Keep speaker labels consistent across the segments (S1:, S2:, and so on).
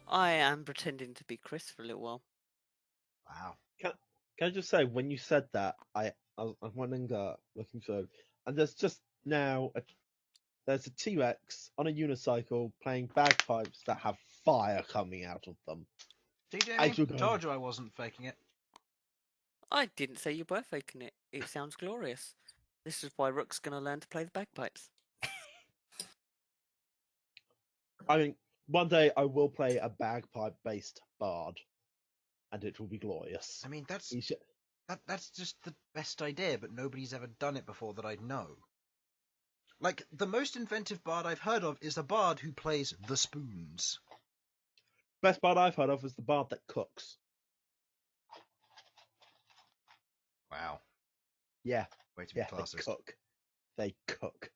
S1: I am pretending to be Chris for a little while.
S2: Wow.
S3: Can I just say, when you said that, I'm wondering, looking through, and there's just now there's a T-Rex on a unicycle playing bagpipes that have fire coming out of them.
S2: See, Jamie?
S3: As you're going-
S2: Told you I wasn't faking it.
S1: I didn't say you were faking it. It sounds glorious. This is why Rook's going to learn to play the bagpipes.
S3: I mean, one day I will play a bagpipe-based bard, and it will be glorious.
S2: I mean, that's
S3: He should-
S2: that's just the best idea, but nobody's ever done it before that I know. Like, the most inventive bard I've heard of is a bard who plays the spoons.
S3: Best bard I've heard of is the bard that cooks.
S2: Wow.
S3: Yeah,
S2: Way to be
S3: yeah, they
S2: classist.
S3: cook. They cook.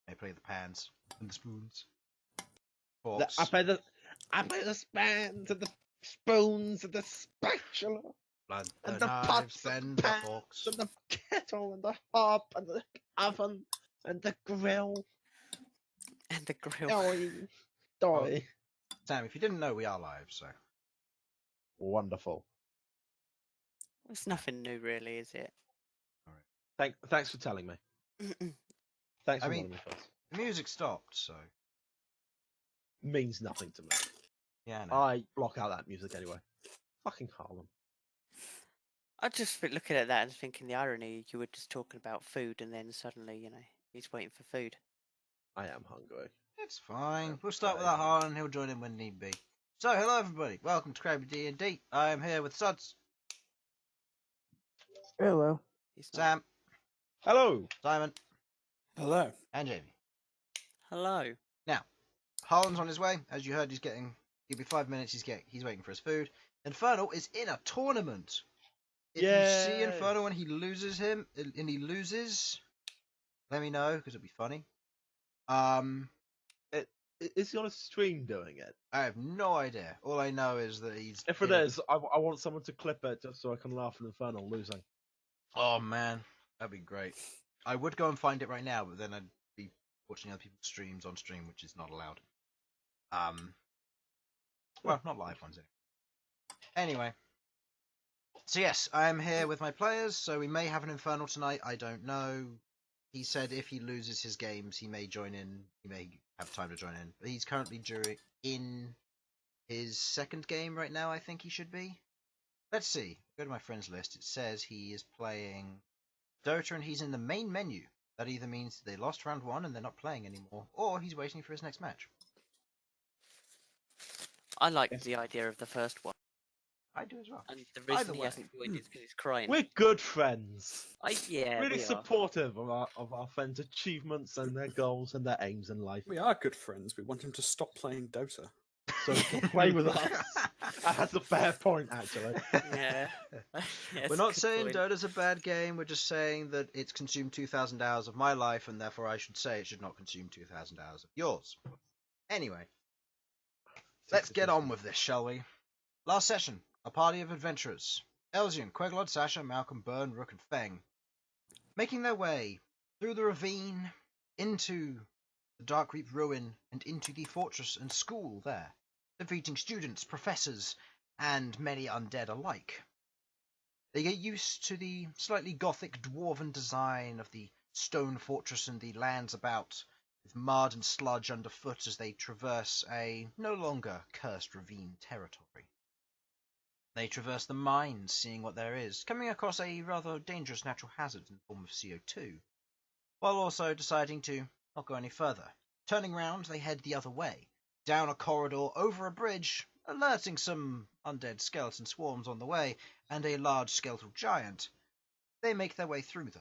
S2: They play the pans and the spoons.
S3: The-
S2: Forks.
S3: I play the spans and the spoons and the spatula
S2: Blood,
S3: and
S2: the
S3: the
S2: knives
S3: pots
S2: and
S3: and
S2: the
S3: pans
S2: forks.
S3: and the kettle and the hob and the oven and the grill.
S1: And the grill.
S3: Doy.
S2: Sam, if you didn't know, we are live, so.
S3: Wonderful.
S1: It's nothing new, really, is it?
S3: Thanks for telling me. Thanks
S2: I
S3: for
S2: mean-
S3: telling me first.
S2: The music stopped, so.
S3: Means nothing to me.
S2: Yeah, I know.
S3: I block out that music anyway. Fucking Harlan.
S1: I just been looking at that and thinking the irony. You were just talking about food, and then suddenly, he's waiting for food.
S3: I am hungry.
S2: It's fine.
S3: Yeah,
S2: We'll start with
S3: fine.
S2: that Harlan, he'll join in when need be. So, hello everybody. Welcome to Crabby D&D. I am here with Sudz,
S4: Hello.
S1: He's not.
S2: Sam,
S3: Hello.
S2: Simon,
S4: Hello.
S2: and Jamie.
S1: Hello.
S2: Harlan's on his way. As you heard, he'll be 5 minutes, he's waiting for his food. Infernal is in a tournament. If you see
S3: Yay.
S2: Infernal and he loses, let me know, because it'll be funny.
S3: Is he on a stream doing it?
S2: I have no idea. All I know is that he's...
S3: If it is, I want someone to clip it just so I can laugh at Infernal losing.
S2: Oh, man. That'd be great. I would go and find it right now, but then I'd be watching other people's streams on stream, which is not allowed. Well, not live ones anyway. So yes, I am here with my players, so we may have an Infernal tonight, I don't know. He said if he loses his games, he may join in, he may have time to join in. But he's currently in his second game right now, I think he should be. Let's see, go to my friends list, it says he is playing Dota and he's in the main menu. That either means they lost round 1 and they're not playing anymore, or he's waiting for his next match.
S1: I like
S3: Yes.
S1: the idea of the first one,
S2: I do as well.
S1: and the reason
S2: Either
S1: he
S2: way.
S1: hasn't joined is because he's crying.
S3: We're good friends.
S1: Yeah,
S3: Really
S1: we are.
S3: supportive of our friends' achievements and their goals and their aims in life.
S4: We are good friends. We want him to stop playing Dota.
S3: So he can play with us. That's a fair point, actually.
S1: Yeah.
S2: We're not saying Dota's a bad game, we're just saying that it's consumed 2,000 hours of my life, and therefore I should say it should not consume 2,000 hours of yours. Anyway, let's get on with this, shall we? Last session, a party of adventurers. Elsyan, Queglod, Sasha, Malcom, Bern, Rook, and Feng. Making their way through the ravine, into the Darkreap ruin, and into the fortress and school there, defeating students, professors, and many undead alike. They get used to the slightly gothic dwarven design of the stone fortress and the lands about, with mud and sludge underfoot as they traverse a no longer cursed ravine territory. They traverse the mines, seeing what there is, coming across a rather dangerous natural hazard in the form of CO2, while also deciding to not go any further. Turning round, they head the other way, down a corridor, over a bridge, alerting some undead skeleton swarms on the way, and a large skeletal giant. They make their way through, though.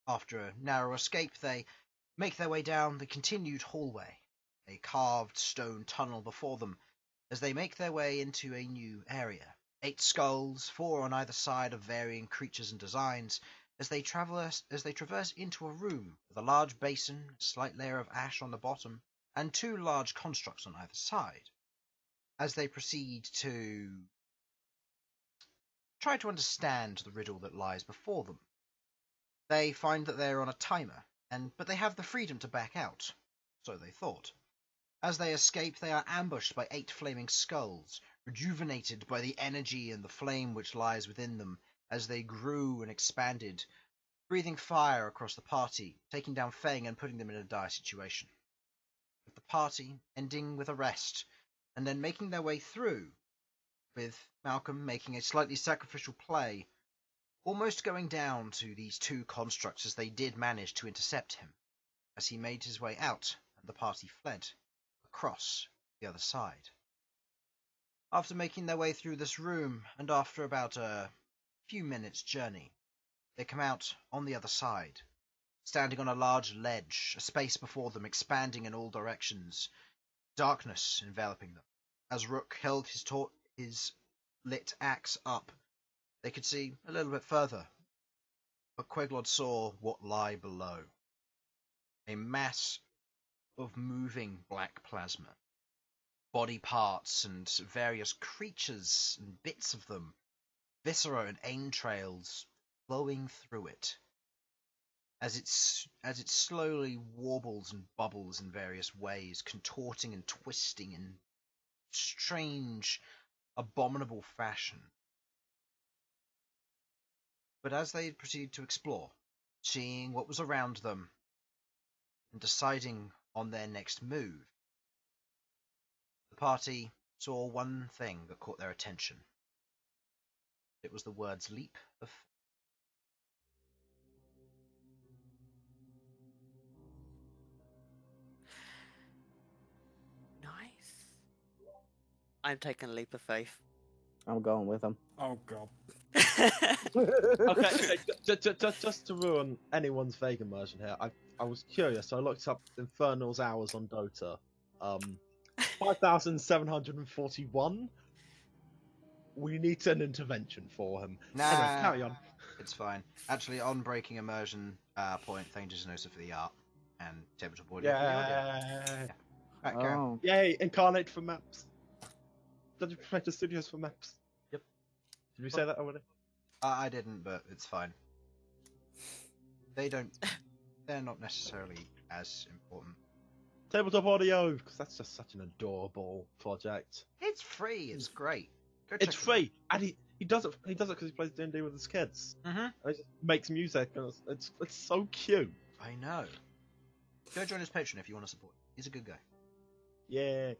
S2: After a narrow escape, they make their way down the continued hallway, a carved stone tunnel before them, as they make their way into a new area. 8 skulls, 4 on either side of varying creatures and designs, as they traverse into a room with a large basin, a slight layer of ash on the bottom, and 2 large constructs on either side. As they proceed to try to understand the riddle that lies before them, they find that they are on a timer, but they have the freedom to back out. So they thought. As they escape, they are ambushed by 8 flaming skulls, rejuvenated by the energy and the flame which lies within them as they grew and expanded, breathing fire across the party, taking down Feng and putting them in a dire situation. With the party ending with a rest, and then making their way through, with Malcom making a slightly sacrificial play, almost going down to these 2 constructs as they did manage to intercept him, as he made his way out and the party fled across the other side. After making their way through this room, and after about a few minutes' journey, they come out on the other side, standing on a large ledge, a space before them expanding in all directions, darkness enveloping them. As Rook held his lit axe up, they could see a little bit further, but Queglod saw what lay below. A mass of moving black plasma. Body parts and various creatures and bits of them, viscera and entrails flowing through it. As it slowly warbles and bubbles in various ways, contorting and twisting in strange, abominable fashion. But as they proceeded to explore, seeing what was around them, and deciding on their next move, the party saw one thing that caught their attention. It was the words leap of faith.
S1: Nice. I'm taking a leap of faith.
S5: I'm going with him.
S4: Oh god.
S3: Okay, just to ruin anyone's vague immersion here, I was curious, so I looked up Infernal's hours on Dota. 5,741. We need an intervention for him.
S2: Nah,
S3: Anyway, carry on.
S2: It's fine. Actually, on breaking immersion point, thank you Sasha for the art and tabletop audio.
S3: Yeah.
S2: Right, carry on.
S5: Oh,
S3: Yay, incarnate for maps. Dungeon Creator Studios for maps.
S2: Yep.
S3: Did we say that already?
S2: I didn't, but it's fine. They're not necessarily as important.
S3: Tabletop audio, because that's just such an adorable project.
S2: It's free. It's great. Go
S3: It's
S2: check
S3: free, and he does it. He does it because he plays D&D with his kids.
S2: Mm-hmm.
S3: And he just makes music, and it's so cute.
S2: I know. Go join his Patreon if you want to support. He's a good guy.
S3: Yeah.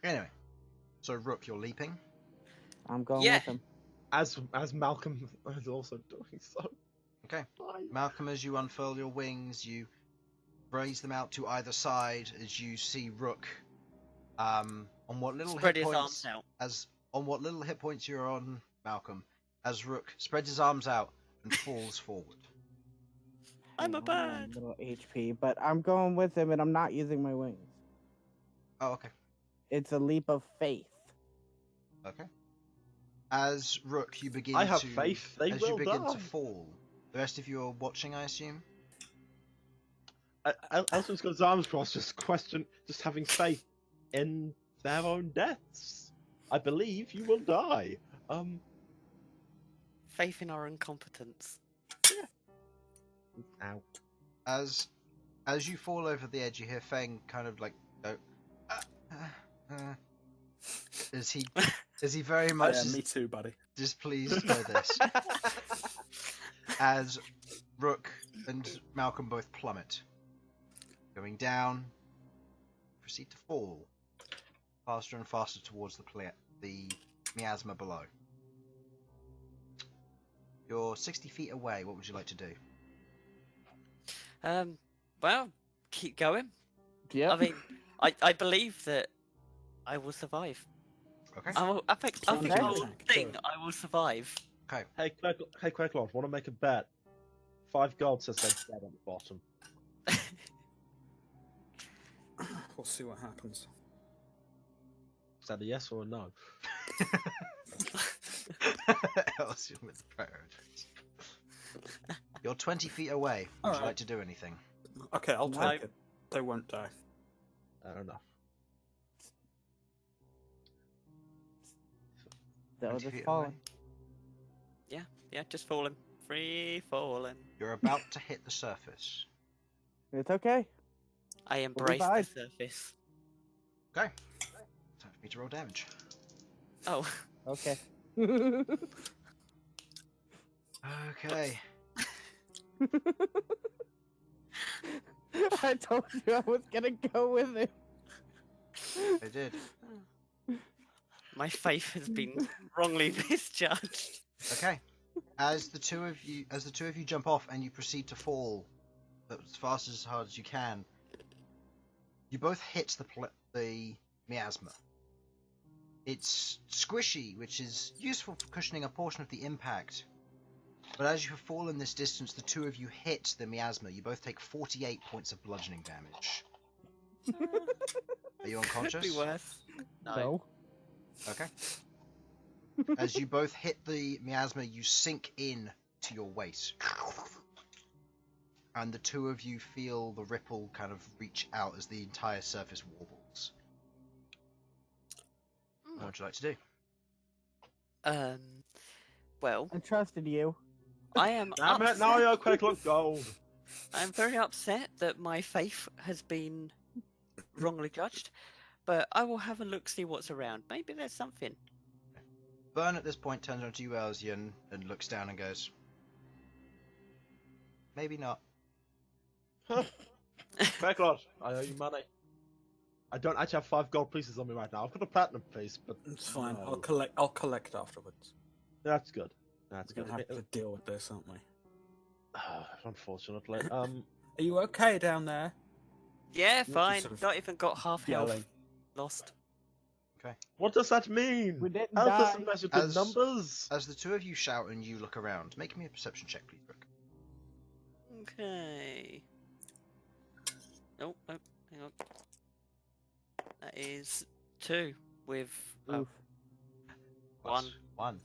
S2: Anyway, so Rook, you're leaping.
S5: I'm going
S1: Yeah.
S5: with him.
S3: As Malcom is also doing so.
S2: Okay. Malcom, as you unfurl your wings, you raise them out to either side as you see Rook. On what little
S1: Spread
S2: hit
S1: his
S2: points,
S1: arms out.
S2: on what little hit points you're on, Malcom, as Rook spreads his arms out and falls forward.
S1: I'm a
S5: Oh,
S1: bird.
S5: Little HP, but I'm going with him, and I'm not using my wings.
S2: Oh, okay.
S5: It's a leap of faith.
S2: Okay. As Rook, you begin
S3: I have
S2: to
S3: faith they
S2: as
S3: will
S2: you begin
S3: die.
S2: to fall. The rest of you are watching, I assume.
S3: Elsyan's got his arms crossed, just having faith in their own deaths. I believe you will die.
S1: Faith in our incompetence.
S3: Ow.
S2: As you fall over the edge, you hear Feng kind of like go. Is he very much
S4: Yeah, me too, buddy.
S2: displeased by this? As Rook and Malcom both plummet, going down, proceed to fall faster and faster towards the miasma below. You're 60 feet away. What would you like to do?
S1: Well, keep going.
S5: Yeah.
S1: I mean, I believe that I will survive.
S2: Okay.
S1: I think I
S5: Okay.
S1: will think I will survive.
S2: Okay.
S3: Hey, Queglod, want to make a bet? 5 gold says they're dead on the bottom.
S4: We'll see what happens.
S3: Is that a yes or a no?
S2: Elsyan with the priorities. You're 20 feet away. Would you
S4: Alright.
S2: like to do anything?
S4: Okay, I'll
S5: No.
S4: take it. They won't die.
S3: Fair enough.
S5: They'll
S2: 20
S5: just
S2: feet
S5: fall.
S2: away.
S1: Yeah, just falling, free falling.
S2: You're about to hit the surface.
S5: It's okay.
S1: I embrace the
S5: fine.
S1: surface.
S2: Okay. Time for me to roll damage.
S1: Oh,
S5: Okay.
S2: Okay.
S5: I told you I was gonna go with it.
S2: I did.
S1: my faith has been wrongly misjudged.
S2: Okay. As the two of you jump off and you proceed to fall as fast as hard as you can, you both hit the miasma. It's squishy, which is useful for cushioning a portion of the impact. But as you have fallen this distance, the two of you hit the miasma. You both take 48 points of bludgeoning damage. Are you unconscious?
S1: Could be worse.
S5: No.
S2: Okay. As you both hit the miasma, you sink in to your waist. And the two of you feel the ripple kind of reach out as the entire surface warbles. What would you like to do?
S1: Well,
S5: I trusted you.
S1: I am.
S3: Damn it! Now you're Queglod gold.
S1: I'm very upset that my faith has been wrongly judged, but I will have a look, see what's around. Maybe there's something.
S2: Bern at this point turns onto you, Elsyan, and looks down and goes, "Maybe not."
S3: Queglod, I owe you money. I don't actually have 5 gold pieces on me right now. I've got a platinum piece, but
S4: It's fine.
S3: no.
S4: I'll collect afterwards.
S3: That's good. That's
S4: We're
S3: good.
S4: gonna have to deal with this, aren't we?
S3: Unfortunately,
S4: Are you okay down there?
S1: Yeah,
S4: Not just
S1: fine.
S4: sort of
S1: Not even got half health.
S4: Yelling.
S1: Lost.
S3: what does that mean?
S5: We didn't
S3: How
S5: die.
S3: doesn't measure good numbers?
S2: As the two of you shout and you look around, make me a perception check, please, Rook.
S1: Okay. Nope. Nope. Hang on. That is 2 with
S5: Oof.
S1: one.
S2: One.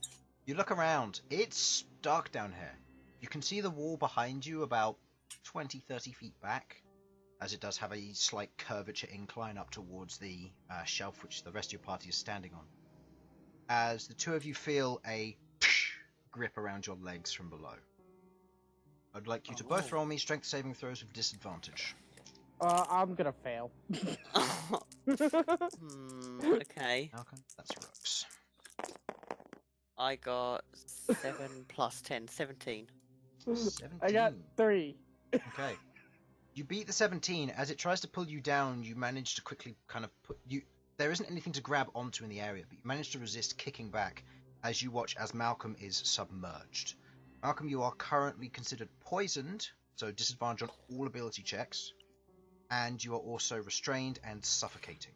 S2: You look around. It's dark down here. You can see the wall behind you about 20, 30 feet back, as it does have a slight curvature incline up towards the shelf which the rest of your party is standing on. As the two of you feel a grip around your legs from below. I'd like you to both roll me strength saving throws with disadvantage.
S5: I'm gonna fail.
S1: Okay.
S2: Malcom, that's Rook's.
S1: I got 7 plus 10, 17.
S2: 17.
S5: I got 3.
S2: Okay. You beat the 17. As it tries to pull you down, you manage to quickly kind of put you. There isn't anything to grab onto in the area, but you manage to resist kicking back as you watch as Malcom is submerged. Malcom, you are currently considered poisoned, so disadvantage on all ability checks, and you are also restrained and suffocating.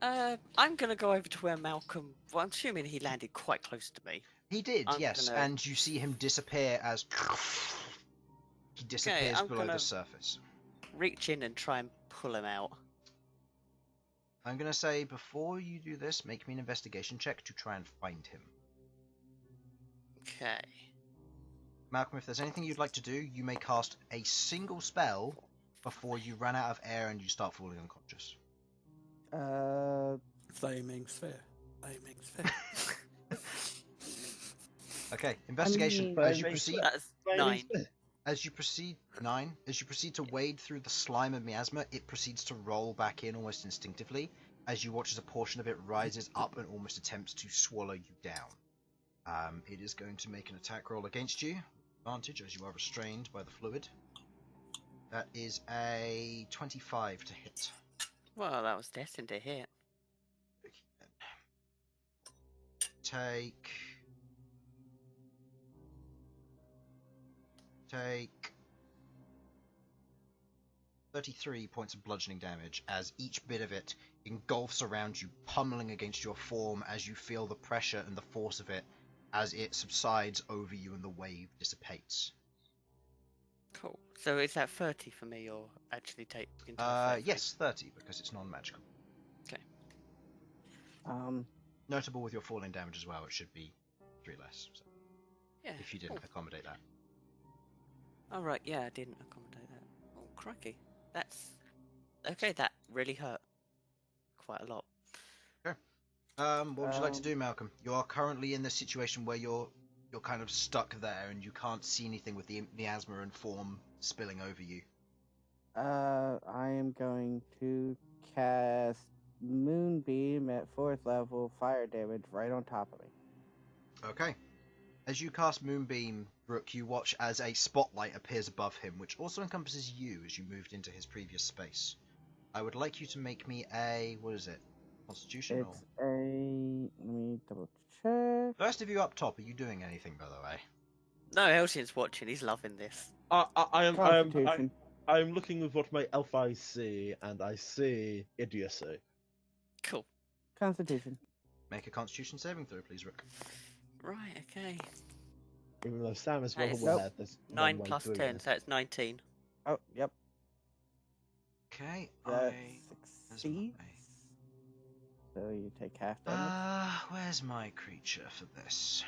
S1: I'm gonna go over to where Malcom. Well, I'm assuming he landed quite close to me.
S2: He did,
S1: I'm
S2: yes,
S1: gonna-
S2: and you see him disappear as he disappears
S1: I'm
S2: below
S1: gonna-
S2: the surface.
S1: Reach in and try and pull him out.
S2: I'm going to say, before you do this, make me an investigation check to try and find him.
S1: Okay.
S2: Malcom, if there's anything you'd like to do, you may cast a single spell before you run out of air and you start falling unconscious.
S4: Flaming sphere. Flaming sphere.
S2: Okay, investigation.
S5: mean,
S2: As you proceed,
S1: That's 9.
S2: as you proceed to wade through the slime of miasma, it proceeds to roll back in almost instinctively, as you watch as a portion of it rises up and almost attempts to swallow you down. It is going to make an attack roll against you. Advantage, as you are restrained by the fluid. That is a 25 to hit.
S1: Well, that was destined to hit.
S2: Take 33 points of bludgeoning damage as each bit of it engulfs around you, pummeling against your form as you feel the pressure and the force of it as it subsides over you and the wave dissipates.
S1: Cool. So is that 30 for me, or actually take into effect?
S2: Yes, 30 because it's non-magical. Notable with your falling damage as well, it should be 3 less. So
S1: Yeah.
S2: if you didn't
S1: cool.
S2: accommodate that.
S1: Oh, right, yeah, I didn't accommodate that. Oh, crikey. That's... Okay, that really hurt. Quite a lot.
S2: What would you like to do, Malcom? You are currently in this situation where you're kind of stuck there and you can't see anything with the miasma and form spilling over you.
S5: I am going to cast Moonbeam at 4th level, fire damage right on top of me.
S2: Okay. As you cast Moonbeam, Rook, you watch as a spotlight appears above him, which also encompasses you as you moved into his previous space. I would like you to make me a... what is it? Constitution?
S5: It's a... let me double check.
S2: The rest of you up top, are you doing anything, by the way?
S1: No, Elsyan's watching. He's loving this.
S5: Constitution.
S3: I'm looking with what my elf eyes see, and I see idiocy.
S1: Cool.
S5: Constitution.
S2: Make a Constitution saving throw, please, Rook.
S1: Right, okay.
S3: Even though Sam is
S1: That
S3: well
S1: is
S3: aware there's
S1: 9
S3: one way
S1: plus
S3: through
S1: 10,
S3: this.
S1: so it's 19.
S5: Oh, yep.
S2: Okay,
S5: That
S2: Where's
S5: succeeds. So you take half damage.
S2: where's my creature for this?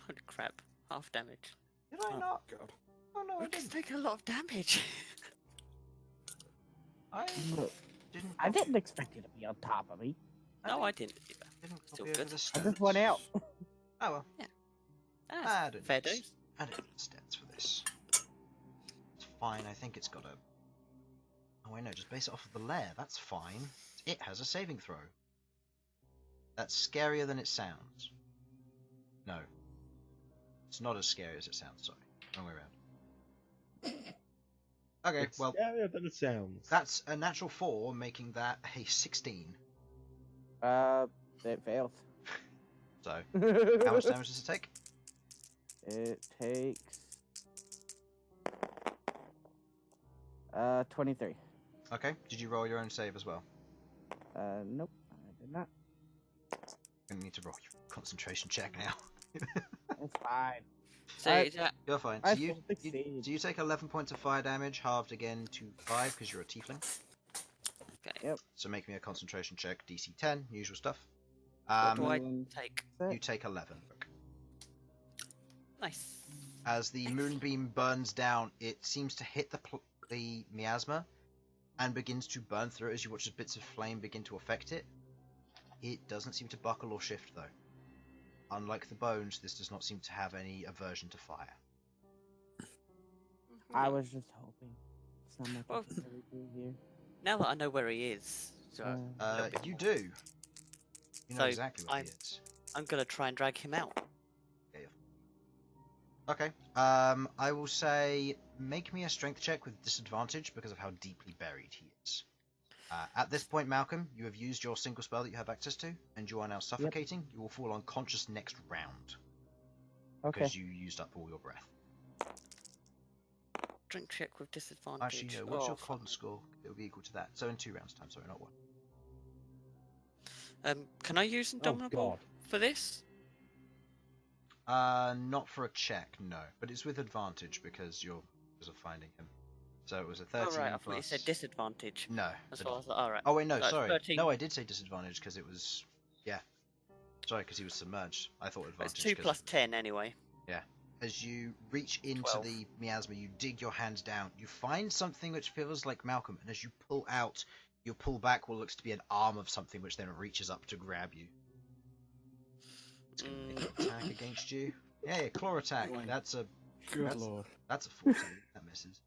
S1: God, crap. Half damage.
S2: Did I
S4: Oh,
S2: not?
S4: God.
S2: Oh no, I
S1: We're just
S2: didn't.
S1: taking a lot of damage.
S2: I
S5: Look,
S2: didn't.
S5: I didn't expect you to be on top of me.
S1: No, I didn't either.
S2: Didn't
S1: Still
S2: copy over
S1: good.
S2: the
S5: I
S2: stats.
S5: just went out.
S2: Oh well.
S1: Ah,
S2: don't
S1: fair
S2: need s-
S1: dues.
S2: I don't need the stats for this. It's fine. I think it's got a. Oh wait, no. Just base it off of the lair. That's fine. It has a saving throw. That's scarier than it sounds. No. It's not as scary as it sounds. Sorry. Wrong way around. Okay,
S3: It's
S2: well,
S3: scarier than it sounds.
S2: that's a natural 4, making that a 16.
S5: It fails.
S2: So, how much damage does it take?
S5: It takes 23.
S2: Okay, did you roll your own save as well?
S5: Nope, I did not.
S2: You need to roll your concentration check now.
S5: It's fine.
S1: So
S5: I-
S1: is that
S2: You're fine.
S5: I
S2: So you
S5: succeed.
S2: do you take 11 points of fire damage, halved again to 5 because you're a tiefling.
S1: okay?
S5: Yep.
S2: So make me a concentration check, DC 10, usual stuff.
S1: What do I
S5: Um,
S1: take?
S2: You take 11. Look.
S1: Nice.
S2: As the moonbeam burns down, it seems to hit the miasma and begins to burn through it as you watch as bits of flame begin to affect it. It doesn't seem to buckle or shift though. Unlike the bones, this does not seem to have any aversion to fire.
S5: I was just hoping. It's not much
S1: Well-
S5: I can really do here.
S1: Now that I know where he is, so a little bit
S2: You
S1: more.
S2: do. You know
S1: So,
S2: exactly where he is.
S1: I'm gonna try and drag him out.
S2: Okay. I will say make me a strength check with disadvantage because of how deeply buried he is. At this point, Malcolm, you have used your single spell that you have access to, and you are now suffocating. You will fall unconscious next round
S5: Okay.
S2: because you used up all your breath.
S1: Drink check with disadvantage.
S2: Actually, no. What's
S1: Oh,
S2: your
S1: fuck.
S2: con score? It'll be equal to that. So in 2 rounds' time. Sorry, not 1.
S1: Can I use Indomitable
S3: God.
S1: for this?
S2: Not for a check, no. But it's with advantage because of finding him. So it was a 13
S1: Oh right, I thought you
S2: plus...
S1: said disadvantage.
S2: No.
S1: That's what I was like, alright.
S2: Oh wait, no,
S1: So it's
S2: sorry.
S1: 13.
S2: No, I did say disadvantage because it was... Yeah. Sorry, because he was submerged. I thought
S1: It's
S2: advantage.
S1: 2
S2: 'cause-
S1: plus 10 anyway.
S2: As you reach into
S1: 12.
S2: the miasma, you dig your hand down. You find something which feels like Malcolm, and as you pull out, you pull back what looks to be an arm of something which then reaches up to grab you. It's going to make an attack against you. Yeah, claw attack.
S4: Boing.
S2: That's a
S4: Good
S2: That's-
S4: lord.
S2: 14. That misses.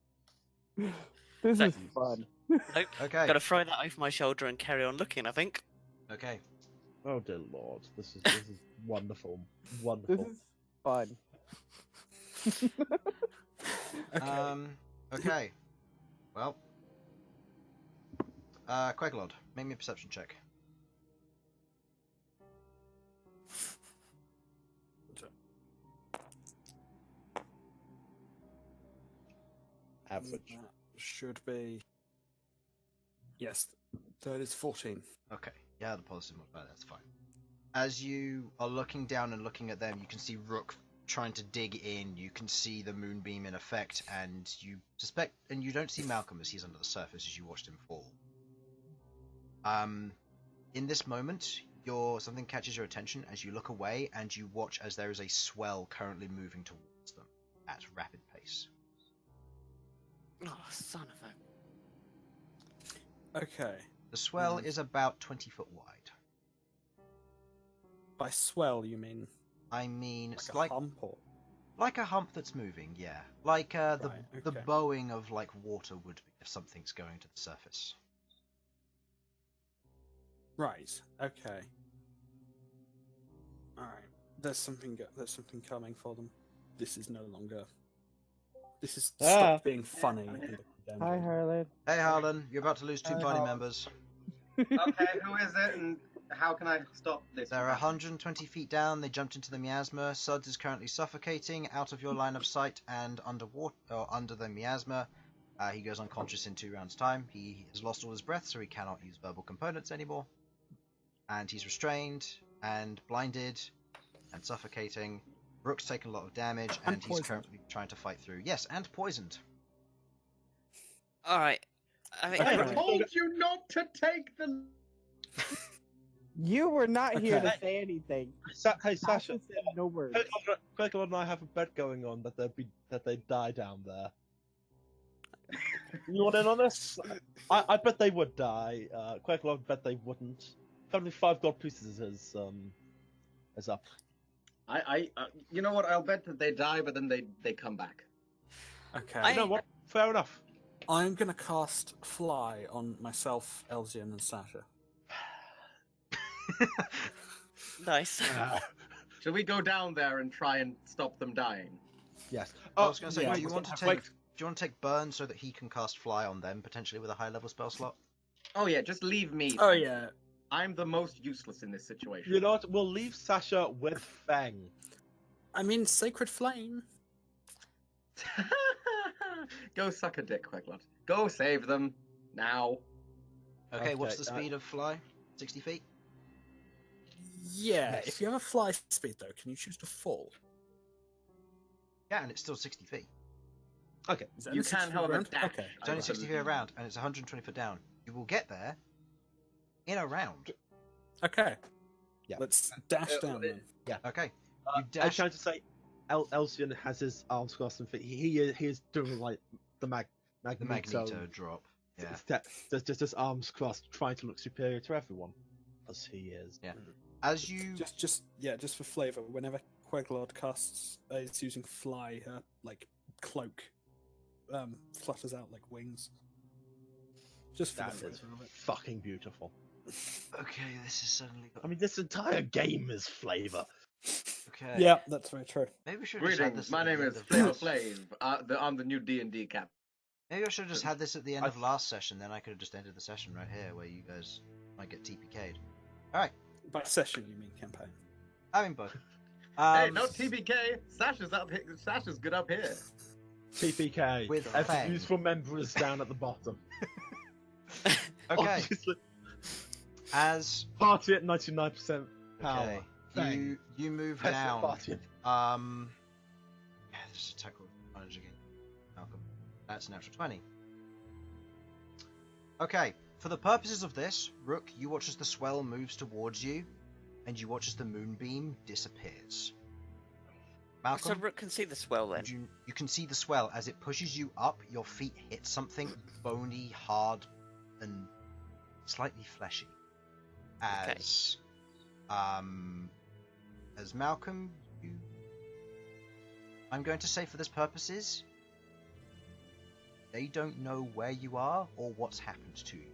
S5: This
S1: So-
S5: is fun.
S1: Nope.
S2: Okay.
S1: Gotta throw that over my shoulder and carry on looking, I think.
S2: Okay.
S3: Oh dear lord, this is wonderful,
S5: This
S3: wonderful.
S5: is fun.
S4: Okay.
S2: Okay. Well. Queglod, make me a perception check.
S3: Average.
S4: That should be. Yes, that is 14.
S2: Okay. Yeah, the positive modifier, that's fine. As you are looking down and looking at them, you can see Rook trying to dig in. You can see the moonbeam in effect, and you suspect, and you don't see Malcolm as he's under the surface as you watched him fall. In this moment, something catches your attention as you look away, and you watch as there is a swell currently moving towards them at rapid pace.
S1: Oh, son of a...
S4: Okay.
S2: The swell is about 20 foot wide.
S4: By swell, you mean
S2: I mean, it's
S4: like a hump or?
S2: like a hump that's moving, yeah. Like the
S4: Right,
S2: the
S4: okay.
S2: bowing of like water would be if something's going to the surface.
S4: Right. Okay. All right. There's something coming for them. This is no longer. This is stopped being funny.
S5: Hi, Harlan.
S2: Hey, Harlan, you're about to lose 2
S6: Hi,
S2: party
S6: Harlan.
S2: members.
S6: Okay, who is it, and how can I stop this?
S2: They're
S6: from happening?
S2: 120 feet down. They jumped into the miasma. Sudz is currently suffocating, out of your line of sight and underwater, or under the miasma. He goes unconscious in 2 rounds' time. He has lost all his breath, so he cannot use verbal components anymore. And he's restrained and blinded and suffocating. Rook's taken a lot of damage, and he's
S4: poisoned.
S2: currently trying to fight through. Yes, and poisoned.
S1: All right. I mean,
S4: Hey,
S6: I told you not to take the.
S5: You were not here to
S3: Okay.
S5: say anything.
S3: Hey, Sasha.
S5: said no words.
S3: Queglod and I have a bet going on that they die down there. You want in on this? I bet they would die. Queglod bet they wouldn't. Currently 5 gold pieces is up.
S6: You know what? I'll bet that they die, but then they come back.
S4: Okay.
S3: You know what? Fair enough.
S4: I'm gonna cast Fly on myself, Elsyan, and Sasha.
S1: nice.
S6: Should we go down there and try and stop them dying?
S3: Yes.
S2: I was going to say,
S4: yeah,
S2: do you want to
S3: wait.
S2: take Bern so that he can cast Fly on them, potentially with a high-level spell slot?
S6: Oh yeah, just leave me.
S4: Oh
S6: then.
S4: yeah.
S6: I'm the most useless in this situation.
S3: You know what? We'll leave Sasha with Fang.
S4: I mean, Sacred Flame.
S6: Go suck a dick, Queglod. Go save them now.
S2: Okay, what's
S3: Okay,
S2: the speed of Fly? 60 feet?
S4: Yeah.
S3: Yes.
S4: If you have a fly speed though, can you choose to fall?
S2: Yeah, and it's still 60 feet.
S3: Okay.
S4: Is that
S6: You
S4: in a 60
S6: can, however,
S4: round?
S6: dash.
S4: Okay.
S2: It's only 60 feet around, and it's 120 foot down. You will get there in a round.
S4: Okay.
S3: Yeah.
S4: Let's dash down then.
S2: Okay.
S3: I'm
S2: You dash.
S3: trying to say, Elsyan has his arms crossed and feet. He is doing like the
S2: The
S3: Magneto.
S2: Magneto drop. Yeah.
S3: Just arms crossed, trying to look superior to everyone, as he is.
S2: Yeah. As you.
S4: Just for flavour, whenever Queglod casts, is using Fly, her like cloak flutters out like wings. Just for
S3: That
S4: the
S3: is
S4: flavour of it.
S3: fucking beautiful.
S2: Okay, this is suddenly.
S3: I mean, this entire game is flavor.
S2: Okay.
S4: Yeah, that's very true.
S2: Maybe we should have just had
S6: Greetings,
S2: this.
S6: my
S2: at the
S6: name
S2: end
S6: is
S2: of
S6: Flavor
S2: last-
S6: Flav. I'm the new D&D cap.
S2: Maybe I should have just had this at the end of last session. Then I could have just ended the session right here, where you guys might get TPK'd. All right.
S4: By session, you mean campaign?
S2: I mean both.
S6: Hey, no TBK. Sasha's up here. Sasha's good up here.
S3: TPK.
S2: With
S3: Every
S2: Fang.
S3: useful member is down at the bottom.
S2: Okay.
S3: Obviously,
S2: As
S3: party at 99% power.
S2: okay,
S3: Fang.
S2: you move
S3: Best
S2: down.
S3: party.
S2: Yeah, this is attack roll advantage again. Malcom. That's a natural 20. Okay, for the purposes of this, Rook, you watch as the swell moves towards you, and you watch as the moonbeam disappears.
S1: So
S2: Malcolm,
S1: Rook can see the swell then.
S2: you can see the swell as it pushes you up. Your feet hit something bony, hard, and slightly fleshy. As Malcolm, I'm going to say for this purposes, they don't know where you are or what's happened to you.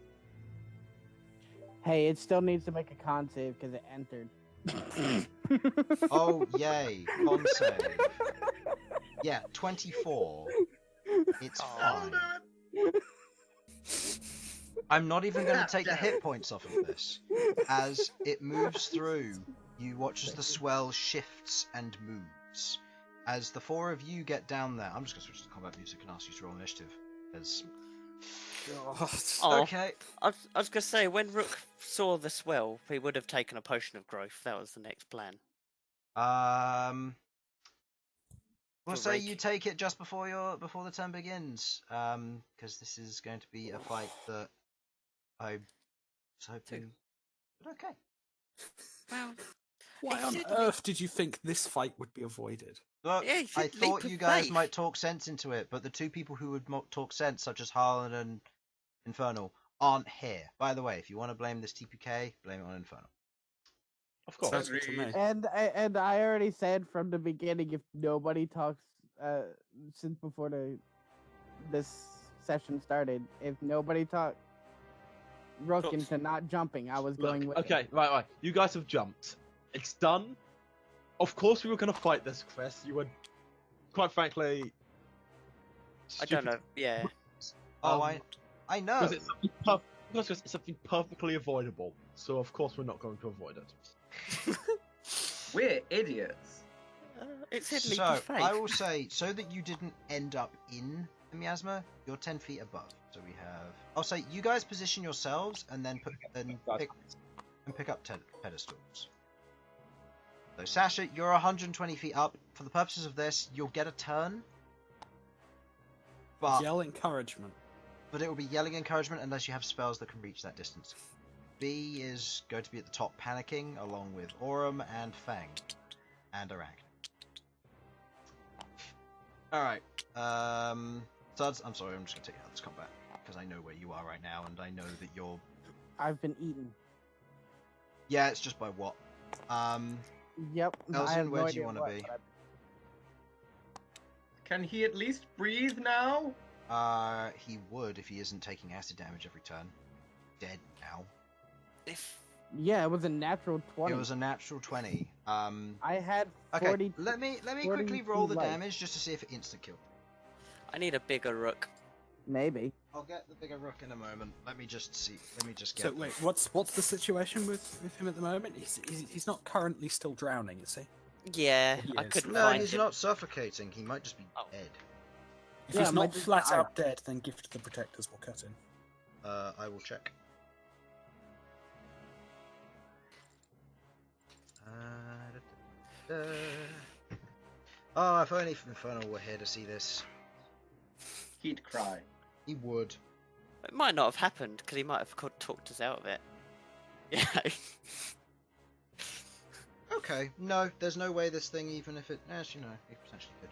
S5: Hey, it still needs to make a con save because it entered.
S2: Oh, yay. Con save. Yeah, 24. It's fine. I'm not even going to take the hit points off of this. As it moves through, you watch as the swell shifts and moves. As the 4 of you get down there, I'm just going to switch to combat music and ask you to roll initiative. As...
S1: Oh,
S2: Okay.
S1: I was going to say, when Rook saw the swell, he would have taken a potion of growth. That was the next plan.
S2: We'll
S1: For
S2: say
S1: Rake.
S2: you take it just before the turn begins, because this is going to be a fight that I was hoping. But okay.
S1: Well,
S4: Why
S1: He
S4: on
S1: said
S4: earth did you think this fight would be avoided?
S2: Look,
S1: Yeah, he
S2: I
S1: said
S2: thought
S1: leap
S2: you
S1: of
S2: guys
S1: faith.
S2: might talk sense into it, but the 2 people who would talk sense, such as Harlan and Infernal, aren't here. By the way, if you want to blame this TPK, blame it on Infernal.
S3: Of course.
S4: Sounds good to me.
S5: And I already said from the beginning, if nobody talks since before this session started, if nobody talks, Rook
S1: Oops.
S5: into not jumping. I was
S3: Look,
S5: going with
S3: okay, right. You guys have jumped. It's done. Of course we were going to fight this, Chris. You were, quite frankly...
S1: I don't know. Yeah.
S2: Oh, I know.
S3: Because it's something perfectly avoidable. So of course we're not going to avoid it.
S6: We're idiots.
S1: It's hidden
S2: So,
S1: faith.
S2: I will say, so that you didn't end up in the miasma, you're 10 feet above. So we have... I'll say, you guys position yourselves and then pick up pedestals. So Sasha, you're 120 feet up. For the purposes of this, you'll get a turn. But
S4: Yell encouragement.
S2: it will be yelling encouragement unless you have spells that can reach that distance. B is going to be at the top panicking, along with Aurum and Fang. And Arach. Alright. Sudz, I'm sorry, I'm just going to take you out of this combat. Because I know where you are right now, and I know that you're...
S5: I've been eaten.
S2: Yeah, it's just by what?
S5: Yep. I
S2: Elsyan,
S5: have
S2: where
S5: no
S2: do you
S5: idea
S2: want to
S5: what,
S2: be?
S5: but
S6: Can he at least breathe now?
S2: He would if he isn't taking acid damage every turn. Dead now.
S5: Yeah, it was a natural 20.
S2: It was a natural 20.
S5: I had
S2: Okay,
S5: 40.
S2: let me quickly
S5: 42
S2: roll the
S5: life.
S2: damage just to see if it insta kill.
S1: I need a bigger rook.
S5: Maybe.
S2: I'll get the bigger rook in a moment. Let me just see. Let me just get.
S4: So wait, what's the situation with him at the moment? He's not currently still drowning, is he?
S1: Yeah, I
S4: Yes.
S1: couldn't
S2: No,
S1: find
S2: he's
S1: him.
S2: not suffocating. He might just be
S1: Oh.
S2: dead.
S4: If
S5: Yeah,
S4: he's not
S5: might just
S4: flat
S5: die.
S4: out dead, then Gift of the Protectors will cut in.
S2: I will check. Oh, if only Infernal were here to see this.
S6: He'd cry.
S2: He would.
S1: It might not have happened because he might have talked us out of it. Yeah.
S2: Okay, no, there's no way this thing, even if it... Actually, no, it potentially could.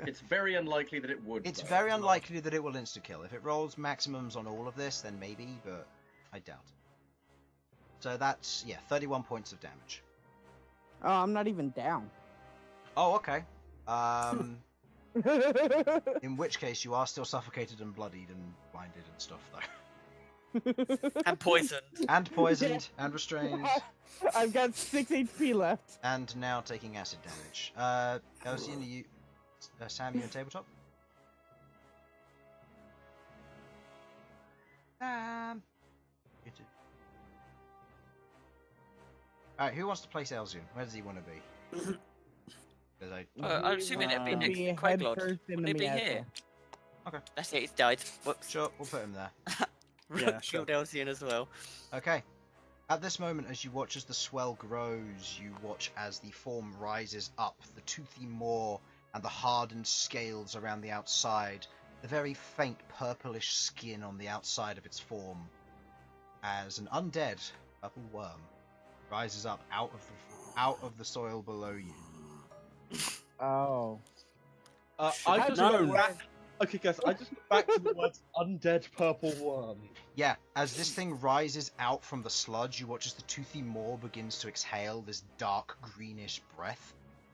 S6: It's very unlikely that it would.
S2: It's
S6: though.
S2: very unlikely that it will insta-kill. If it rolls maximums on all of this, then maybe, but I doubt it. So that's, yeah, 31 points of damage.
S5: Oh, I'm not even down.
S2: Oh, okay. In which case, you are still suffocated and bloodied and blinded and stuff, though.
S1: And poisoned.
S2: And poisoned, and restrained,
S5: I've got 6 HP left.
S2: and now taking acid damage. Elsyan, are you... Sam, you in tabletop? Sam! Alright, who wants to place Elsyan? Where does he want to be? 'Cause
S1: I'm assuming it'd be next to
S5: head
S1: Queglod.
S5: first in
S1: Wouldn't
S5: the
S1: it be
S5: miasma.
S1: here?
S2: Okay.
S1: That's it, he's died. Whoops.
S2: Sure, we'll put him there.
S4: Yeah,
S1: Rook
S4: sure.
S1: killed Elsyan as well.
S2: Okay. At this moment, as you watch as the swell grows, you watch as the form rises up, the toothy maw and the hardened scales around the outside, the very faint purplish skin on the outside of its form, as an undead purple worm rises up out of the soil below you.
S5: Oh.
S3: I just
S4: known.
S3: went back. Okay, guys, I just went back to the words undead purple worm.
S2: Yeah, as this thing rises out from the sludge, you watch as the toothy maw begins to exhale this dark greenish breath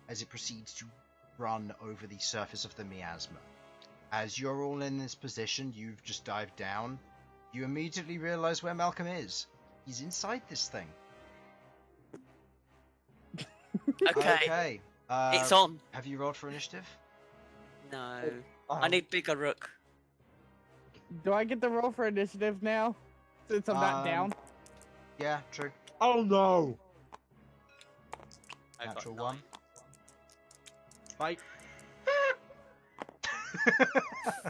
S2: as it proceeds to run over the surface of the miasma. As you're all in this position, you've just dived down, you immediately realize where Malcom is. He's inside this thing.
S1: Okay. It's
S2: Uh,
S1: on.
S2: have you rolled for initiative?
S1: No. I need bigger rook.
S5: Do I get the roll for initiative now? Since I'm not down?
S2: Yeah, true.
S3: Oh no!
S1: I got
S2: Natural
S1: 9.
S2: one.
S3: Fight.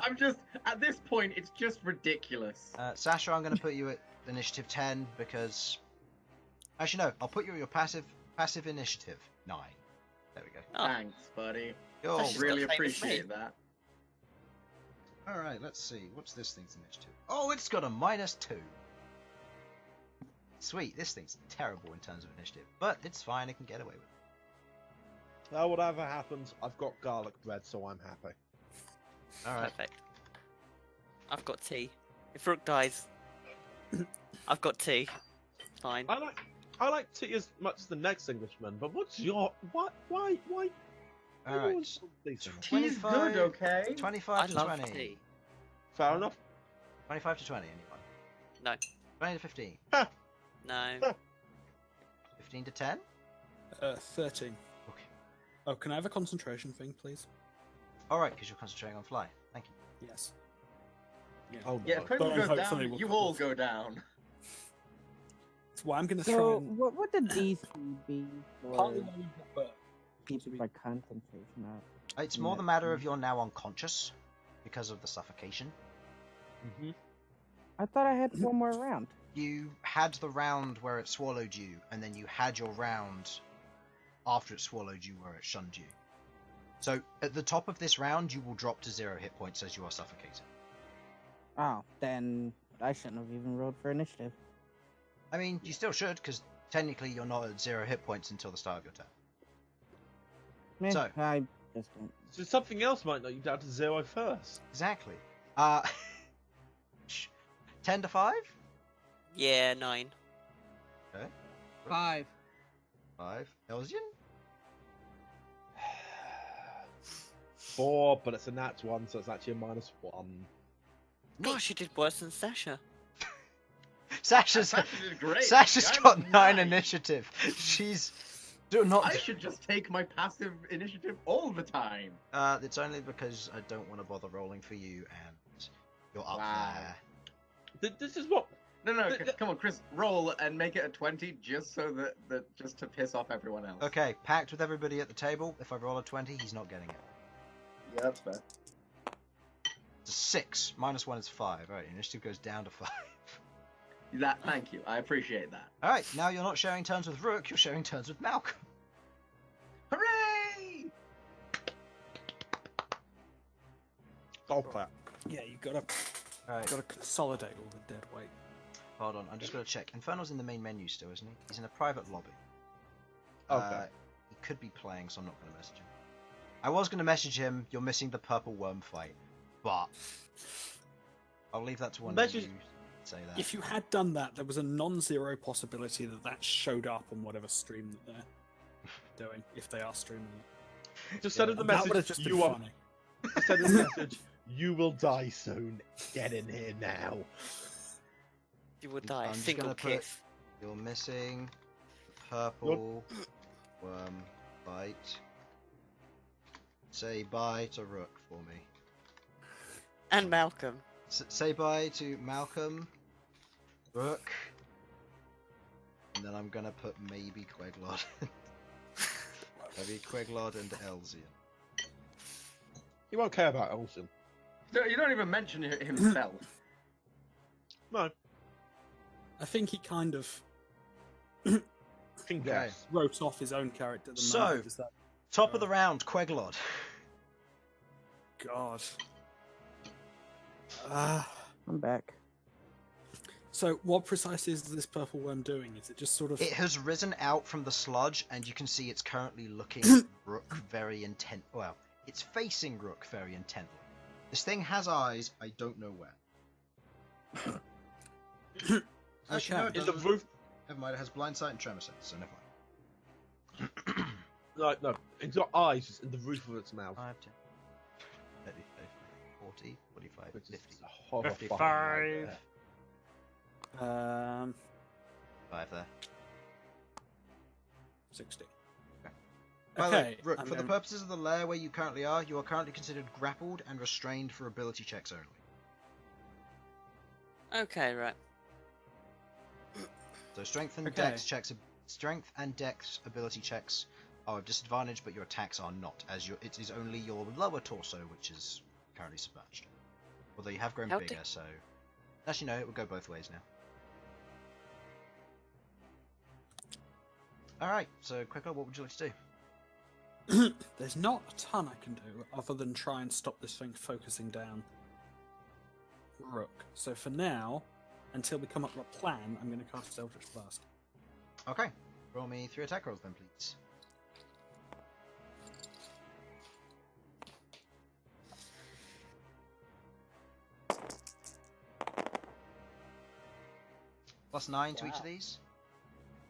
S6: I'm just at this point. It's just ridiculous.
S2: Sasha, I'm going to put you at initiative 10 because... Actually, no. I'll put you at your passive initiative 9. There we go.
S1: Oh,
S6: Thanks, buddy.
S2: Cool.
S1: That's just
S6: Really
S1: got the same as me.
S6: appreciate that.
S2: Alright, let's see. What's this thing's initiative? Oh, it's got a -2. Sweet, this thing's terrible in terms of initiative. But it's fine, it can get away with it.
S3: Now, whatever happens, I've got garlic bread, so I'm happy.
S2: Alright.
S1: perfect. I've got tea. If Rook dies, I've got tea. Fine.
S3: I like tea as much as the next Englishman, but what's your why?
S2: Alright.
S3: everyone's these things?
S6: Tea's
S2: 25
S6: good, okay?
S2: 25
S1: I
S2: to
S1: love
S2: 20.
S1: tea.
S3: Fair enough.
S2: 25 to 20, anyone?
S1: No.
S2: 20 to 15.
S1: No.
S2: 15 to 10?
S4: 13.
S2: Okay.
S4: Oh, can I have a concentration thing, please?
S2: Alright, because you're concentrating on fly. Thank you.
S4: Yes.
S3: Oh,
S6: Yeah,
S3: no.
S6: if Prill
S4: But
S6: goes
S4: hopefully
S6: down,
S4: we'll
S6: you
S4: come
S6: all
S4: off.
S6: go down.
S4: Well, I'm going to try
S5: So,
S4: and
S5: what would the DC be
S4: partly
S5: for
S4: while you've got Bern,
S5: keeping my concentration up?
S2: It's more the matter of you're now unconscious because of the suffocation.
S3: Mhm.
S5: I thought I had one more round.
S2: You had the round where it swallowed you, and then you had your round after it swallowed you where it shunned you. So, at the top of this round, you will drop to 0 hit points as you are suffocated.
S5: Oh, then I shouldn't have even rolled for initiative.
S2: I mean, you still should, because technically you're not at 0 hit points until the start of your turn.
S5: Meh,
S2: So-
S5: I just don't.
S3: So something else might knock you down to 0 first.
S2: Exactly. 10 to 5?
S1: Yeah, 9.
S5: 5.
S2: 5. Elsyan?
S3: 4, but it's a nat 1, so it's actually a -1.
S1: Gosh, you did worse than Sasha.
S2: Sasha's
S6: Sasha did great.
S2: Sasha's
S6: I'm
S2: got 9
S6: 9.
S2: initiative. She's not.
S6: I should just take my passive initiative all the time.
S2: It's only because I don't want to bother rolling for you, and you're up
S6: Wow.
S2: there.
S3: This is what...
S6: No, come on, Chris, roll and make it a 20 just so that just to piss off everyone else.
S2: Okay, pact with everybody at the table. If I roll a 20, he's not getting it.
S6: Yeah, that's fair.
S2: It's a 6. -1 is 5. Alright, initiative goes down to 5.
S6: Thank you. I appreciate that.
S2: Alright, now you're not sharing turns with Rook, you're sharing turns with Malcom.
S6: Hooray!
S3: Golf clap.
S4: yeah, you gotta
S2: Alright,
S4: consolidate all the dead weight.
S2: hold on, I'm just gonna check. Infernal's in the main menu still, isn't he? He's in a private lobby.
S3: Okay.
S2: He could be playing, so I'm not gonna message him. I was gonna message him, you're missing the purple worm fight, but I'll leave that to one of
S3: Message-
S2: you to say that.
S4: If you had done that, there was a non-zero possibility that showed up on whatever stream that they're doing, if they are streaming it.
S3: Just send him the
S4: And that would have
S3: message,
S4: just been
S3: you are...
S4: funny.
S3: Send him the message, you will die soon. Get in here now.
S1: You would die.
S2: I'm just
S1: Single
S2: gonna put-
S1: kiss.
S2: You're missing the purple worm fight. Say bye to Rook for me.
S1: And Malcolm.
S2: Say bye to Malcom, Rook, and then I'm gonna put maybe Queglod. Maybe Queglod and Elsyan.
S3: He won't care about Olsen.
S6: You don't even mention himself.
S3: No.
S4: I think he kind of
S3: Can
S2: Okay.
S3: guess.
S4: wrote off his own character. The
S2: So-
S4: moment is that
S2: Top of the round, Queglod.
S4: God.
S5: I'm back.
S4: So, what precisely is this purple worm doing? Is it just sort of?
S2: It has risen out from the sludge, and you can see it's currently looking Rook very intent. Well, it's facing Rook very intently. This thing has eyes. I don't know where. Actually, no, it
S4: Okay.
S3: In the
S2: doesn't.
S3: roof...
S2: Never mind. It has blind sight and tremor sense, so never mind.
S3: No, it's got eyes just in the roof of its mouth.
S2: 5, 10, 30, 40, 45,
S3: Which is
S2: 50.
S3: horrifying.
S1: 55.
S2: 5 there.
S4: 60.
S2: By the way,
S4: Okay.
S2: Rook,
S4: I'm
S2: for the
S4: gonna-
S2: purposes of the lair where you are currently considered grappled and restrained for ability checks only.
S1: Okay, right.
S2: So strength and
S4: Okay.
S2: strength and dex ability checks are of disadvantage, but your attacks are not, as it is only your lower torso which is currently submerged. Although you have grown
S1: How
S2: bigger, so actually no, it would go both ways now. All right, so quicker, what would you like to do?
S4: There's not a ton I can do other than try and stop this thing focusing down Rook. So for now, until we come up with a plan, I'm going to cast Eldritch Blast.
S2: Okay, roll me 3 attack rolls then, please. +9 to each of these.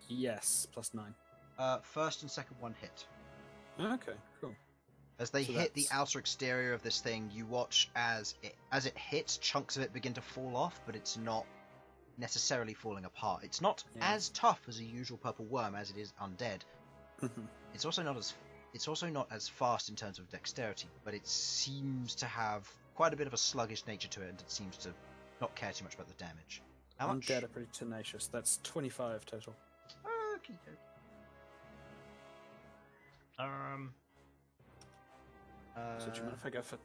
S4: Yes, +9.
S2: First and second one hit.
S4: Okay, cool.
S2: As they
S4: So
S2: hit the
S4: that's-
S2: outer exterior of this thing, you watch as it hits, chunks of it begin to fall off, but it's not necessarily falling apart. It's not as tough as a usual purple worm as it is undead. It's also not as fast in terms of dexterity, but it seems to have quite a bit of a sluggish nature to it, and it seems to not care too much about the damage. How much?
S4: Undead are pretty tenacious. That's 25 total.
S2: Okay.
S4: So do you mind if I go for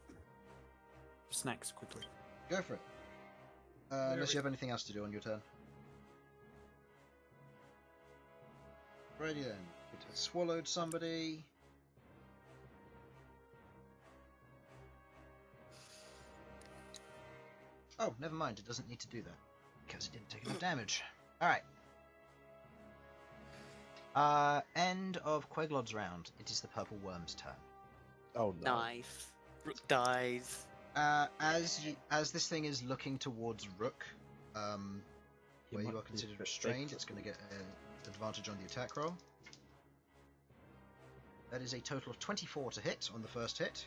S4: snacks quickly?
S2: Go for it. Unless you have anything else to do on your turn. Righty then. It has swallowed somebody. Oh, never mind. It doesn't need to do that because it didn't take enough damage. All right. End of Queglod's round. It is the purple worm's turn.
S3: Oh no.
S1: Nice. Rook dies.
S2: As this thing is looking towards Rook, where you are considered restrained, it's going to get an advantage on the attack roll. That is a total of 24 to hit on the first hit.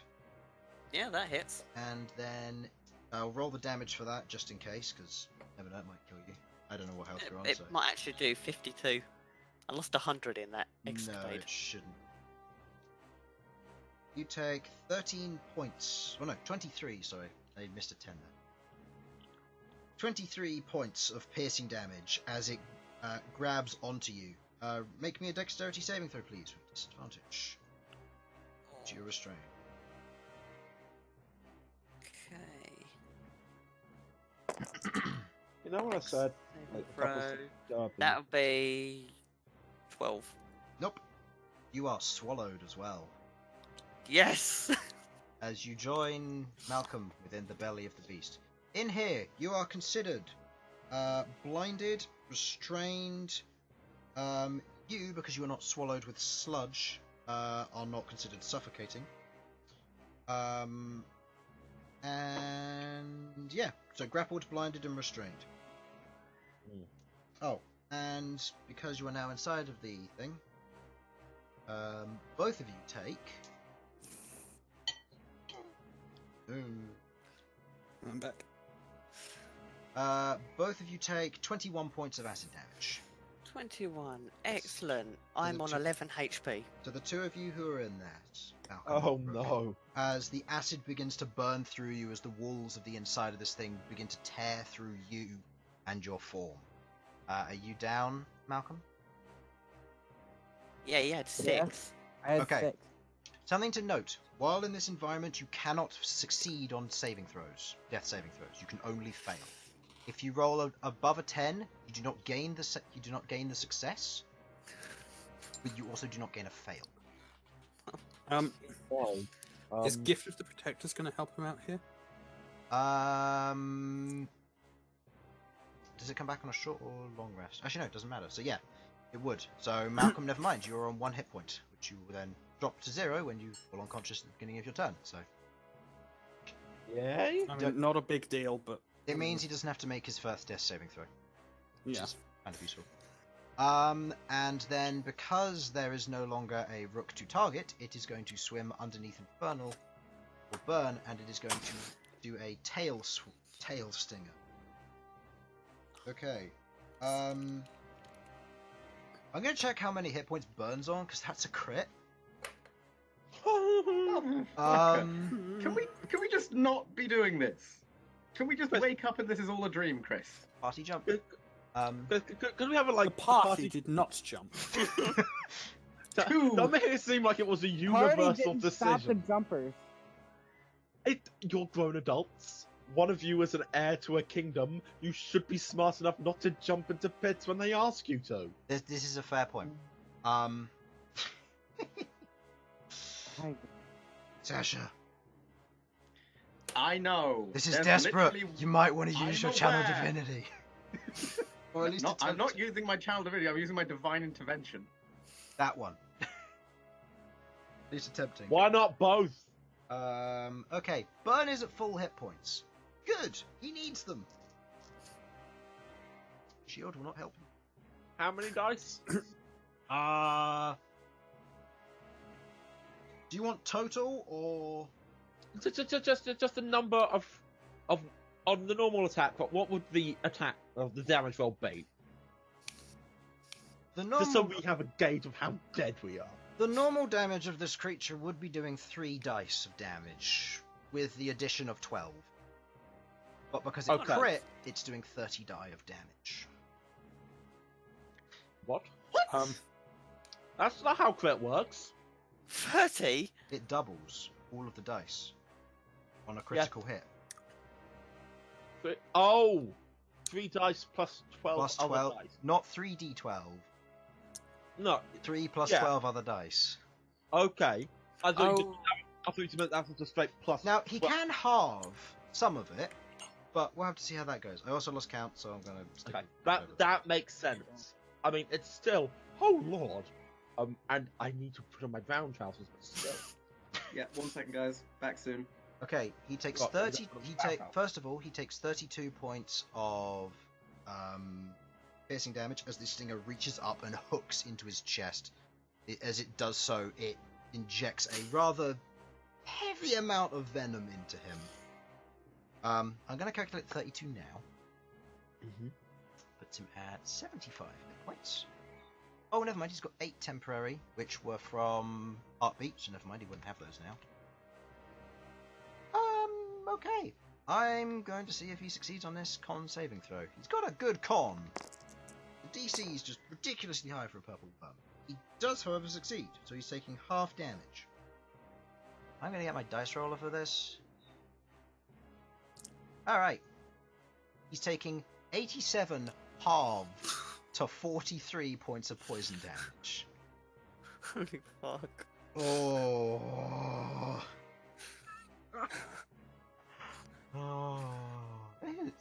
S1: Yeah, that hits.
S2: And then I'll roll the damage for that just in case, because never know, it might kill you. I don't know what health you're on.
S1: It
S2: So.
S1: might actually do 52. I lost 100 in that escapade.
S2: No, it shouldn't. You take 13 points. Oh no, 23, sorry. I missed a 10 there. 23 points of piercing damage as it grabs onto you. Make me a dexterity saving throw, please, with disadvantage. To your restraint.
S1: Okay.
S3: You know what I said? Like, a couple of
S1: That would be 12.
S2: Nope. You are swallowed as well.
S1: Yes!
S2: As you join Malcom within the belly of the beast. In here, you are considered blinded, restrained. You, because you are not swallowed with sludge, are not considered suffocating. And yeah, so grappled, blinded, and restrained. Oh, and because you are now inside of the thing, both of you take.
S4: I'm back.
S2: Both of you take 21 points of acid damage.
S1: 21. Excellent. I'm on 11 HP.
S2: So the two of you who are in that.
S3: Oh no.
S2: As the acid begins to burn through you, as the walls of the inside of this thing begin to tear through you and your form. Are you down, Malcom?
S1: Yeah, you had 6.
S5: Yeah. I had
S2: Okay.
S5: 6.
S2: Something to note. While in this environment, you cannot succeed on saving throws, death saving throws. You can only fail. If you roll above a 10, you do not gain the success, but you also do not gain a fail.
S4: Is Gift of the Protectors going to help him out here?
S2: Does it come back on a short or long rest? Actually, no, it doesn't matter. So yeah, it would. So Malcom, never mind. You're on 1 hit point, which you will then drop to 0 when you fall unconscious at the beginning of your turn. So
S3: Yeah.
S4: I mean, not a big deal, but
S2: it means he doesn't have to make his first death saving throw, which
S4: yeah.
S2: is kind of useful. And then because there is no longer a Rook to target, it is going to swim underneath Infernal or Bern, and it is going to do a tail stinger. Okay. I'm going to check how many hit points Bern's on, because that's a crit.
S6: Can we just not be doing this? Can we just wake up and this is all a dream, Chris?
S2: Party jump.
S3: Could we have a
S4: The party did not jump.
S3: Don't make it seem like it was a
S5: Party
S3: universal
S5: didn't stop the
S3: decision.
S5: jumpers.
S3: You're grown adults. One of you is an heir to a kingdom. You should be smart enough not to jump into pits when they ask you to.
S2: This is a fair point. Sasha,
S6: I know.
S2: this is
S6: There's
S2: desperate.
S6: literally-
S2: You might want to use
S6: I'm
S2: your channel
S6: aware.
S2: divinity. Or at least
S6: I'm not
S2: attempt
S6: using my child divinity, I'm using my divine intervention.
S2: that one. At least attempting.
S3: Why not both?
S2: Okay, Bern is at full hit points. Good, he needs them. Shield will not help him.
S3: How many dice?
S2: Do you want total or
S3: Just a number of on the normal attack, but what would the attack of the damage roll be? Just so we have a gauge of how dead we are.
S2: The normal damage of this creature would be doing 3 dice of damage, with the addition of 12. But because it crit, it's doing 30 die of damage.
S3: What? That's not how crit works.
S1: 30?
S2: It doubles all of the dice on a critical hit.
S3: Oh! 3 dice plus 12
S2: Plus
S3: other
S2: 12,
S3: dice.
S2: not 3d12.
S3: No.
S2: 3 plus 12 other dice.
S3: Okay. I thought you meant that was a straight plus.
S2: Now, he can halve some of it, but we'll have to see how that goes. I also lost count, so I'm going to stick with
S3: That makes sense. I mean, it's still... Oh, Lord. And I need to put on my brown trousers, but still.
S6: Yeah, 1 second, guys. Back soon.
S2: Okay, he takes 30... First of all, he takes 32 points of piercing damage as the stinger reaches up and hooks into his chest. As it does so, it injects a rather heavy amount of venom into him. I'm going to calculate 32 now.
S3: Mm-hmm.
S2: Puts him at 75 hit points. Oh, never mind, he's got 8 temporary, which were from Heartbeat, so never mind, he wouldn't have those now. Okay. I'm going to see if he succeeds on this con saving throw. He's got a good con. The DC is just ridiculously high for a purple bum. He does, however, succeed, so he's taking half damage. I'm going to get my dice roller for this. Alright. He's taking 87 halved to 43 points of poison damage.
S1: Holy fuck.
S2: Oh. Oh.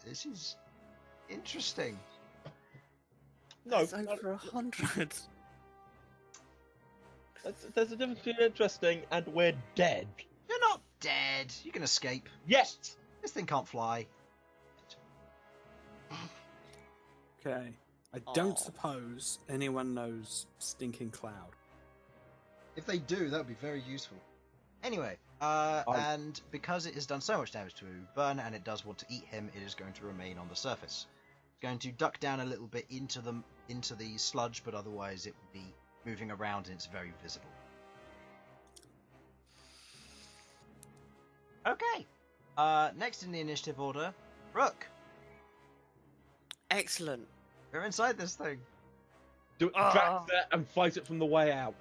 S2: This is interesting.
S3: No,
S1: It's over 100.
S3: There's a difference between interesting and we're dead.
S2: You're not dead. You can escape.
S3: Yes!
S2: This thing can't fly.
S4: Okay. I don't
S1: Aw.
S4: suppose anyone knows Stinking Cloud.
S2: If they do, that would be very useful. Anyway, and because it has done so much damage to Bern and it does want to eat him, it is going to remain on the surface. It's going to duck down a little bit into the sludge, but otherwise it will be moving around and it's very visible. Okay. Next in the initiative order, Rook.
S1: Excellent.
S2: You're inside this thing.
S3: Drag it and fight it from the way out.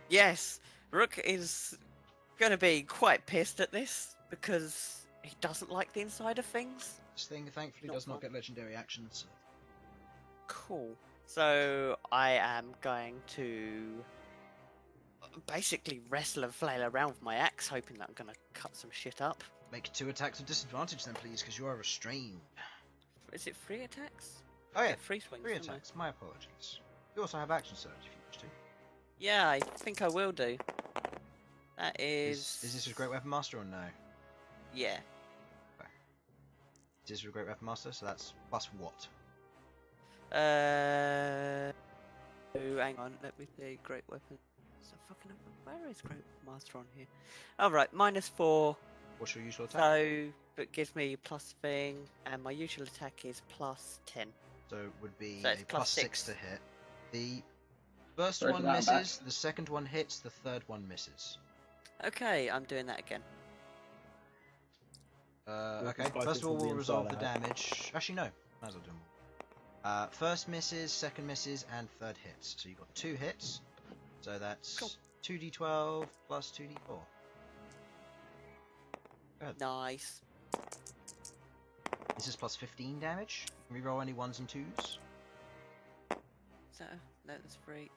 S1: Yes, Rook is going to be quite pissed at this because he doesn't like the inside of things.
S2: This thing thankfully
S1: Not
S2: does not
S1: fun.
S2: get legendary actions.
S1: Cool. So I am going to basically wrestle and flail around with my axe, hoping that I'm going to cut some shit up.
S2: Make 2 attacks with disadvantage then, please, because you are restrained.
S1: Is it 3 attacks?
S2: Oh yeah,
S1: 3 swings.
S2: 3
S1: don't I?
S2: attacks. My apologies. You also have action surge if you wish to.
S1: Yeah, I think I will do. That
S2: Is this your Great Weapon Master or no?
S1: Yeah.
S2: Is this your Great Weapon Master? So that's plus what?
S1: Oh, hang on. Let me see. Great weapon. So fucking. Where is Great Master on here? Oh right, -4.
S2: What's your usual attack?
S1: So that gives me plus thing, and my usual attack is +10.
S2: So it would be
S1: So it's
S2: a plus 6
S1: +6.
S2: to hit. The first
S6: Sorry
S2: one
S6: for that,
S2: misses, the second one hits, the third one misses.
S1: Okay, I'm doing that again.
S2: Okay,
S3: fight
S2: first
S3: it
S2: of all
S3: from the
S2: we'll resolve the
S3: inside out.
S2: damage. Actually no, might as well do them all. First misses, second misses, and third hits. So you've got 2 hits. So that's
S1: Cool.
S2: 2d12 plus 2d4.
S1: Nice.
S2: This is plus 15 damage. Can we roll any 1s and 2s?
S1: So no, that's 3.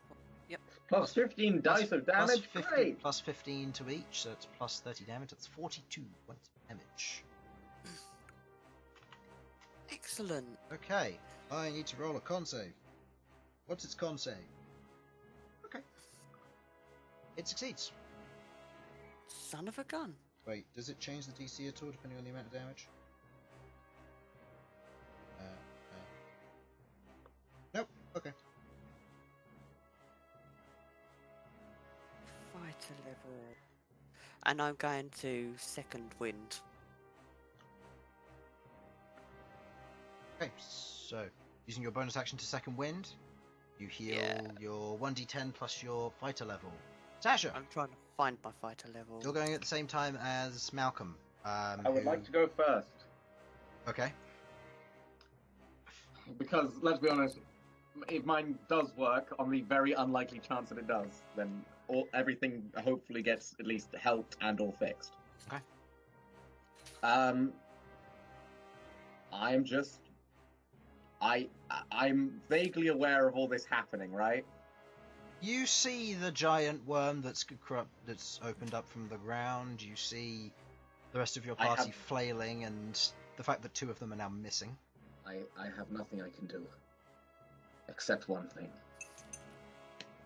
S1: Yep.
S6: Plus 15 dice of damage. Great.
S2: Plus 15 to each, so it's plus 30 damage. That's 42 points of damage.
S1: Excellent.
S2: Okay, I need to roll a con save. What's its con save? Okay. It succeeds.
S1: Son of a gun.
S2: Wait, does it change the DC at all depending on the amount of damage? Nope, okay.
S1: Fighter level. And I'm going to second wind.
S2: Okay, so using your bonus action to second wind, you heal your 1d10 plus your fighter level. Sasha,
S1: I'm trying to find my fighter level.
S2: you're going at the same time as Malcom.
S6: I would like to go first.
S2: Okay.
S6: Because, let's be honest, if mine does work, on the very unlikely chance that it does, then everything hopefully gets at least helped and or fixed.
S2: Okay.
S6: I'm vaguely aware of all this happening, right?
S2: You see the giant worm that's opened up from the ground. You see the rest of your party flailing, and the fact that 2 of them are now missing.
S6: I have nothing I can do. Except one thing.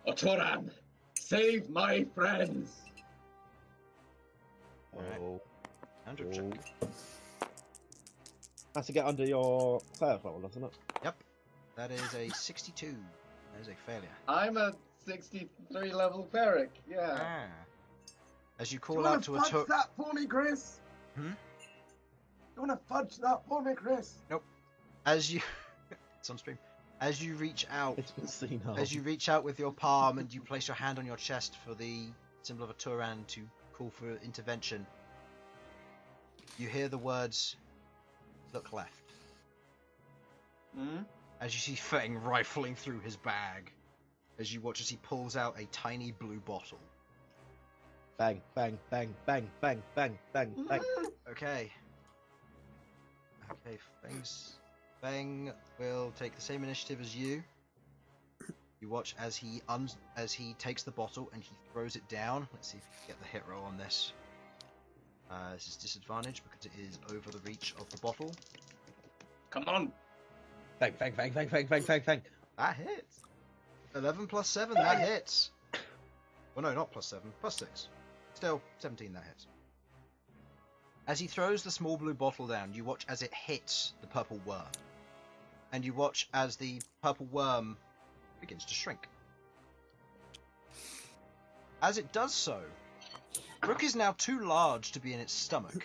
S6: Otoran! Save my friends!
S2: Alright.
S3: Oh.
S2: 100 check.
S3: Has to get under your cleric level, doesn't it?
S2: Yep. That is a 62. That is a failure.
S6: I'm a 63 level cleric, yeah.
S2: Ah. As you
S6: Do
S2: call
S6: you
S2: out
S6: want
S2: to
S6: to
S2: a
S6: fudge that for me, Chris?
S2: Hmm?
S6: You want to fudge that for me, Chris?
S2: As you it's on stream. As you reach out,
S3: It's been seen off.
S2: as you reach out with your palm and you place your hand on your chest for the symbol of a Turan to call for intervention, you hear the words, "Look left."
S6: Hmm?
S2: As you see Feng rifling through his bag, as you watch as he pulls out a tiny blue bottle.
S3: Bang, bang, bang, bang, bang, bang, bang, bang.
S2: Okay. Okay, Feng will take the same initiative as you. You watch as he takes the bottle and he throws it down. Let's see if you can get the hit roll on this. This is disadvantage because it is over the reach of the bottle.
S6: Come on!
S3: Bang, bang, bang, bang, bang, bang, bang, bang.
S2: That hits. 11 plus 7, that hits. Well, no, not plus 7, plus 6. Still, 17, that hits. As he throws the small blue bottle down, you watch as it hits the purple worm. And you watch as the purple worm begins to shrink. As it does so, Rook is now too large to be in its stomach.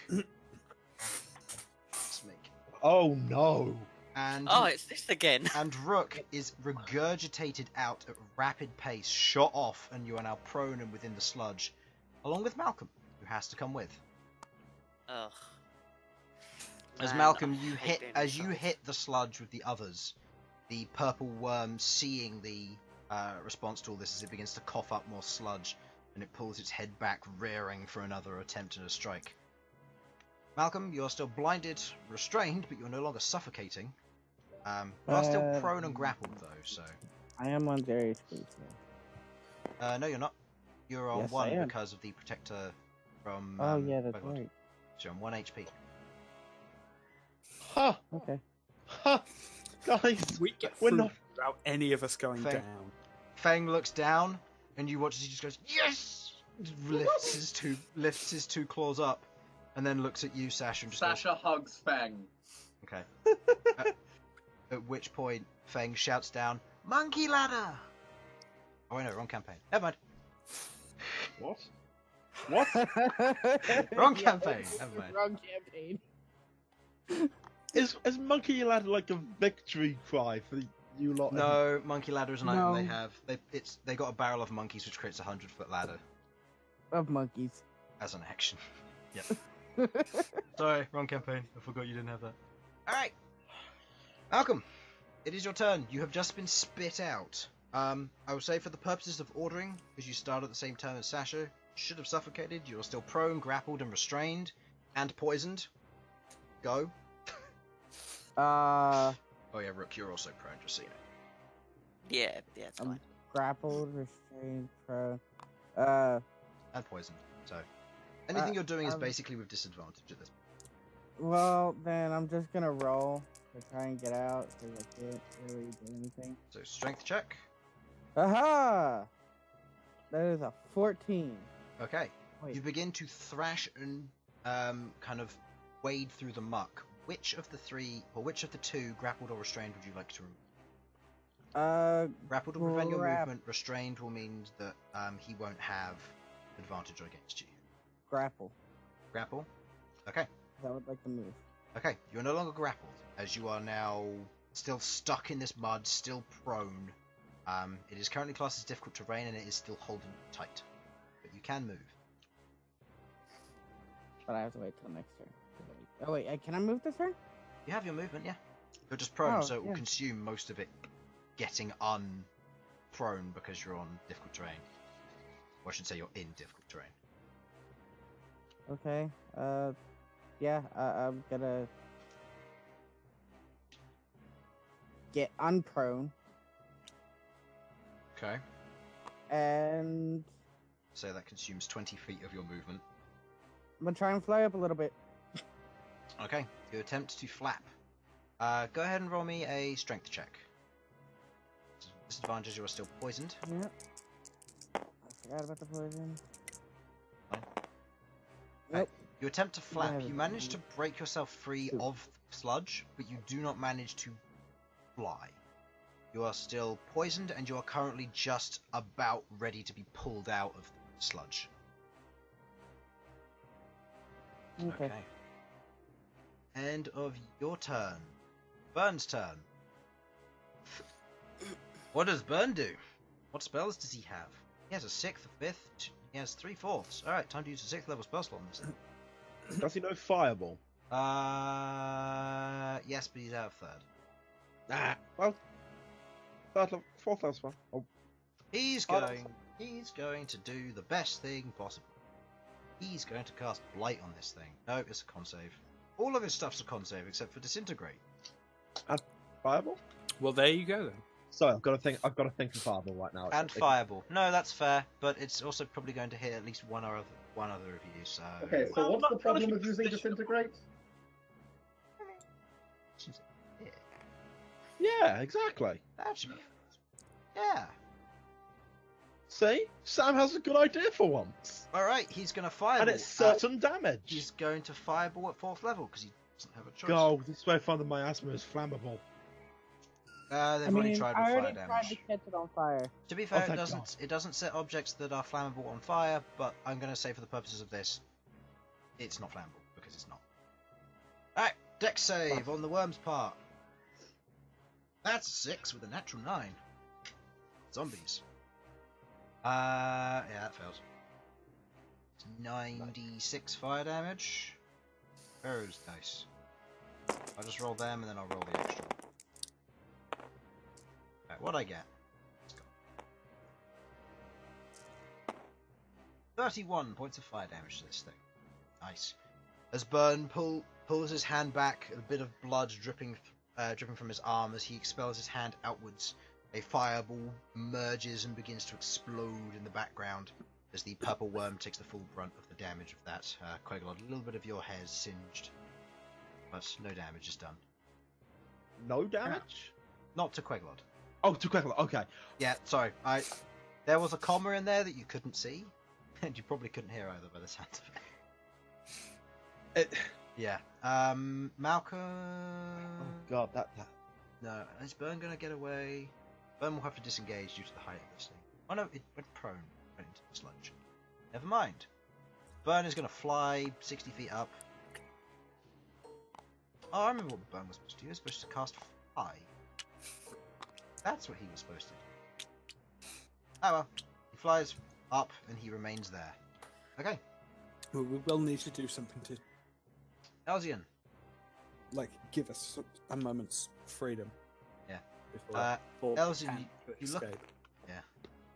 S3: Oh no!
S2: And
S1: Oh, it's this again.
S2: And Rook is regurgitated out at rapid pace, shot off, and you are now prone and within the sludge, along with Malcom, who has to come with.
S1: Ugh.
S2: As
S1: Man,
S2: Malcom,
S1: I
S2: you hit the sludge with the others. The purple worm, seeing the response to all this, as it begins to cough up more sludge, and it pulls its head back, rearing for another attempt at a strike. Malcom, you're still blinded, restrained, but you're no longer suffocating. You are still prone and grappled, though, so...
S5: I am on 0 HP. So.
S2: No, you're not. You're on
S5: Yes,
S2: 1
S5: I am.
S2: because of the protector from...
S5: Oh yeah, that's
S2: Queglod.
S5: right.
S2: So you're on 1 HP.
S3: Ha!
S5: Okay.
S3: Ha! Guys,
S4: We get
S3: we're
S4: through
S3: not.
S4: without any of us going
S2: Fair.
S4: down.
S2: Feng looks down, and you watch as he just goes, "Yes!" Lifts his two claws up, and then looks at you, Sasha, and just
S6: Sasha hugs Fang.
S2: goes, "Okay." At which point, Feng shouts down, "Monkey ladder!" Oh, wait, no, wrong campaign. Never mind.
S3: What? What?
S2: Wrong campaign. Never mind.
S5: Wrong campaign.
S3: Is Monkey Lad like a victory cry for you lot?
S2: No, monkey ladder is an item they
S5: No.
S2: have. They got a barrel of monkeys which creates a 100-foot ladder
S5: Of monkeys.
S2: as an action. Yep. Sorry, wrong campaign. I forgot you didn't have that. Alright. Malcom, it is your turn. You have just been spit out. I would say for the purposes of ordering, because you started at the same time as Sasha, you should have suffocated. You're still prone, grappled, and restrained, and poisoned. Go. Oh yeah, Rook, you're also prone, just so you know.
S1: Yeah, it's fine.
S5: Grappled, restrained, prone.
S2: And poisoned. So, anything you're doing is
S5: um,
S2: basically with disadvantage at this point.
S5: Well, then I'm just gonna roll to try and get out because I can't really do anything.
S2: So, strength check.
S5: Aha! That is a 14.
S2: Okay.
S5: Wait.
S2: You begin to thrash and kind of wade through the muck. Which of the two, grappled or restrained, would you like to remove? Grappled will prevent your movement. Restrained will mean that he won't have advantage against you.
S5: Grapple.
S2: Grapple? Okay.
S5: I would like to move.
S2: Okay, you're no longer grappled, as you are now still stuck in this mud, still prone. It is currently classed as difficult terrain, and it is still holding you tight. But you can move.
S5: But I have to wait till next turn. Oh wait, can I move this turn?
S2: You have your movement, yeah. You're just prone,
S5: Oh,
S2: so it will
S5: yeah.
S2: consume most of it getting unprone because you're on difficult terrain. Or I should say you're in difficult terrain.
S5: Okay. Yeah. I'm gonna get unprone
S2: Okay.
S5: and
S2: So that consumes 20 feet of your movement.
S5: I'm gonna try and fly up a little bit.
S2: Okay, you attempt to flap. Go ahead and roll me a strength check. Disadvantage, you are still poisoned.
S5: Yeah. I forgot about the poison.
S2: Fine.
S5: Nope.
S2: You attempt to flap.
S5: Yeah.
S2: You manage to break yourself free
S5: Ooh.
S2: of sludge, but you do not manage to fly. You are still poisoned, and you are currently just about ready to be pulled out of the sludge.
S5: Okay.
S2: End of your turn. Bern's turn. What does Bern do? What spells does he have? He has a 6th, a 5th, he has 3/4. Alright, time to use a 6th level spell slot on this thing.
S3: Does he know Fireball?
S2: Yes, but he's out of 3rd.
S3: Ah, well, 3rd level, 4th level's fine. Oh,
S2: He's
S3: Oh,
S2: going to do the best thing possible. He's going to cast Blight on this thing. No, it's a con save. All of his stuff's a con save except for Disintegrate.
S3: Fireball?
S4: Well, there you go then.
S3: Sorry, I've got to think of Fireball right now.
S2: And Fireball. No, that's fair, but it's also probably going to hit at least one other of you, so...
S6: Okay, so what's the problem with using Disintegrate?
S3: Yeah, exactly.
S2: That should be... Yeah.
S3: See? Sam has a good idea for once.
S2: Alright, he's going to Fireball.
S3: And it's certain damage.
S2: He's going to Fireball at 4th level, because he doesn't have a choice.
S3: Go, this is where I find the miasma is flammable.
S2: They've already tried with
S5: I already
S2: fire
S5: tried
S2: damage.
S5: to catch it on fire.
S2: To be fair,
S3: thank
S2: it doesn't set objects that are flammable on fire, but I'm going to say for the purposes of this, it's not flammable, because it's not. Alright, dex save on the worm's part. That's a 6 with a natural 9. Zombies. Yeah, that fails. It's 96 fire damage. Those dice. I'll just roll them and then I'll roll the extra. Right, what'd I get? Let's go. 31 points of fire damage to this thing. Nice. As Bern pulls his hand back, a bit of blood dripping from his arm as he expels his hand outwards. A fireball merges and begins to explode in the background as the purple worm takes the full brunt of the damage of that. Queglod, a little bit of your hair is singed, but no damage is done.
S3: No damage?
S2: Not to Queglod.
S3: Oh, to Queglod, okay.
S2: Yeah, sorry. There was a comma in there that you couldn't see, and you probably couldn't hear either by the sound of it. Yeah. Malcom...
S3: Oh god, that...
S2: No, is Bern gonna get away? Bern will have to disengage due to the height of this thing. Oh no, it went prone. Went into the sludge. Never mind. Bern is gonna fly 60 feet up. Oh, I remember what Bern was supposed to do. He was supposed to cast Fly. That's what he was supposed to do. Oh well. He flies up and he remains there. Okay.
S4: Well, we will need to do something to,
S2: Elsyan.
S4: like, give us a moment's freedom.
S2: Yeah.
S4: Before
S2: Elsyan,
S4: can
S2: you look...
S4: escape.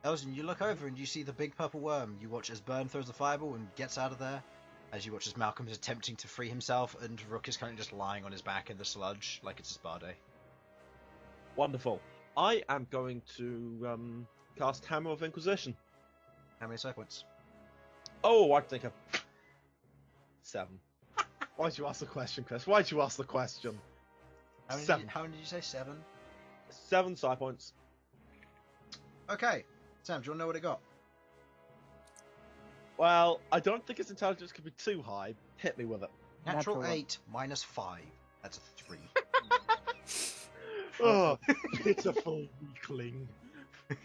S2: Elsyan, you look over and you see the big purple worm. You watch as Bern throws the fireball and gets out of there. As you watch as Malcom is attempting to free himself and Rook is currently just lying on his back in the sludge like it's a spa day.
S3: Wonderful. I am going to cast Hammer of Inquisition.
S2: How many side points?
S3: Oh, I think 7. Why'd you ask the question, Chris? Why'd you ask the question?
S2: How many
S3: 7.
S2: How many did you say? 7?
S3: 7 side points.
S2: Okay. Sam, do you want to know what it got?
S3: Well, I don't think its intelligence could be too high. Hit me with it.
S2: Natural
S5: Natural
S2: 8 minus 5. That's a 3.
S3: Oh, pitiful weakling.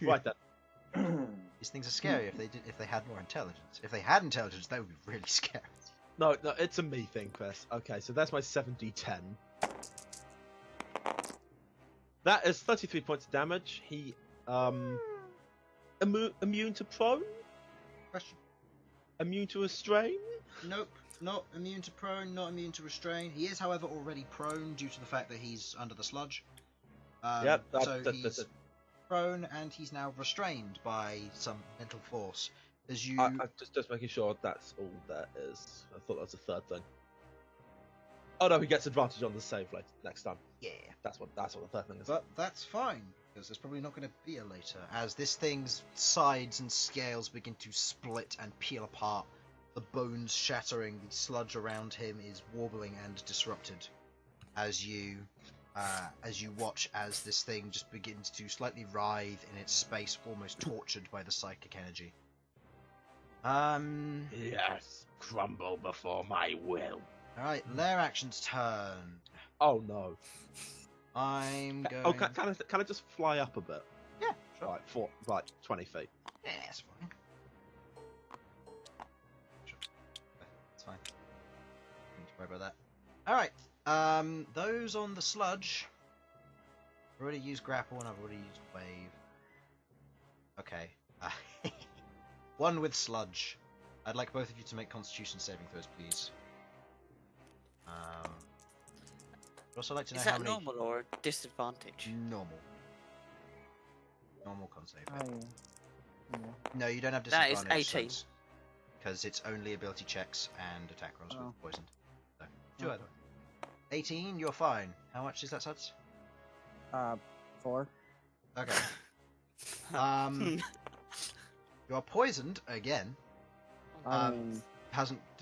S3: Right then.
S2: These things are scary if they had more intelligence. If they had intelligence, that would be really scary.
S3: No, it's a me thing, Chris. Okay, so that's my 7d10. That is 33 points of damage. He, immune to prone?
S2: Question.
S3: Immune to restrain?
S2: Nope. Not immune to prone, not immune to restrain. He is, however, already prone due to the fact that he's under the sludge.
S3: Yep.
S2: He's prone and he's now restrained by some mental force. As you...
S3: I'm just making sure that's all that is. I thought that was a third thing. Oh no, he gets advantage on the save next time.
S2: Yeah.
S3: That's what the third thing is.
S2: But that's fine, because there's probably not going to be a later. As this thing's sides and scales begin to split and peel apart, the bones shattering, the sludge around him is warbling and disrupted. As you watch as this thing just begins to slightly writhe in its space, almost tortured by the psychic energy.
S3: Yes, crumble before my will.
S2: Alright, Lair Action's turn.
S3: Oh no.
S2: I'm going...
S3: Oh, can I just fly up a bit?
S2: Yeah, sure.
S3: Right, 20 feet.
S2: Yeah, that's fine. Sure. That's fine. Don't need to worry about that. Alright, those on the sludge. I've already used grapple and I've already used wave. Okay. One with sludge. I'd like both of you to make constitution saving throws, please. I'd also like to know
S1: Is
S2: how
S1: that
S2: many...
S1: normal or disadvantage?
S2: Normal. Normal con save.
S5: Oh, yeah.
S2: No, you don't have
S1: That
S2: disadvantage.
S1: is 18.
S2: Because it's only ability checks and attack rolls
S5: Oh.
S2: with poison. So, two
S5: Okay.
S2: either. 18, you're fine. How much is that, Sudz?
S5: 4.
S2: Okay. You are poisoned again.
S5: I mean,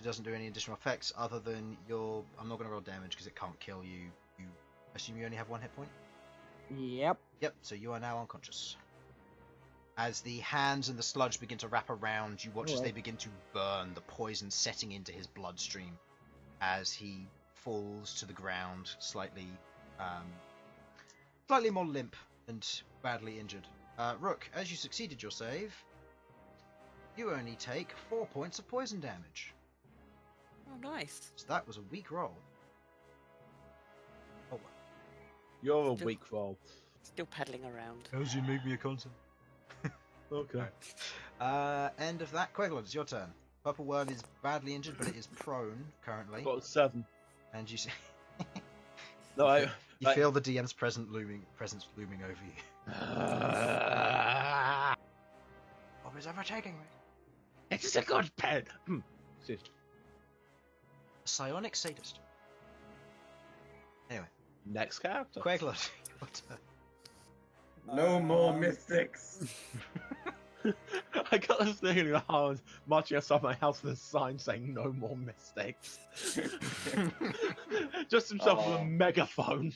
S2: Doesn't do any additional effects other than your... I'm not going to roll damage because it can't kill you. You assume you only have 1 hit point?
S5: yep.
S2: Yep, so you are now unconscious. As the hands and the sludge begin to wrap around, you watch as they begin to burn, the poison setting into his bloodstream as he falls to the ground, slightly more limp and badly injured. Rook, as you succeeded your save, you only take 4 points of poison damage.
S1: Oh, nice.
S2: So that was a weak roll. Oh well.
S3: You're a
S1: Still-
S3: weak roll.
S1: Still paddling around.
S2: How did you make me a constant?
S3: Okay.
S2: End of that. Queglod, it's your turn. Purple Worm is badly injured, but it is prone currently.
S3: Got a 7.
S2: And you see,
S3: No,
S2: you feel the DM's presence looming over you. What is overtaking me?
S3: It's a good pen. Excuse me.
S2: Psionic sadist. Anyway,
S3: Next character.
S2: Queglod, your turn.
S6: No more mystics.
S3: I got this thing in the house marching outside my house with a sign saying "No more mistakes." Just himself with a megaphone.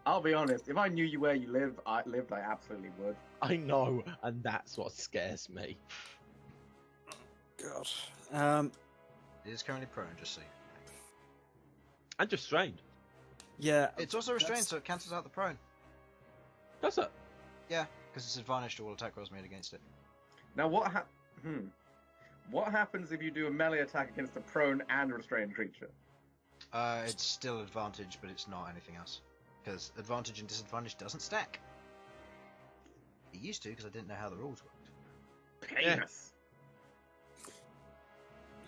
S6: I'll be honest. If I knew where you lived, I absolutely would.
S3: I know, and that's what scares me.
S4: God.
S2: It is currently prone, just so you know.
S3: And just strained.
S4: Yeah.
S2: It's also restrained,
S4: that's-
S2: so it cancels out the prone.
S3: Does it?
S2: Yeah, because it's advantage to all attack rolls made against it.
S6: Now what happens if you do a melee attack against a prone and restrained creature?
S2: It's still advantage, but it's not anything else. Because advantage and disadvantage doesn't stack. It used to, because I didn't know how the rules worked.
S6: Penis.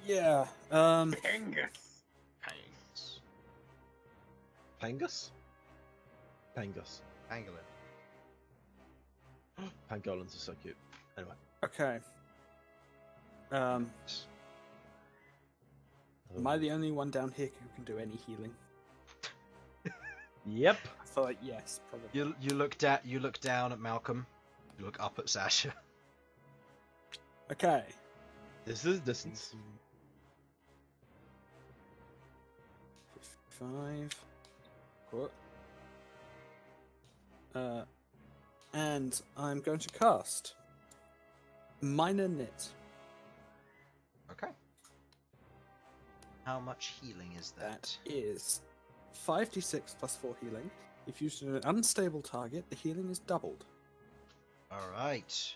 S4: Yeah.
S6: Pengus.
S2: Pains.
S3: Pangus? Pangus.
S2: Pangolin.
S3: Pangolins are so cute. Anyway.
S4: Okay. Am I the only one down here who can do any healing?
S3: Yep.
S4: I feel like yes, probably.
S2: You look down at Malcom. You look up at Sasha.
S4: Okay.
S3: This is distance.
S4: 55. What? And I'm going to cast Minor Knit.
S2: Okay. How much healing is
S4: That is 5d6 plus 4 healing. If used on an unstable target, the healing is doubled.
S2: Alright.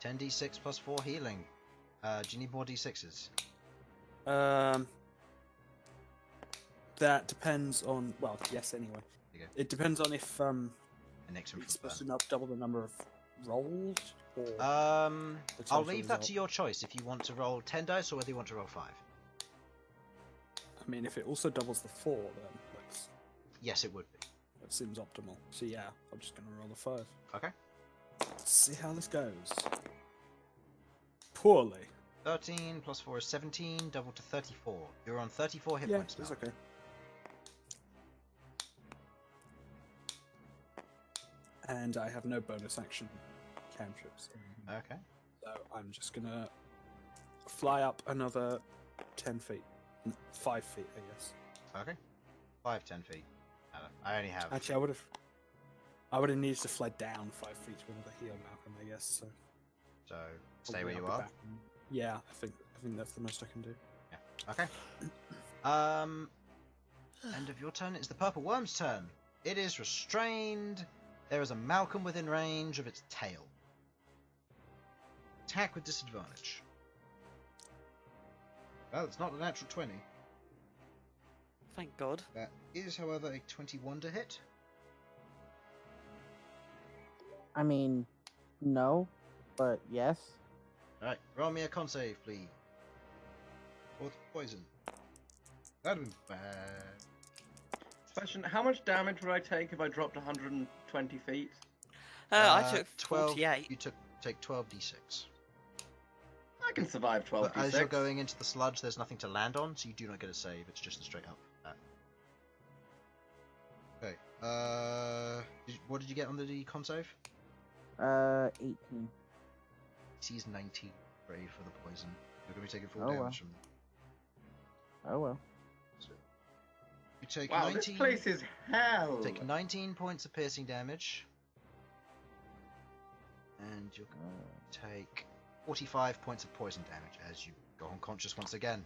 S2: 10d6 plus 4 healing. Do you need more d6s?
S4: That depends on. Well, yes. Anyway,
S2: Okay.
S4: it depends on if
S2: An excellent
S4: it's supposed
S2: for
S4: to double the number of rolls, or
S2: Bern.
S4: the
S2: I'll
S4: total
S2: leave that
S4: result.
S2: to your choice. If you want to roll 10 dice or whether you want to roll 5.
S4: I mean, if it also doubles the 4, then
S2: Yes, it would be.
S4: that seems optimal. So yeah, I'm just gonna roll a 5.
S2: Okay.
S4: Let's see how this goes. Poorly.
S2: 13 plus 4 is 17, double to 34. You're on 34 hit
S4: Yeah,
S2: points now.
S4: it's okay. And I have no bonus action cantrips.
S2: Okay.
S4: So I'm just gonna fly up another 10 feet. 5 feet, I guess.
S2: Okay. 5, 10 feet. I only have...
S4: Actually, I would have needed to fly down 5 feet to another heal, Malcolm, I guess. So
S2: stay where
S4: I'll
S2: you
S4: be
S2: are.
S4: back. Yeah, I think that's the most I can do.
S2: Yeah. Okay. End of your turn. It's the purple worm's turn. It is restrained. There is a Malcom within range of its tail. Attack with disadvantage. Well, it's not a natural 20.
S1: Thank God.
S2: That is, however, a 21 to hit.
S5: I mean, no, but yes.
S2: Alright, roll me a con save, please. Fourth poison. That'd be bad.
S6: Question: how much damage would I take if I dropped 120 feet?
S1: I took
S2: 12.
S1: 48.
S2: You take 12d6.
S6: I can survive 12
S2: But as you're going into the sludge, there's nothing to land on, so you do not get a save. It's just a straight up. Okay. What did you get on the con save?
S5: 18.
S2: He's 19. Brave for the poison. You're going to be taking full
S5: Oh,
S2: damage
S5: well.
S2: from.
S5: Oh well.
S2: You take
S6: Wow,
S2: 19.
S6: this place is hell.
S2: Take 19 points of piercing damage, and you're going to take 45 points of poison damage as you go unconscious once again.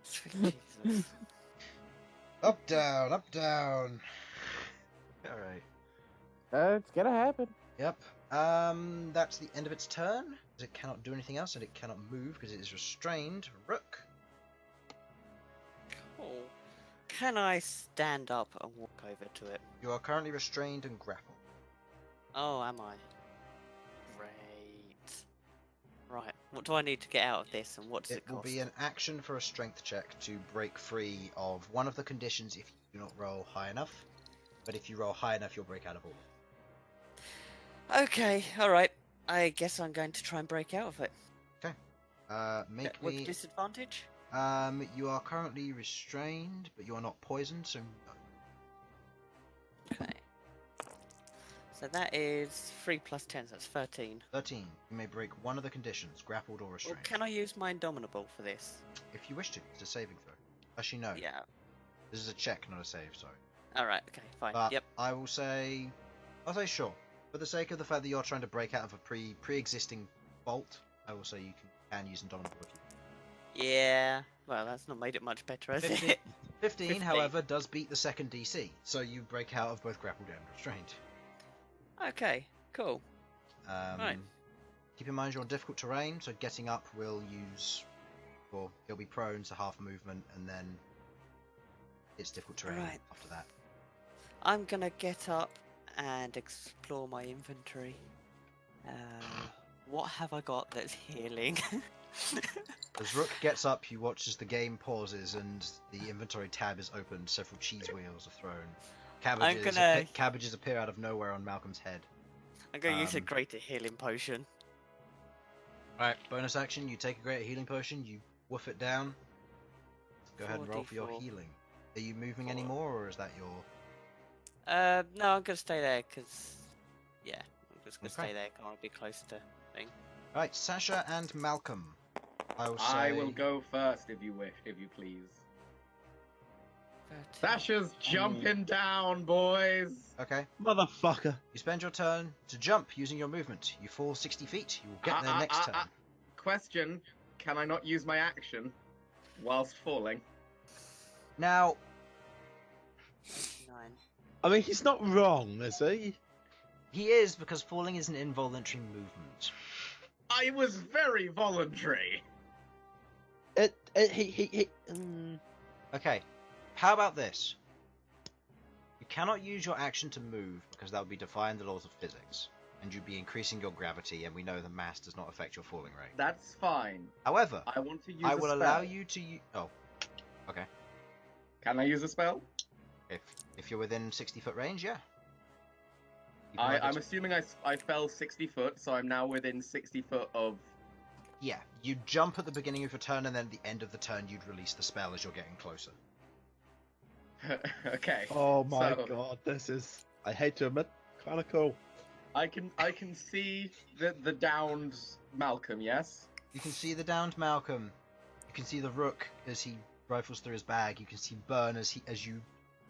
S1: Sweet Jesus.
S2: Up, down, up, down. All right.
S5: It's gonna happen.
S2: Yep. That's the end of its turn. It cannot do anything else, and it cannot move because it is restrained. Rook.
S1: Cool. Can I stand up and walk over to it?
S2: You are currently restrained and grappled.
S1: Oh, am I? Great. Right. What do I need to get out of this, and what does it
S2: It will
S1: cost?
S2: be an action for a strength check to break free of one of the conditions if you do not roll high enough. But if you roll high enough, you'll break out of all.
S1: Okay, alright. I guess I'm going to try and break out of it.
S2: Make
S1: With
S2: me.
S1: disadvantage?
S2: You are currently restrained, but you are not poisoned, so no.
S1: Okay. So that is 3 plus 10, so that's 13.
S2: 13. You may break one of the conditions, grappled or
S1: Well,
S2: restrained.
S1: can I use my Indomitable for this?
S2: If you wish to, it's a saving throw. Actually, no.
S1: Yeah.
S2: This is a check, not a save. Sorry.
S1: Alright, okay, fine.
S2: But
S1: Yep.
S2: I'll say sure. For the sake of the fact that you're trying to break out of a pre-existing vault, I will say you can use Indomitable if you
S1: Yeah. Well, that's not made it much better, has
S2: 15.
S1: it?
S2: 15, however, does beat the second DC, so you break out of both grappled and restrained.
S1: Okay, cool. Right.
S2: Keep in mind you're on difficult terrain, so getting up will use... Well, he'll be prone, so half movement, and then it's difficult terrain
S1: Right.
S2: after that.
S1: I'm gonna get up and explore my inventory. What have I got that's healing?
S2: As Rook gets up, you watch as the game pauses and the inventory tab is opened. Several cheese wheels are thrown. Cabbages appear out of nowhere on Malcolm's head.
S1: I'm gonna use a greater healing potion.
S2: Alright, bonus action, you take a greater healing potion, you woof it down. Go ahead and roll for your
S1: 4d4.
S2: healing. Are you moving
S1: 4.
S2: anymore, or is that your...
S1: No, I'm gonna stay there, because... Yeah, I'm just gonna
S2: Okay.
S1: stay there, can't be close to thing.
S2: Alright, Sasha and Malcom.
S6: I will go first if you wish, if you please.
S1: 13.
S6: Sasha's jumping down, boys.
S2: Okay.
S3: Motherfucker.
S2: You spend your turn to jump using your movement. You fall 60 feet. You will get there next turn.
S6: Question: can I not use my action whilst falling?
S2: Now,
S1: 9.
S3: I mean, he's not wrong, is he?
S2: he is, because falling is an involuntary movement.
S6: I was very voluntary.
S2: Okay, how about this? You cannot use your action to move because that would be defying the laws of physics, and you'd be increasing your gravity, and we know the mass does not affect your falling rate.
S6: That's fine.
S2: However,
S6: I want to use
S2: I
S6: a
S2: will
S6: spell.
S2: allow you to use... Oh, okay.
S6: Can I use a spell?
S2: If you're within 60-foot range, yeah. You can
S6: I'm assuming I fell 60 foot, so I'm now within 60 foot of...
S2: Yeah, you jump at the beginning of your turn, and then at the end of the turn, you'd release the spell as you're getting closer.
S6: Okay.
S3: Oh my
S6: so
S3: god, this is, I hate to admit, kind of cool.
S6: I can see the downed Malcom, yes?
S2: You can see the downed Malcom. You can see the Rook as he rifles through his bag. You can see Bern as you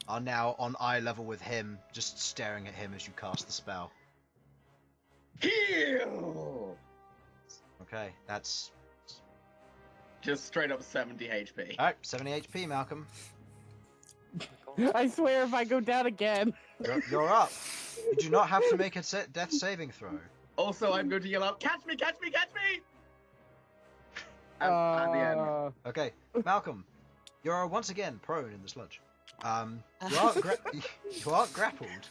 S2: are now on eye level with him, just staring at him as you cast the spell.
S6: Heal!
S2: Okay, that's...
S6: Just straight up 70 HP.
S2: Alright, 70 HP, Malcolm.
S5: I swear if I go down again.
S2: You're up. You do not have to make a death saving throw.
S6: Also, I'm going to yell out, catch me, catch me, catch me! At the end.
S2: Okay, Malcolm, you are once again prone in the sludge. You aren't grappled,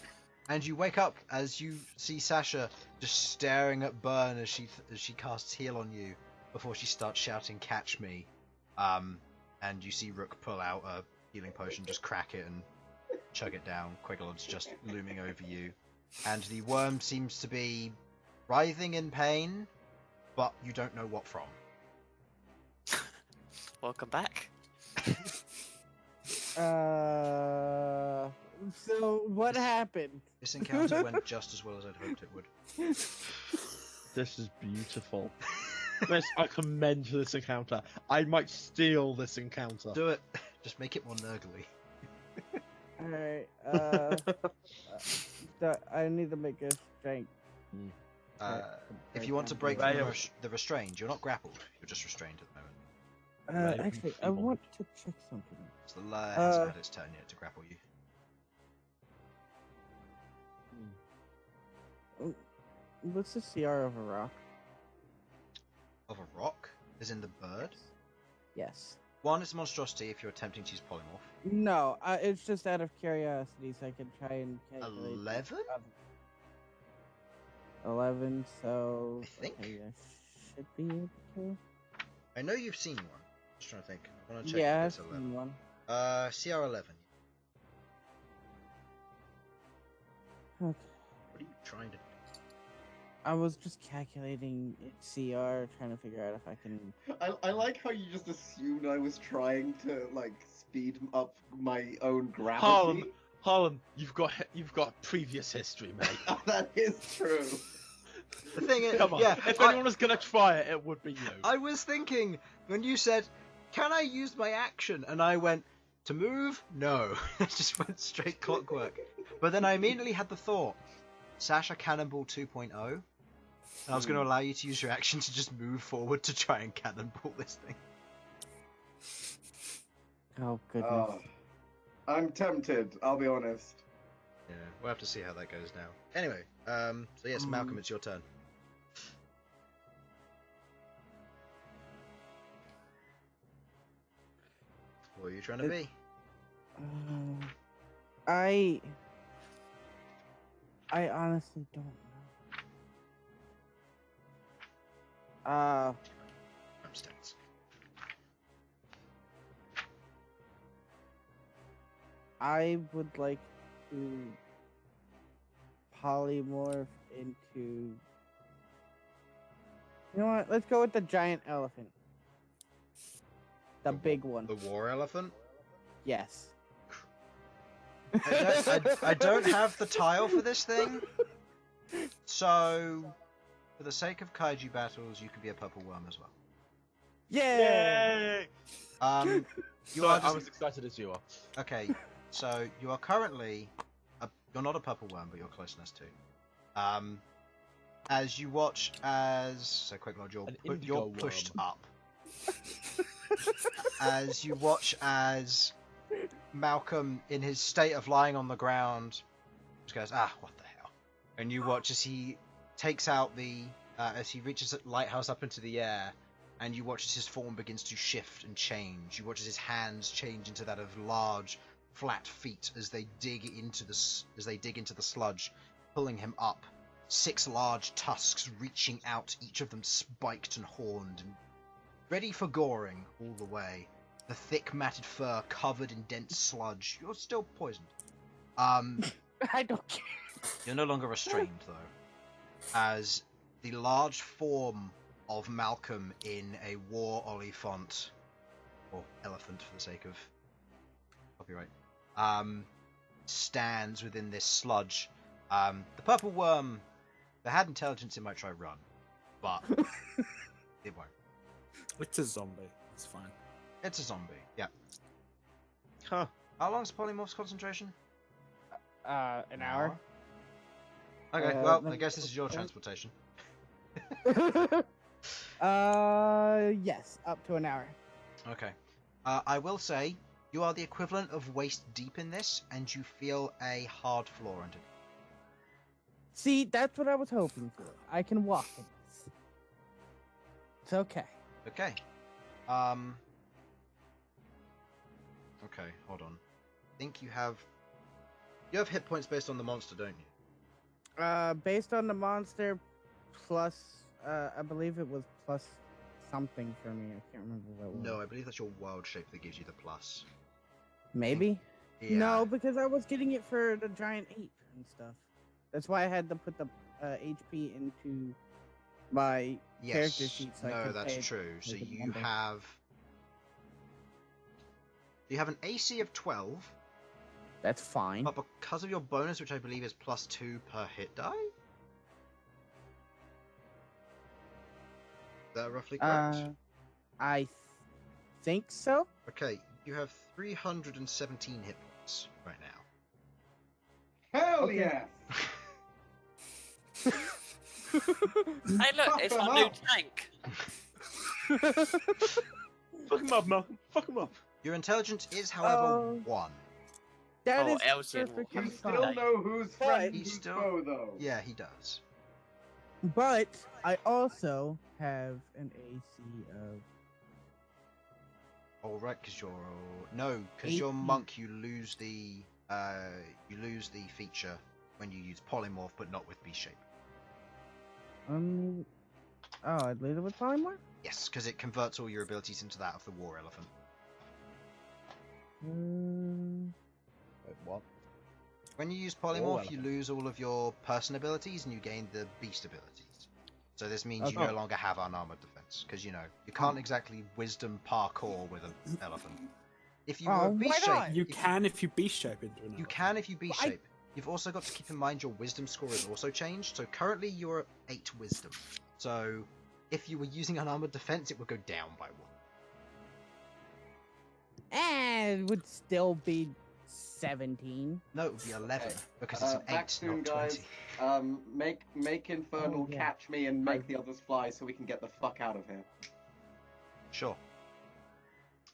S2: and you wake up as you see Sasha just staring at Bern as she casts heal on you before she starts shouting "Catch me!" And you see Rook pull out a healing potion, just crack it and chug it down. Queglod's just looming over you, and the worm seems to be writhing in pain, but you don't know what from.
S1: Welcome back.
S5: So what happened?
S2: This encounter went just as well as I'd hoped it would.
S3: This is beautiful. Miss, I commend this encounter. I might steal this encounter.
S2: Do it. Just make it more nurgly.
S5: Alright, I need to make a strength.
S2: If you want to break the restrained, you're not grappled. You're just restrained at the moment.
S5: Actually, I want to check something.
S2: So the lair hasn't had its turn yet to grapple you.
S5: What's the CR of a rock?
S2: Of a rock? As in the bird?
S5: Yes.
S2: One, it's a monstrosity if you're attempting to use polymorph.
S5: No, it's just out of curiosity, so I can try and calculate.
S2: 11?
S5: 11, so...
S2: I think.
S5: Okay, I should be able to.
S2: I know you've seen one. Just trying to think. I want to check
S5: Yeah,
S2: if
S5: I've
S2: it's 11.
S5: seen one.
S2: CR 11.
S5: Okay.
S2: What are you trying to do?
S5: I was just calculating its CR, trying to figure out if I can...
S6: I like how you just assumed I was trying to, like, speed up my own gravity.
S3: Harlan, you've got previous history, mate.
S6: That is true.
S2: The thing is,
S3: Come on.
S2: yeah,
S3: If anyone was gonna try it, it would be you.
S2: I was thinking, when you said, can I use my action? And I went, to move? No. It just went straight clockwork. But then I immediately had the thought, Sasha Cannonball 2.0. And I was going to allow you to use your action to just move forward to try and cannonball this thing.
S5: Oh, goodness.
S6: I'm tempted, I'll be honest.
S2: Yeah, we'll have to see how that goes now. Anyway, so yes, Malcolm, it's your turn. What are you trying to be?
S5: I honestly don't know.
S2: I'm stats.
S5: I would like to polymorph into... You know what? Let's go with the giant elephant. The big one.
S2: The war elephant?
S5: Yes.
S2: I don't have the tile for this thing, so for the sake of kaiju battles, you could be a purple worm as well.
S5: Yay!
S3: Yay!
S2: You are
S3: I was excited as you are.
S2: okay. So you are currently you're not a purple worm, but you're close enough to. As you watch as Queglod, you're pushed up. As you watch as Malcolm, in his state of lying on the ground, just goes, what the hell? And you watch as he takes out as he reaches the lighthouse up into the air, and you watch as his form begins to shift and change. You watch as his hands change into that of large, flat feet as they dig into the sludge, pulling him up. 6 large tusks reaching out, each of them spiked and horned, and ready for goring all the way. The thick matted fur covered in dense sludge. You're still poisoned.
S5: I don't care.
S2: You're no longer restrained, though, as the large form of Malcom in a war olifant, or elephant for the sake of copyright, stands within this sludge. The purple worm, if it had intelligence, it might try run, but it won't.
S4: It's a zombie. It's fine.
S2: It's a zombie, yeah.
S3: Huh.
S2: How long's Polymorph's concentration?
S5: An hour.
S2: Okay, well, I guess this is your transportation.
S5: Yes, up to an hour.
S2: Okay. I will say, you are the equivalent of waist deep in this, and you feel a hard floor under.
S5: See, that's what I was hoping for. I can walk in this. It's okay.
S2: Okay. Okay, hold on. I think you have hit points based on the monster, don't you?
S5: Based on the monster, plus, I believe it was plus something for me. I can't remember what it was.
S2: No, I believe that's your wild shape that gives you the plus.
S5: Maybe?
S2: Yeah.
S5: No, because I was getting it for the giant ape and stuff. That's why I had to put the HP into my character sheet. So
S2: No, that's true. So you have an AC of 12.
S5: That's fine.
S2: But because of your bonus, which I believe is +2 per hit die? Is that roughly correct?
S5: I think so.
S2: Okay, you have 317 hit points right now.
S6: Hell
S5: Okay.
S6: yeah!
S1: Hey, look,
S6: Fuck
S1: it's
S6: them
S1: our new
S6: up.
S1: tank.
S3: Fuck him up, Malcolm. Fuck him up.
S2: Your intelligence is, however, 1.
S5: That
S1: Oh,
S5: is
S1: Elsyan will
S5: perfectly
S6: You
S1: have
S5: fine.
S6: still know who's friend,
S2: He's
S6: who's
S2: still-
S6: foe, though.
S2: Yeah, he does.
S5: But I also have an AC of
S2: All right, because you're you're
S5: 18.
S2: monk. You lose the feature when you use polymorph, but not with beast shape.
S5: Oh, I lead it with polymorph?
S2: Yes, because it converts all your abilities into that of the war elephant.
S3: Wait, what?
S2: When you use
S3: War
S2: polymorph, you
S3: elephant.
S2: lose all of your person abilities and you gain the beast abilities. So this means you
S3: Okay.
S2: no longer have unarmored defense, because you can't exactly wisdom parkour with an elephant. If you were
S5: Oh,
S2: beast
S5: why not?
S2: shape,
S4: You can if you beast shape into an
S2: You
S4: elephant.
S2: can if you beast
S5: I-
S2: shape. You've also got to keep in mind your wisdom score has also changed. So currently you're at 8 wisdom. So if you were using unarmored defense, it would go down by 1.
S5: And it would still be 17.
S2: No, it would be 11 because it's an 8,
S6: Back soon,
S2: not 20.
S6: guys. Make Infernal
S5: Oh, yeah.
S6: catch me and make the others fly so we can get the fuck out of here.
S2: Sure.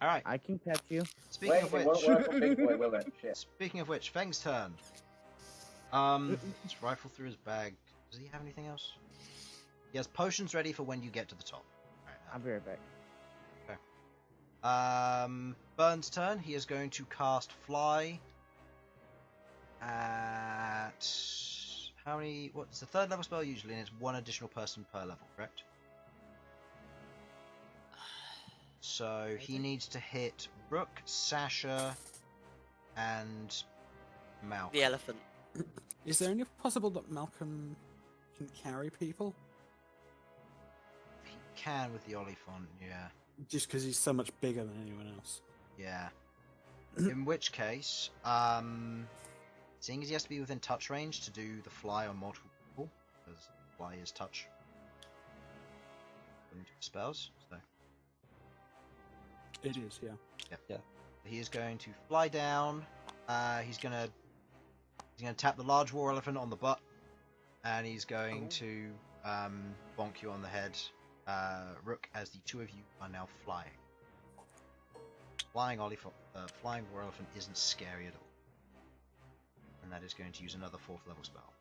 S2: All right.
S5: I can catch you.
S2: Speaking of
S6: it won't
S2: which,
S6: work on Big Boy, will it? Shit.
S2: speaking of which, Feng's turn. Let's rifle through his bag. Does he have anything else? He has potions ready for when you get to the top.
S5: I'll be right back.
S2: Bern's turn. He is going to cast Fly at how many? What's the 3rd level spell usually? And it's 1 additional person per level, correct? So he needs to hit Rook, Sasha, and Malcom.
S1: The elephant.
S4: Is there any possible that Malcolm can carry people?
S2: He can with the Olifant, yeah.
S4: Just because he's so much bigger than anyone else.
S2: Yeah. In which case, seeing as he has to be within touch range to do the fly on multiple people, because fly is touch. According to spells, so
S4: It is, yeah.
S2: he is going to fly down. He's gonna tap the large war elephant on the butt, and he's going to bonk you on the head, Rook, as the 2 of you are now flying. Flying war elephant isn't scary at all. And that is going to use another 4th level spell.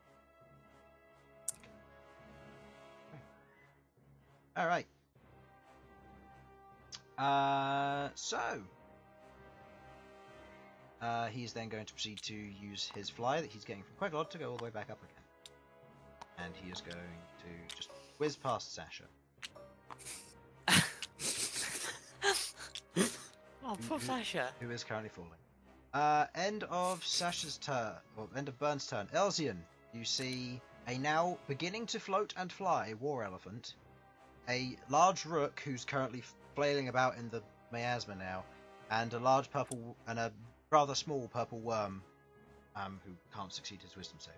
S2: Alright. He's then going to proceed to use his fly that he's getting from Queglod to go all the way back up again. And he is going to just whiz past Sasha.
S1: Oh, poor Sasha.
S2: Who is currently falling. End of Sasha's turn, or end of Bern's turn. Elsyan, you see a now beginning to float and fly war elephant, a large rook who's currently flailing about in the miasma now, and a large purple and a rather small purple worm, who can't succeed his wisdom save.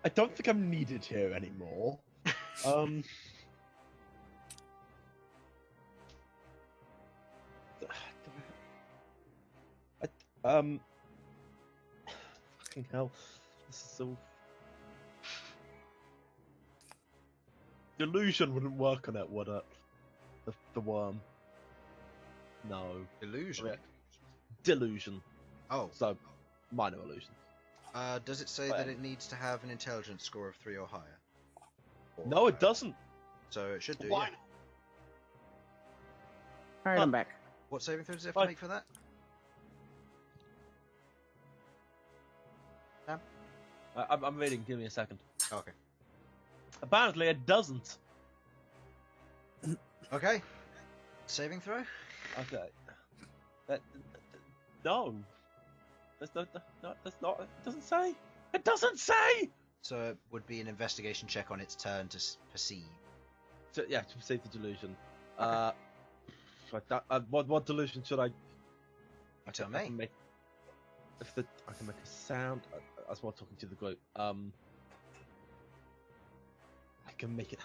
S3: I don't think I'm needed here anymore. Fucking hell, this is so. Delusion wouldn't work on it, would it? The worm. No.
S2: Illusion?
S3: Delusion.
S2: Oh.
S3: So, minor illusion.
S2: Does it say that it needs to have an intelligence score of 3 or higher? Or
S3: No, it doesn't.
S2: So it should do,
S3: Why?
S2: yeah.
S5: Alright, I'm back.
S2: What saving throw does it have to make for that? Sam?
S3: I'm reading, give me a second.
S2: Oh, okay.
S3: Apparently it doesn't.
S2: Okay. Saving throw?
S3: Okay. No. That's not, that's not, it doesn't say. It doesn't say!
S2: So it would be an investigation check on its turn to perceive.
S3: So, yeah, to perceive the delusion. What delusion should I...
S2: Tell
S3: I
S2: me.
S3: can make, I can make a sound. As well talking to the group. I can make it...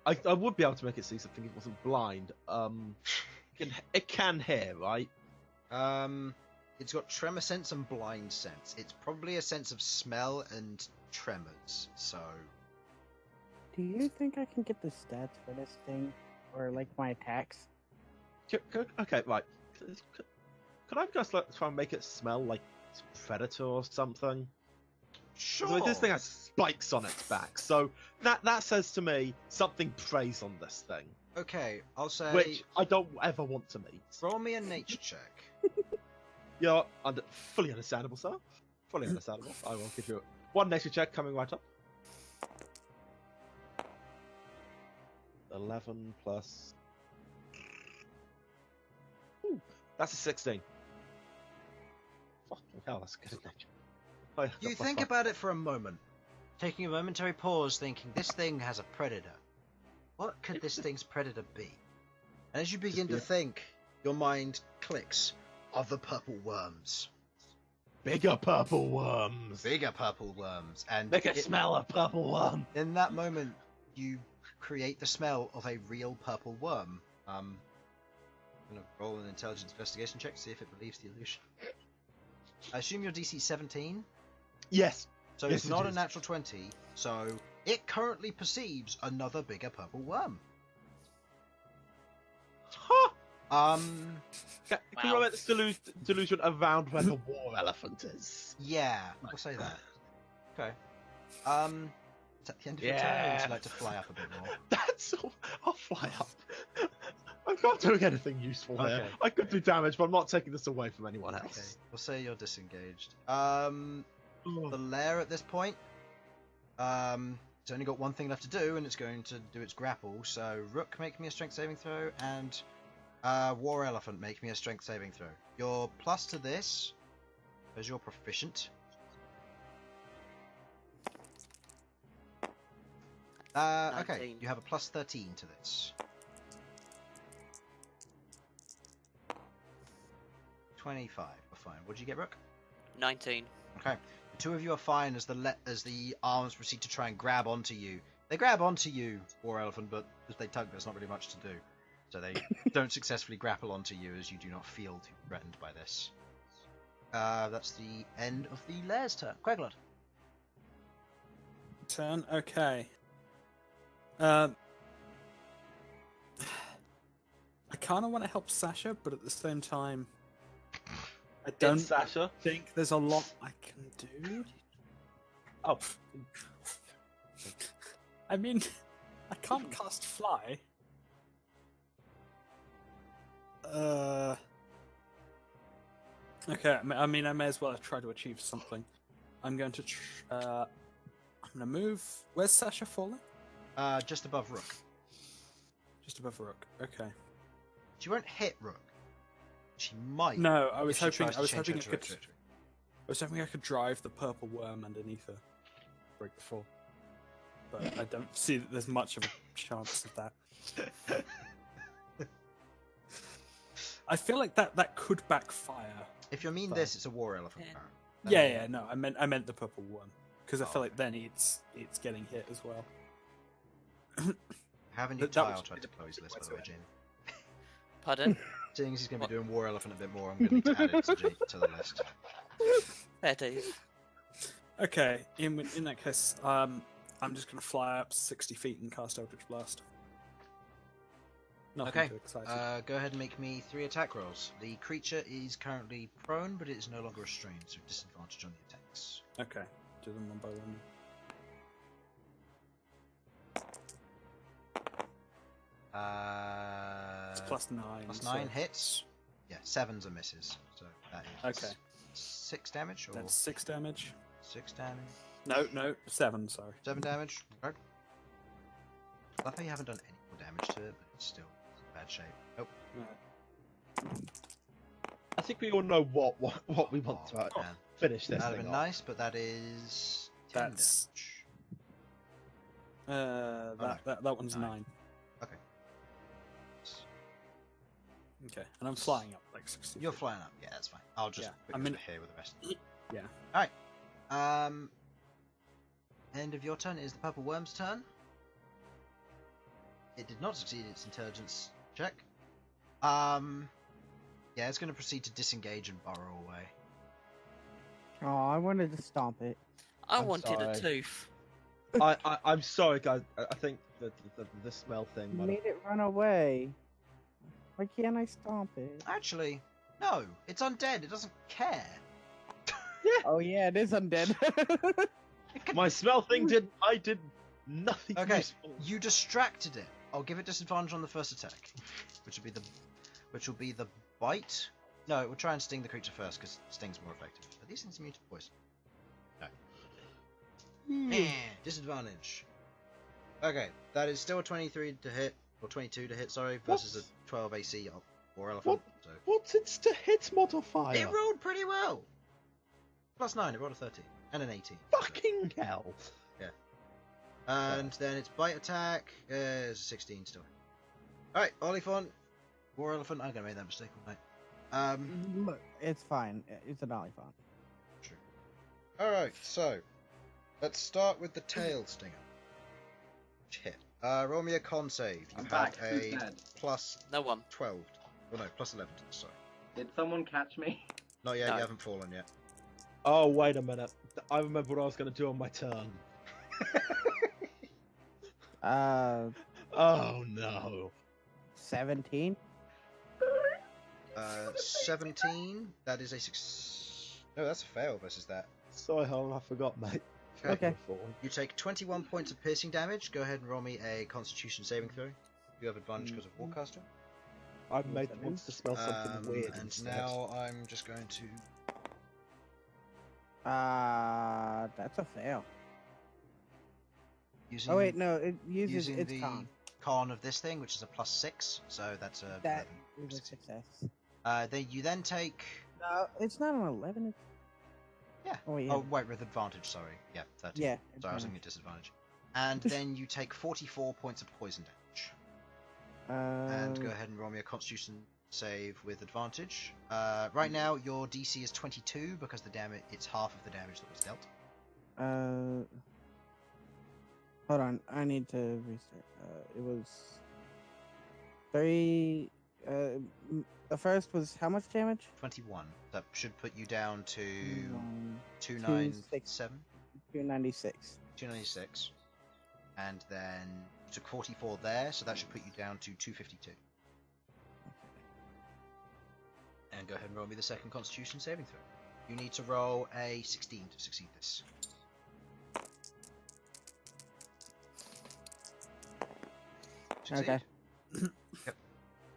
S3: I would be able to make it see something if it wasn't blind. It can hear, right?
S2: It's got tremor sense and blind sense. It's probably a sense of smell and tremors, so...
S5: Do you think I can get the stats for this thing? Or, like, my attacks?
S3: Okay, right. Could I just try and make it smell like it's a predator or something?
S2: Sure!
S3: So this thing has spikes on its back, so that says to me something preys on this thing.
S2: Okay, I'll say...
S3: Which I don't ever want to meet.
S2: Roll me a nature check.
S3: Yeah, fully understandable, sir. Fully understandable. I will give you one nature check coming right up. 11 plus... Ooh, that's a 16. Fucking hell, that's good nature.
S2: You think about it for a moment, taking a momentary pause, thinking, this thing has a predator. What could this thing's predator be? And as you begin to think, your mind clicks. Other purple worms.
S3: Bigger purple worms.
S2: Bigger purple worms. And
S3: Make it smell a purple worm.
S2: in that moment, you create the smell of a real purple worm. I'm going to roll an intelligence investigation check to see if it believes the illusion. I assume your DC 17?
S3: Yes.
S2: So
S3: Yes,
S2: it's not
S3: it
S2: a
S3: is.
S2: natural 20, so it currently perceives another bigger purple worm.
S3: Huh.
S2: Um,
S3: Can you make this delusion around where the war elephant is?
S2: yeah, we'll say that. Okay. Is that the end of your turn, or would you like to fly up a bit more?
S3: That's all. I'll fly up. I'm not doing anything useful here.
S2: Okay.
S3: I could do damage, but I'm not taking this away from anyone else.
S2: Okay, we'll say you're disengaged. The lair at this point, it's only got one thing left to do, and it's going to do its grapple. So Rook, make me a strength saving throw, and War Elephant, make me a strength saving throw. Your plus to this, as you're proficient. Okay,
S1: 19.
S2: you have a plus 13 to this. 25, we're fine. What did you get, Rook?
S1: 19.
S2: Okay. The two of you are fine as the arms proceed to try and grab onto you. They grab onto you, War Elephant, but as they tug, there's not really much to do. So they don't successfully grapple onto you, as you do not feel too threatened by this. That's the end of the Lair's turn. Queglod.
S4: Turn. Okay. I kind of want to help Sasha, but at the same time, I don't
S3: Sasha.
S4: think there's a lot I can do.
S3: Oh,
S4: I mean, I can't cast fly. Okay, I mean, I may as well try to achieve something. I'm going to. I'm going to move. Where's Sasha falling?
S2: Just above Rook.
S4: Just above Rook. Okay.
S2: She won't hit Rook. She might.
S4: No, I
S2: if
S4: was
S2: she
S4: hoping.
S2: tries
S4: I
S2: to
S4: was
S2: change
S4: hoping
S2: her
S4: I could.
S2: trajectory.
S4: I was hoping I could drive the purple worm underneath her, break the fall. But I don't see that there's much of a chance of that. I feel like that could backfire.
S2: If you mean
S4: Fine.
S2: this, it's a war elephant.
S1: Yeah.
S2: Apparently.
S4: Yeah, no, I meant the purple one because I feel
S2: Oh.
S4: like then it's getting hit as well.
S2: Have a new
S4: That
S2: tile
S4: was-
S2: to add to Chloe's list, by the way, Jamie.
S1: Pardon?
S2: Seeing as he's going to be doing war elephant a bit more, I'm going to need to add it to the list.
S1: Fair dues.
S4: Okay, in that case, I'm just gonna fly up 60 feet and cast Eldritch Blast. Nothing
S2: Okay,
S4: too exciting.
S2: go ahead and make me 3 attack rolls. The creature is currently prone, but it is no longer restrained, so disadvantage on the attacks.
S4: Okay, do them one by one. It's +9.
S2: plus
S4: so
S2: 9 hits. Yeah, 7s are misses. So that is
S4: Okay.
S2: 6 damage, or
S4: That's 6 damage.
S2: 6 damage,
S4: No, 7. Sorry.
S2: 7 damage. Okay. I love how you haven't done any more damage to it, but it's still in bad shape. Oh,
S3: I think we all know what we want to
S2: man.
S3: finish this
S2: That'd have
S3: thing
S2: been
S3: off.
S2: nice, but that is 10
S4: That's-
S2: no.
S4: damage. That one's
S2: 9.
S4: 9.
S2: Okay.
S4: Okay, and I'm flying up like 60.
S2: You're
S4: feet.
S2: flying up. Yeah, that's fine. I'll just
S4: Yeah,
S2: put
S4: I'm
S2: you
S4: in-
S2: over here with the rest.
S4: Yeah.
S2: Alright. End of your turn. It is the purple worm's turn. It did not succeed its intelligence check. Yeah, it's going to proceed to disengage and burrow away.
S5: Oh, I wanted to stomp it.
S1: I
S3: I'm
S1: wanted a
S3: sorry.
S1: tooth.
S3: I'm sorry, guys. I think the smell thing
S5: You
S3: might
S5: made it run away. Why can't I stomp it?
S2: Actually, no. It's undead. It doesn't care.
S5: Oh yeah, it is undead.
S3: My smell thing did. I did nothing
S2: Okay,
S3: useful.
S2: you distracted it. I'll give it disadvantage on the first attack, which will be the bite. No, we'll try and sting the creature first because sting's more effective. Are these things immune to poison? No. Disadvantage. Okay, that is still a 23 to hit, or 22 to hit. Sorry, versus a 12 AC or elephant. So
S3: What's its to hit modifier?
S2: it rolled pretty well. +9. It rolled a 13 and an 18. so-
S3: Fucking hell!
S2: And then its bite attack is a 16 still. Alright, Oliphant. War Elephant. I'm gonna make that mistake all night.
S5: Look, it's fine. It's an olifant.
S2: True. Alright, so let's start with the tail stinger. Hit. Roll me a con save. You
S6: I'm
S2: have
S6: back. Who's
S2: a
S6: dead?
S2: plus
S1: No one.
S2: 12. Oh no, plus 11. Sorry.
S6: Did someone catch me?
S2: Not yet,
S1: No.
S2: you haven't fallen yet.
S3: Oh wait a minute. I remember what I was going to do on my turn. Oh no.
S5: 17.
S2: 17. That is a 6. No, that's a fail versus that.
S3: Sorry, Harlan, I forgot, mate.
S5: Okay.
S2: You take 21 points of piercing damage. Go ahead and roll me a Constitution saving throw. You have advantage because of Warcaster.
S3: I've made the monster smell something weird.
S2: And
S3: instead.
S2: now I'm just going to.
S5: That's a fail.
S2: Using,
S5: Oh wait, no, it uses
S2: using
S5: its
S2: the
S5: con.
S2: of this thing, which is a +6, so that's a.
S5: That
S2: 11.
S5: is a success.
S2: You then take.
S5: No, it's not an 11. It's...
S2: Yeah.
S5: Oh yeah.
S2: Oh wait, with advantage. Sorry. Yeah, 13.
S5: Yeah.
S2: Sorry, I was thinking at disadvantage. And then you take 44 points of poison damage. And go ahead and roll me a Constitution save with advantage. Right now, your DC is 22 because the damage it's half of the damage that was dealt.
S5: Hold on, I need to restart. It was 3. The first was how much damage?
S2: 21. That should put you down to
S5: 296.
S2: 297,
S5: 296.
S2: 296, and then you took 44 there, so that should put you down to 252. And go ahead and roll me the second Constitution saving throw. You need to roll a 16 to succeed this. Succeed.
S5: Okay.
S2: Yep.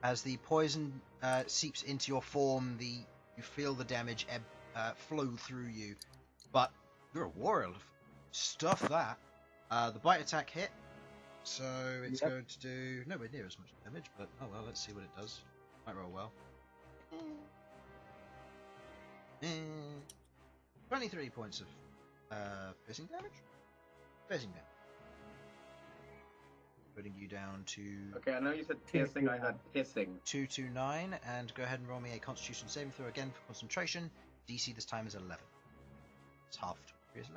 S2: As the poison seeps into your form, you feel the damage flow through you, but you're a warrior. Stuff that. The bite attack hit, so it's going to do nowhere near as much damage, but oh well, let's see what it does. Might roll well. 23 points of piercing damage. Piercing damage. Putting you down to...
S6: Okay, I know you said piercing, I had hissing.
S2: 229, and go ahead and roll me a Constitution saving throw again for concentration. DC this time is 11. It's half 23 is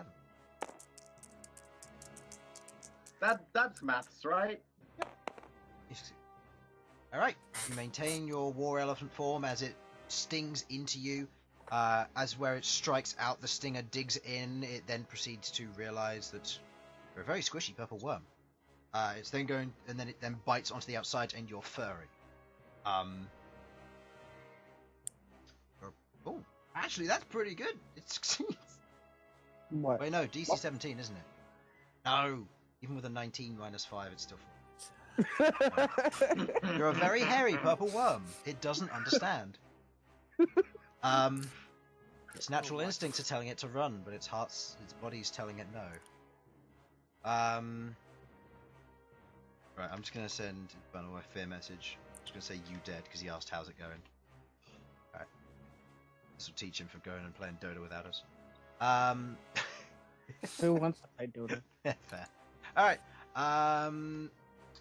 S2: 11.
S6: That's maths, right?
S2: You succeed. Alright, you maintain your war elephant form as it stings into you. As where it strikes out, the stinger digs in. It then proceeds to realize that you're a very squishy purple worm. It's then going, and then it then bites onto the outside, and you're furry. Oh, actually, that's pretty good. It succeeds.
S5: What?
S2: Wait, no, DC 17, isn't it? No, even with a 19 minus 5, it's still 4. You're a very hairy purple worm. It doesn't understand. Its natural instincts are telling it to run, but its body's telling it no. Right, I'm just gonna send Infernal a fear message. I'm just gonna say you dead because he asked how's it going. Alright. This will teach him from going and playing Dota without us.
S5: Who wants to play Dota?
S2: Fair. Alright.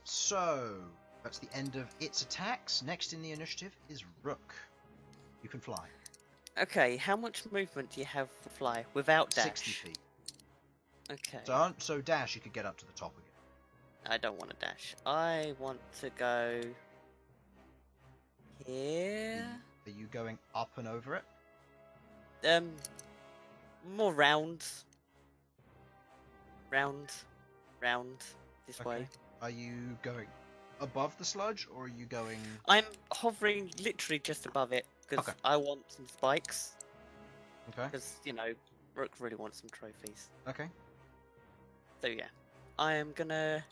S2: So that's the end of its attacks. Next in the initiative is Rook. You can fly.
S1: Okay, how much movement do you have for fly without dash?
S2: 60 feet.
S1: Okay.
S2: So dash, you could get up to the top again.
S1: I don't want to dash. I want to go here.
S2: Are you going up and over it?
S1: More round, this way.
S2: Are you going above the sludge, or are you going...
S1: I'm hovering literally just above it because
S2: Okay.
S1: I want some spikes.
S2: Okay.
S1: Because Rook really wants some trophies.
S2: Okay.
S1: So yeah, I'm going to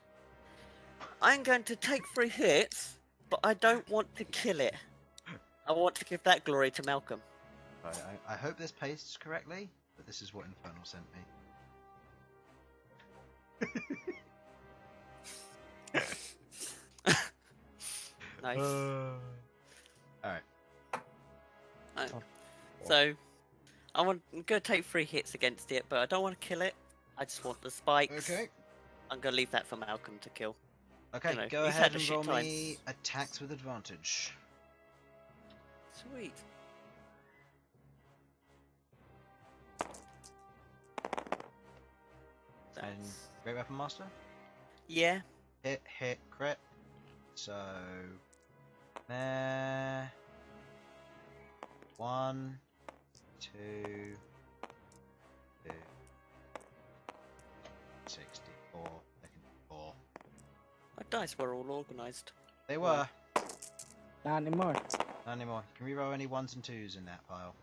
S1: take 3 hits, but I don't want to kill it. I want to give that glory to Malcom.
S2: Right, I hope this pastes correctly, but this is what Infernal sent me.
S1: Nice.
S2: Alright.
S1: So, I'm going to take 3 hits against it, but I don't want to kill it. I just want the spikes.
S2: Okay.
S1: I'm going to leave that for Malcom to kill.
S2: Okay, go
S1: he's
S2: ahead
S1: had a
S2: and
S1: shit
S2: roll
S1: time.
S2: me attacks with advantage.
S1: Sweet.
S2: And
S1: That's...
S2: Great Weapon Master?
S1: Yeah.
S2: Hit, crit. So... 1, 2, 64, 4.
S1: My dice were all organised.
S2: They were.
S5: Not anymore.
S2: Not anymore. Can we roll any 1s and 2s in that pile?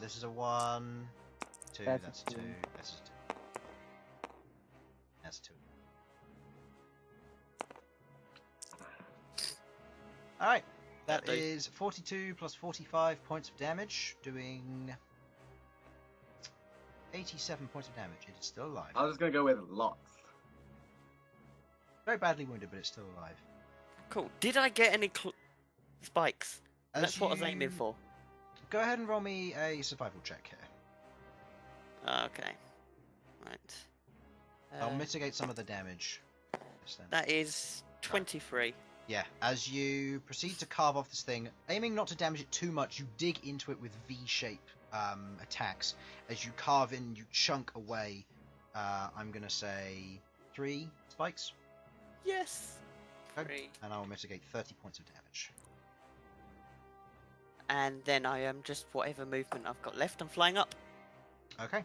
S2: This is a 1, 2,
S5: That's a
S2: that's 2,
S5: two.
S2: that's a 2. That's 2. Alright, that
S1: That'll do.
S2: is 42 plus 45 points of damage, doing 87 points of damage. It is still alive.
S6: I was just gonna go with lots.
S2: Very badly wounded, but it's still alive.
S1: Cool. Did I get any spikes?
S2: As
S1: That's what I was
S2: you-
S1: aiming for.
S2: Go ahead and roll me a survival check here.
S1: Okay. Right.
S2: I'll mitigate some of the damage. This then.
S1: That is 23.
S2: Yeah, as you proceed to carve off this thing, aiming not to damage it too much, you dig into it with V-shape attacks. As you carve in, you chunk away, I'm going to say 3 spikes.
S1: Yes.
S2: Okay.
S1: 3.
S2: And I will mitigate 30 points of damage.
S1: And then I am just whatever movement I've got left. I'm flying up.
S2: Okay.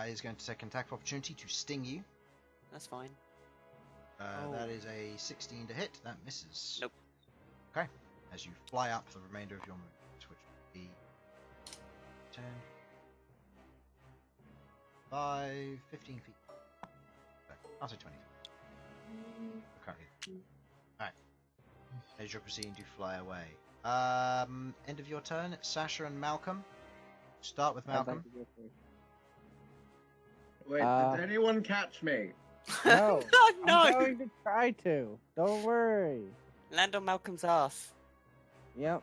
S2: He's going to take an attack of opportunity to sting you.
S1: That's fine.
S2: That is a 16 to hit. That misses.
S1: Nope.
S2: Okay. As you fly up for the remainder of your movement. which would be 10, 5, 15 feet. No, I'll say 20 feet. Currently. Alright. As you're proceeding to fly away. End of your turn, Sasha and Malcom. Start with Malcom.
S6: Wait, did anyone catch me?
S5: No,
S1: No!
S5: I'm going to try to. Don't worry.
S1: Land on Malcolm's ass.
S5: Yep.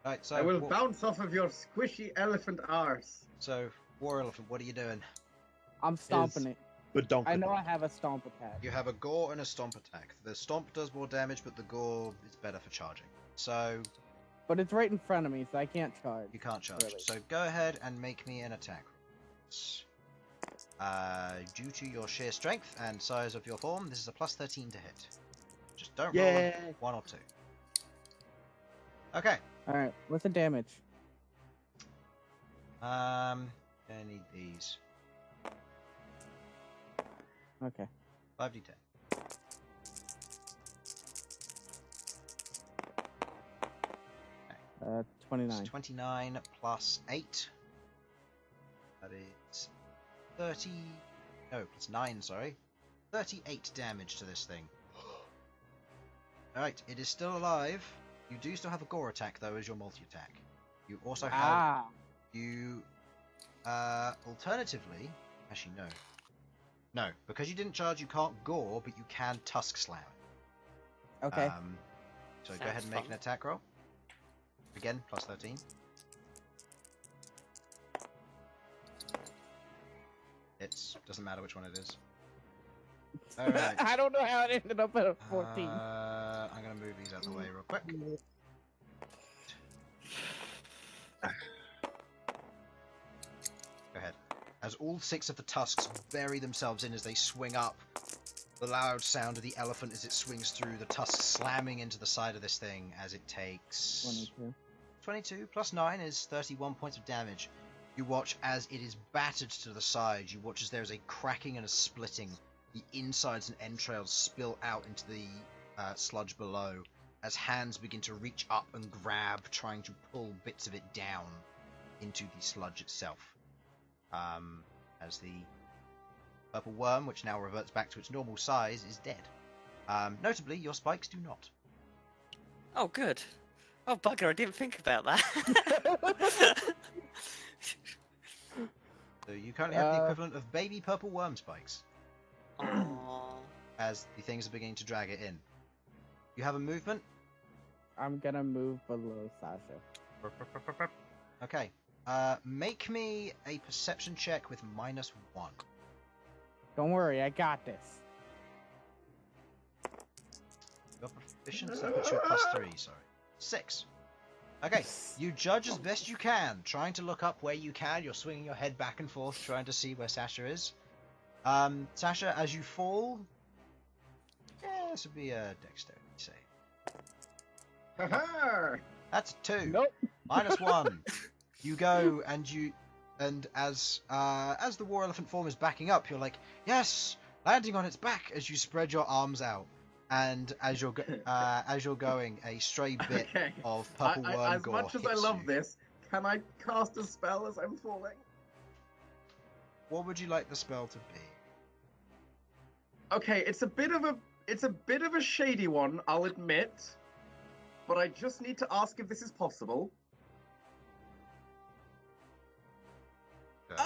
S2: Right, so
S6: I will bounce off of your squishy elephant arse.
S2: So, War Elephant, what are you doing?
S5: I'm stomping it.
S3: Badonka.
S5: I know I have a stomp attack.
S2: You have a gore and a stomp attack. The stomp does more damage, but the gore is better for charging. So,
S5: But it's right in front of me, so I can't charge.
S2: you can't charge.
S5: Really.
S2: So go ahead and make me an attack. Due to your sheer strength and size of your form, this is a plus 13 to hit. Just don't roll
S3: Yeah.
S2: 1 or 2. Okay.
S5: Alright, what's the damage?
S2: I need these.
S5: Okay.
S2: 5d10.
S5: 29.
S2: 29 plus 8. That is 30. No, plus 9, sorry. 38 damage to this thing. Alright, it is still alive. You do still have a gore attack, though, as your multi attack. You also have. You. Alternatively. Actually, no. No, because you didn't charge, you can't gore, but you can tusk slam.
S5: Okay.
S2: So go
S1: Sounds
S2: ahead and make
S1: fun.
S2: an attack roll. Again, plus 13. It doesn't matter which one it is. Alright.
S5: I don't know how it ended up at a 14.
S2: I'm going to move these out of the way real quick. Go ahead. As all 6 of the tusks bury themselves in as they swing up, the loud sound of the elephant as it swings through, the tusks slamming into the side of this thing as it takes
S5: 22.
S2: 22 plus 9 is 31 points of damage. You watch as it is battered to the side. You watch as there is a cracking and a splitting. The insides and entrails spill out into the sludge below as hands begin to reach up and grab, trying to pull bits of it down into the sludge itself. As the purple worm, which now reverts back to its normal size, is dead. Notably, your spikes do not.
S1: Oh, good. Oh, bugger, I didn't think about that.
S2: So you currently have the equivalent of baby purple worm spikes,
S1: Aww.
S2: as the things are beginning to drag it in. You have a movement.
S5: I'm gonna move below Sasha.
S2: Okay. Make me a perception check with -1.
S5: Don't worry, I got this.
S2: You're proficient, so that puts you at +3, sorry. 6. Okay, you judge as best you can, trying to look up where you can. You're swinging your head back and forth, trying to see where Sasha is. Sasha, as you fall... Yeah, this would be a dexterity save. That's 2.
S5: Nope.
S2: -1. You go and as the war elephant form is backing up, you're like, yes, landing on its back as you spread your arms out, and as you're going, a stray bit
S6: Okay.
S2: of purple worm
S6: as
S2: gore
S6: much as I
S2: hits
S6: love
S2: you.
S6: this, can I cast a spell as I'm falling?
S2: What would you like the spell to be?
S6: Okay, it's a bit of a shady one, I'll admit, but I just need to ask if this is possible.
S2: Okay.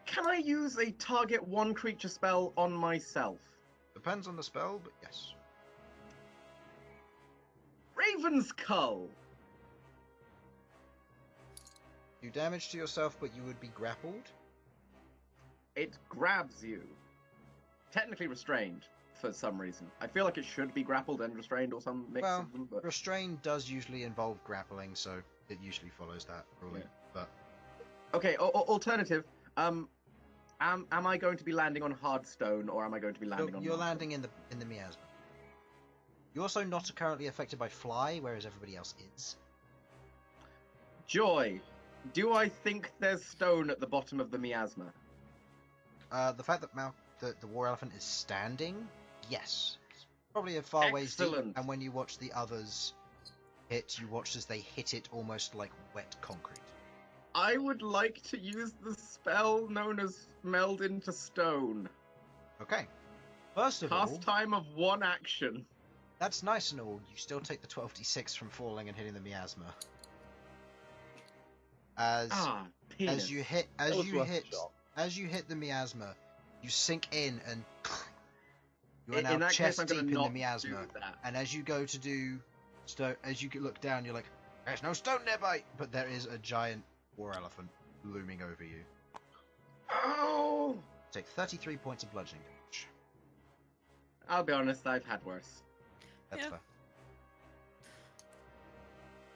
S6: Can I use a target one creature spell on myself?
S2: Depends on the spell, but yes.
S6: Raven's Cull!
S2: Do damage to yourself, but you would be grappled.
S6: It grabs you. Technically restrained, for some reason. I feel like it should be grappled and restrained or some mix
S2: Well,
S6: of them, but...
S2: restrain does usually involve grappling, so it usually follows that ruling.
S6: Yeah.
S2: But
S6: Okay, alternative. Am I going to be landing on hard stone, or am I going to be landing on...
S2: you're
S6: marble?
S2: landing in the miasma. You're also not currently affected by fly, whereas everybody else is.
S6: Joy, do I think there's stone at the bottom of the miasma?
S2: The fact that the war elephant is standing, yes. It's probably a far ways deep,
S6: Excellent.
S2: and when you watch the others hit, you watch as they hit it almost like wet concrete.
S6: I would like to use the spell known as Meld into Stone.
S2: Okay. First of all,
S6: Pastime of one action.
S2: that's nice and all. You still take the 12d6 from falling and hitting the miasma. As
S6: Penis.
S2: you hit
S3: That was worth a shot.
S2: as you hit the miasma, you sink in and you are
S6: In
S2: now
S6: that
S2: chest
S6: case, I'm
S2: deep
S6: gonna
S2: in the
S6: not
S2: miasma.
S6: do that.
S2: And as you go to do as you look down, you're like, there's no stone nearby, but there is a giant war elephant looming over you.
S6: Oh!
S2: Take 33 points of bludgeoning damage.
S6: I'll be honest, I've had worse.
S2: That's
S1: Yeah.
S2: fair.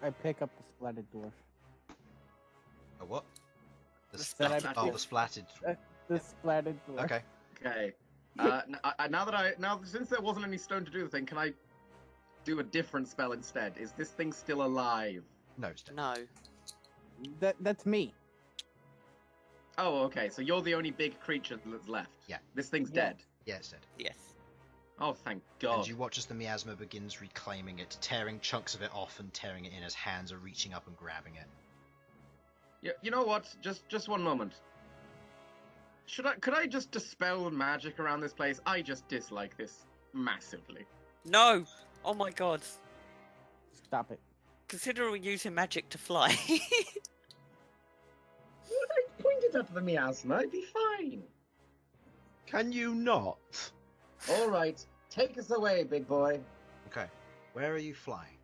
S5: I pick up the splatted dwarf.
S2: A what? The
S5: That I
S2: splatted. Oh,
S5: pick-
S2: the splatted.
S5: The splatted dwarf.
S2: Okay.
S6: Okay. Since there wasn't any stone to do the thing, can I do a different spell instead? Is this thing still alive?
S2: No, it's dead.
S1: No.
S5: That's me.
S6: Oh, okay. So you're the only big creature that's left.
S2: Yeah.
S6: This thing's
S5: Yeah.
S6: dead.
S2: Yeah, it's dead.
S1: Yes.
S6: Oh, thank God.
S2: And you watch as the miasma begins reclaiming it, tearing chunks of it off and tearing it in as hands are reaching up and grabbing it.
S6: Yeah, you know what? Just one moment. Could I just dispel magic around this place? I just dislike this massively.
S1: No! Oh my god.
S5: Stop it.
S1: Consider we're using magic to fly.
S6: What if I pointed at the miasma? I'd be fine.
S3: Can you not?
S6: All right, take us away, big boy.
S2: Okay. Where are you flying?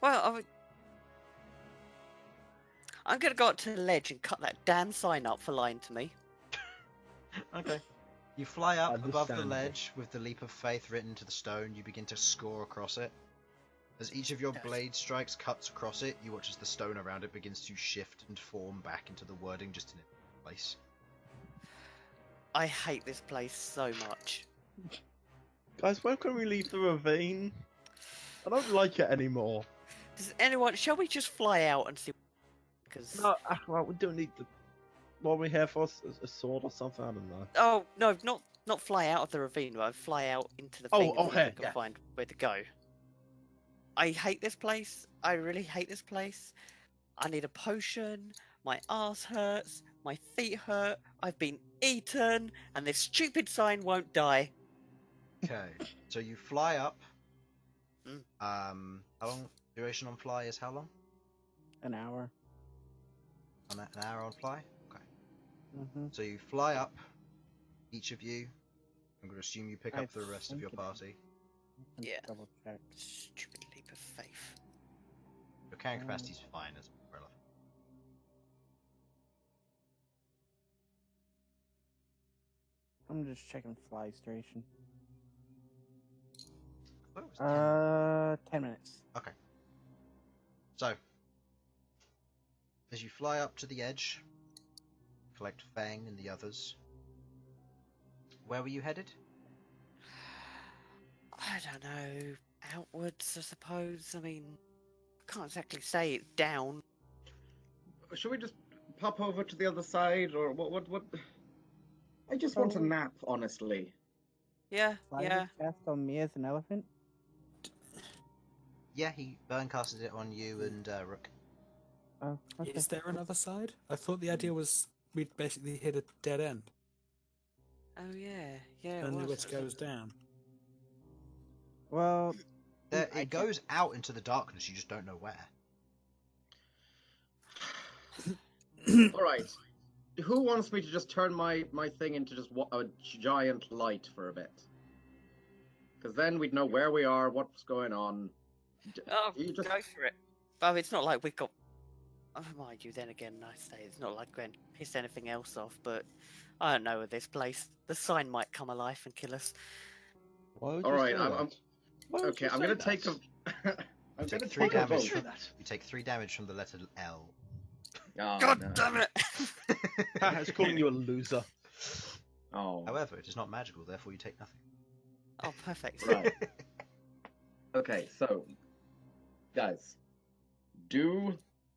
S1: Well, I'm gonna go up to the ledge and cut that damn sign up for lying to me.
S2: Okay. You fly up above the
S3: Understandable.
S2: ledge with the leap of faith written into the stone. You begin to score across it. As each of your blade strikes cuts across it, you watch as the stone around it begins to shift and form back into the wording just in its place.
S1: I hate this place so much.
S3: Guys, when can we leave the ravine? I don't like it anymore.
S1: Does anyone? Shall we just fly out and see? Because
S3: No, well, we don't need the. What are we here for? A sword or something? I don't know.
S1: oh no, not fly out of the ravine, but fly out into the
S3: Oh,
S1: thing.
S3: oh,
S1: so we
S3: here,
S1: can
S3: yeah.
S1: find where to go. I hate this place. I really hate this place. I need a potion. My ass hurts. My feet hurt. I've been eaten, and this stupid sign won't die.
S2: Okay. So you fly up.
S1: Mm.
S2: How long duration on fly is how long?
S5: An hour.
S2: An hour on fly? Okay.
S5: Mm-hmm.
S2: So you fly up, each of you. I'm going to assume you pick
S5: I
S2: up the rest of your
S5: think it-
S2: party.
S1: Yeah.
S5: Double check.
S1: Stupid leap of faith.
S2: Your carrying capacity is fine as umbrella.
S5: I'm just checking fly station.
S2: Oh, it was 10.
S5: 10 minutes.
S2: Okay. So, as you fly up to the edge, collect Fang and the others. Where were you headed?
S1: I don't know. Outwards, I suppose. I mean, I can't exactly say it's down.
S6: Should we just pop over to the other side, or what? I just want a
S5: Oh.
S6: nap, honestly.
S1: Yeah,
S5: Fly
S1: yeah.
S5: cast on me as an elephant.
S2: Yeah, Bern casted it on you and Rook.
S5: Oh, okay.
S4: Is there another side? I thought the idea was we'd basically hit a dead end.
S1: Oh yeah, yeah.
S4: Only
S1: was.
S4: which goes down.
S5: Well,
S2: It goes out into the darkness, you just don't know where.
S6: All right. Who wants me to just turn my thing into just a giant light for a bit? Because then we'd know where we are, what's going on.
S1: Oh,
S6: You just-
S1: go for it. But it's not like we've got. Oh, mind you, then again, I say it's not like we're going to piss anything else off, but I don't know with this place. The sign might come alive and kill us.
S3: Why would
S6: All
S3: you
S6: right,
S3: say
S6: I'm
S3: that? Why would
S6: okay.
S3: you
S6: I'm
S3: say
S6: gonna
S3: that?
S6: take a. I'm
S2: Take
S6: gonna
S2: 3
S6: take a
S2: damage.
S6: vote.
S2: You take 3 damage from the letter L.
S6: Oh,
S1: God
S6: no.
S1: damn it!
S3: It's calling you a loser.
S6: Oh.
S2: However, it is not magical, therefore you take nothing.
S1: Oh, perfect.
S6: Right. Okay, so, guys, do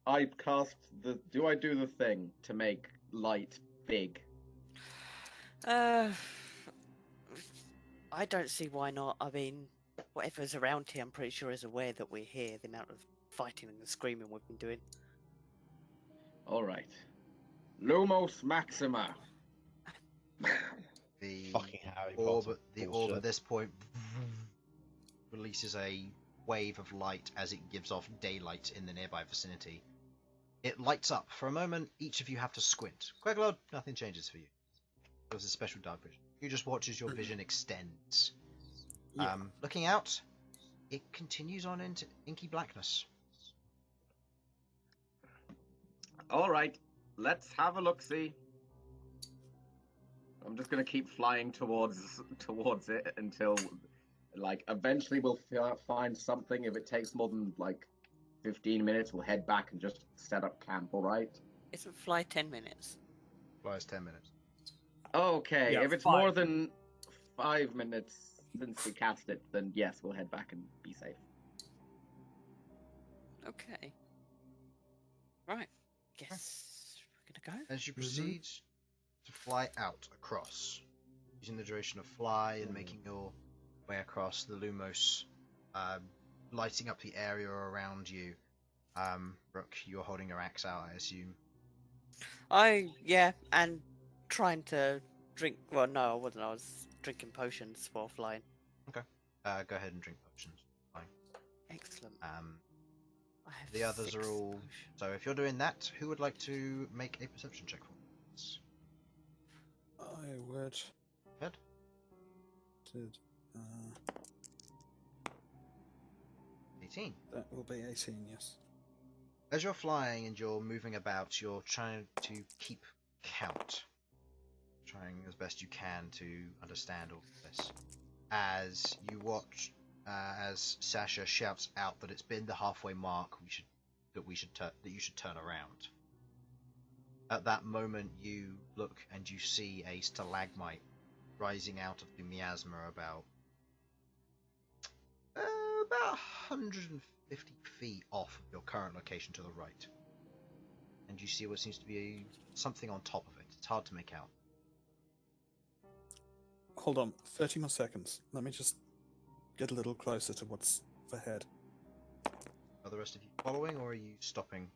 S6: I do the thing to make light big?
S1: I don't see why not. I mean, whatever's around here, I'm pretty sure is aware that we're here. The amount of fighting and screaming we've been doing.
S6: All right. Lumos Maxima.
S2: The
S3: Fucking Harry
S2: orb,
S3: Potter
S2: the orb
S3: bullshit.
S2: at this point releases a wave of light as it gives off daylight in the nearby vicinity. It lights up. For a moment, each of you have to squint. Queglod, nothing changes for you. There's a special dark vision. You just watch as your vision extends.
S4: Yeah.
S2: Looking out, it continues on into inky blackness.
S6: All right, let's have a look-see. I'm just gonna keep flying towards it until, like, eventually we'll find something. If it takes more than like 15 minutes, we'll head back and just set up camp. All right.
S1: Isn't fly 10 minutes?
S2: Flies 10 minutes.
S6: Okay.
S4: Yeah,
S6: If it's
S4: 5.
S6: more than 5 minutes since we cast it, then yes, we'll head back and be safe.
S1: Okay. Right. Guess we're gonna go.
S2: As you proceed to fly out across, using the duration of fly and making your way across the Lumos, lighting up the area around you. Rook, you're holding your axe out, I assume.
S1: Yeah, and trying to drink. Well, no, I wasn't. I was drinking potions while flying.
S2: Go ahead and drink potions. Fine.
S1: Excellent.
S2: Um,
S1: I have
S2: the others
S1: 6
S2: are all.
S1: potions.
S2: So if you're doing that, who would like to make a perception check for me?
S4: I would.
S2: Good.
S4: Did,
S2: 18.
S4: that will be 18, yes.
S2: As you're flying and you're moving about, you're trying to keep count. Trying as best you can to understand all of this. As you watch, as Sasha shouts out that it's been the halfway mark, that you should turn around. At that moment, you look and you see a stalagmite rising out of the miasma about 150 feet off of your current location to the right. And you see what seems to be something on top of it. It's hard to make out.
S4: Hold on, 30 more seconds. Let me just get a little closer to what's ahead.
S2: Are the rest of you following, or are you stopping?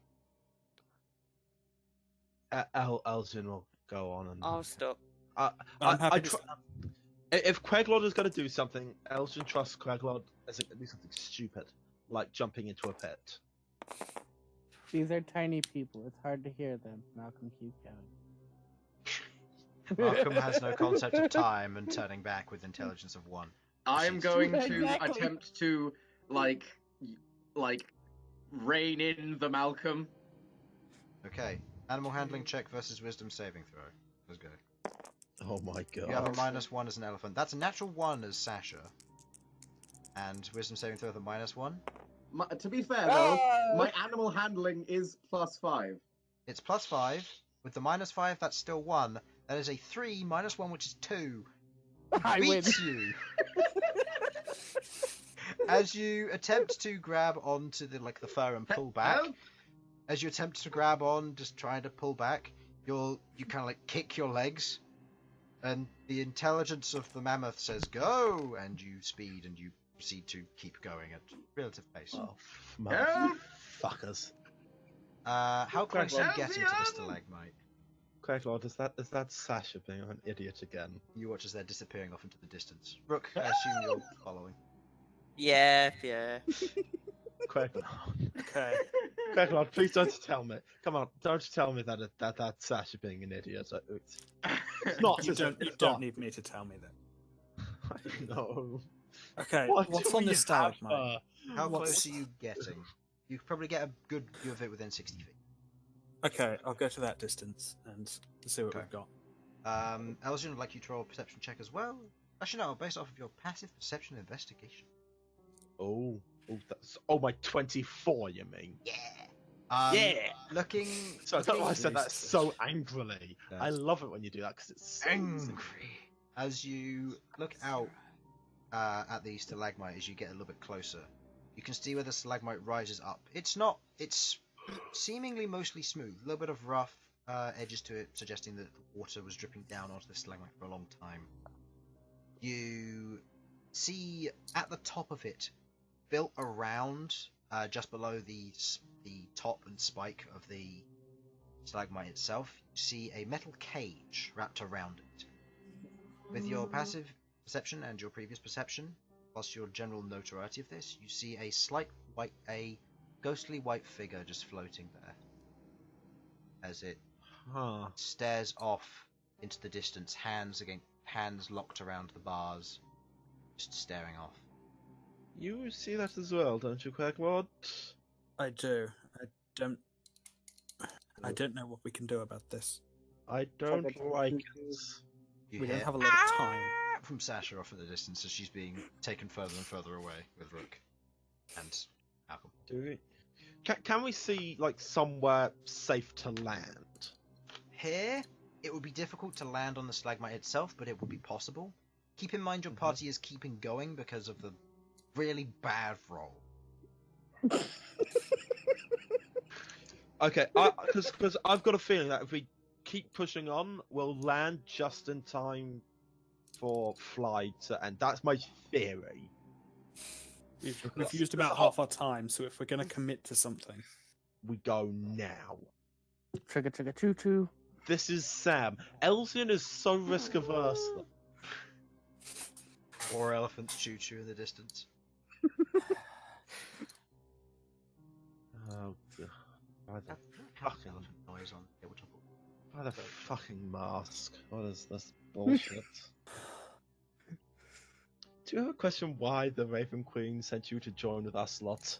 S3: Elsyan will go on and.
S1: I'll stop.
S4: I'm happy to
S3: If Queglod is going to do something, Elsyan trusts Queglod as to do something stupid, like jumping into a pit.
S5: These are tiny people. It's hard to hear them. Malcom, keep going.
S2: Malcom has no concept of time and turning back with intelligence of 1.
S6: I'm going to
S5: Exactly.
S6: attempt to like rein in the Malcolm.
S2: Okay. Animal handling check versus wisdom saving throw. Let's go.
S3: Oh my god.
S2: You have a -1 as an elephant. That's a natural 1 as Sasha. And wisdom saving throw with a -1.
S6: To be fair though, my animal handling is +5.
S2: It's +5. With the -5, that's still 1. That is a 3 -1, which is 2.
S5: I win.
S2: Beats you. As you attempt to grab onto the fur and pull back.
S6: Help!
S2: As you attempt to grab on, just trying to pull back, you kind of like kick your legs, and the intelligence of the mammoth says go, and you speed and you proceed to keep going at relative pace.
S3: Oh,
S6: Help!
S3: motherfuckers.
S2: How close are you
S6: Help
S2: getting
S6: me,
S2: to the
S6: Alan!
S2: stalagmite?
S3: Queglod, is that Sasha being an idiot again?
S2: You watch as they're disappearing off into the distance. Rook, I assume you're following.
S1: Yeah.
S3: Queglod.
S4: Okay.
S3: Queglod, please don't tell me. Come on, don't tell me that's Sasha being an idiot. It's not.
S4: You
S3: is it?
S4: don't
S3: It's not.
S4: need me to tell me that.
S3: No.
S4: Okay,
S3: What
S4: what's
S3: do
S4: on
S3: we
S4: this
S3: have,
S4: stalagmite?
S2: How
S4: What's-
S2: close are you getting? You could probably get a good view of it within 60 feet.
S4: Okay, I'll go to that distance and see what
S2: Okay.
S4: we've got.
S2: Elsyan would like you to roll a perception check as well. Actually, no, based off of your passive perception and investigation.
S3: That's my 24. You mean?
S2: Yeah.
S1: Yeah.
S2: Looking.
S3: So I don't know why I said that
S4: Jesus.
S3: so angrily. I
S2: That's
S3: love it when you do that because it's so
S2: angry. As you look out at the stalagmite, as you get a little bit closer, you can see where the stalagmite rises up. It's seemingly mostly smooth. A little bit of rough edges to it, suggesting that the water was dripping down onto the stalagmite for a long time. You see at the top of it, built around, just below the top and spike of the stalagmite itself, you see a metal cage wrapped around it. With your passive perception and your previous perception, plus your general notoriety of this, you see a ghostly white figure just floating there, as it stares off into the distance, hands locked around the bars, just staring off.
S3: You see that as well, don't you, Queglod?
S4: I do. I don't know what we can do about this.
S3: I don't like it.
S2: You
S4: We
S2: hear
S4: don't have a lot of time.
S2: from Sasha off in the distance as she's being taken further and further away with Rook and Malcom.
S3: Do we? Can we see like somewhere safe to land?
S2: Here, it would be difficult to land on the stalagmite itself, but it would be possible. Keep in mind your party is keeping going because of the really bad roll.
S3: Okay, because I've got a feeling that if we keep pushing on, we'll land just in time for fly to end. That's my theory.
S4: We've used about half our time, so if we're going to commit to something,
S3: We go now.
S5: Trigger, trigger, choo choo.
S3: This is Sam. Elsyan is so risk averse.
S2: Or elephants choo-choo in the distance.
S3: Oh, God. Why the fucking
S2: noise on tabletop?
S3: Why the fucking mask? What is this bullshit? Do you have a question why the Raven Queen sent you to join with us lot?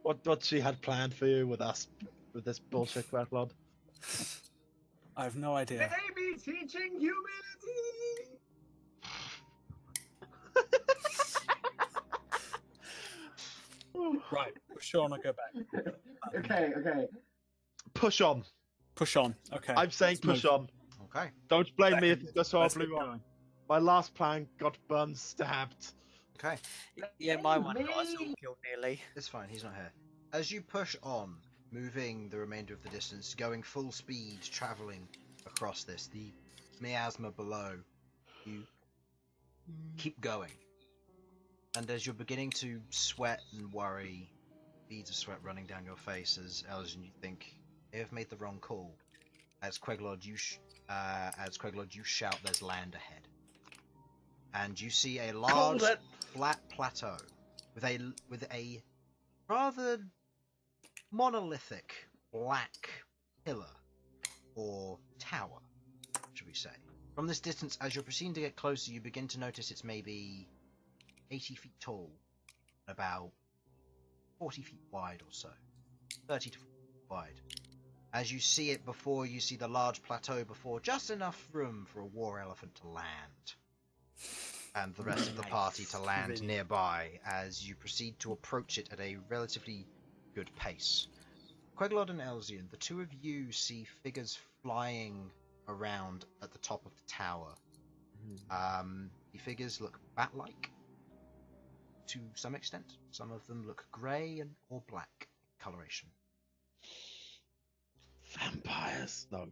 S3: What she had planned for you with us, with this bullshit, Queglod?
S4: I have no idea.
S6: Baby teaching humility!
S4: Right, push on or go back.
S6: Okay.
S3: Push on.
S4: Push on. Okay.
S3: I'm saying
S4: let's
S3: push
S4: move.
S3: on.
S2: Okay.
S3: Don't blame me if it goes
S4: Let's
S3: horribly
S4: get
S3: wrong.
S4: going.
S3: My last plan got Bern stabbed.
S2: Okay.
S1: Yeah, my one got us all killed nearly.
S2: It's fine, he's not here. As you push on, moving the remainder of the distance, going full speed, travelling across this, the miasma below, you keep going. And as you're beginning to sweat and worry, beads of sweat running down your face as Elsyan, you think, they have made the wrong call. As Queglod, you shout, "There's land ahead," and you see a large flat plateau with a rather monolithic black pillar or tower, should we say? From this distance, as you're proceeding to get closer, you begin to notice it's maybe 80 feet tall, about 40 feet wide or so, 30 to 40 feet wide. As you see it before, you see the large plateau before, just enough room for a war elephant to land, and the rest of the party to land nearby as you proceed to approach it at a relatively good pace. Queglod and Elsyan, the two of you see figures flying around at the top of the tower. The figures look bat-like to some extent. Some of them look grey or black coloration.
S3: Vampires. No.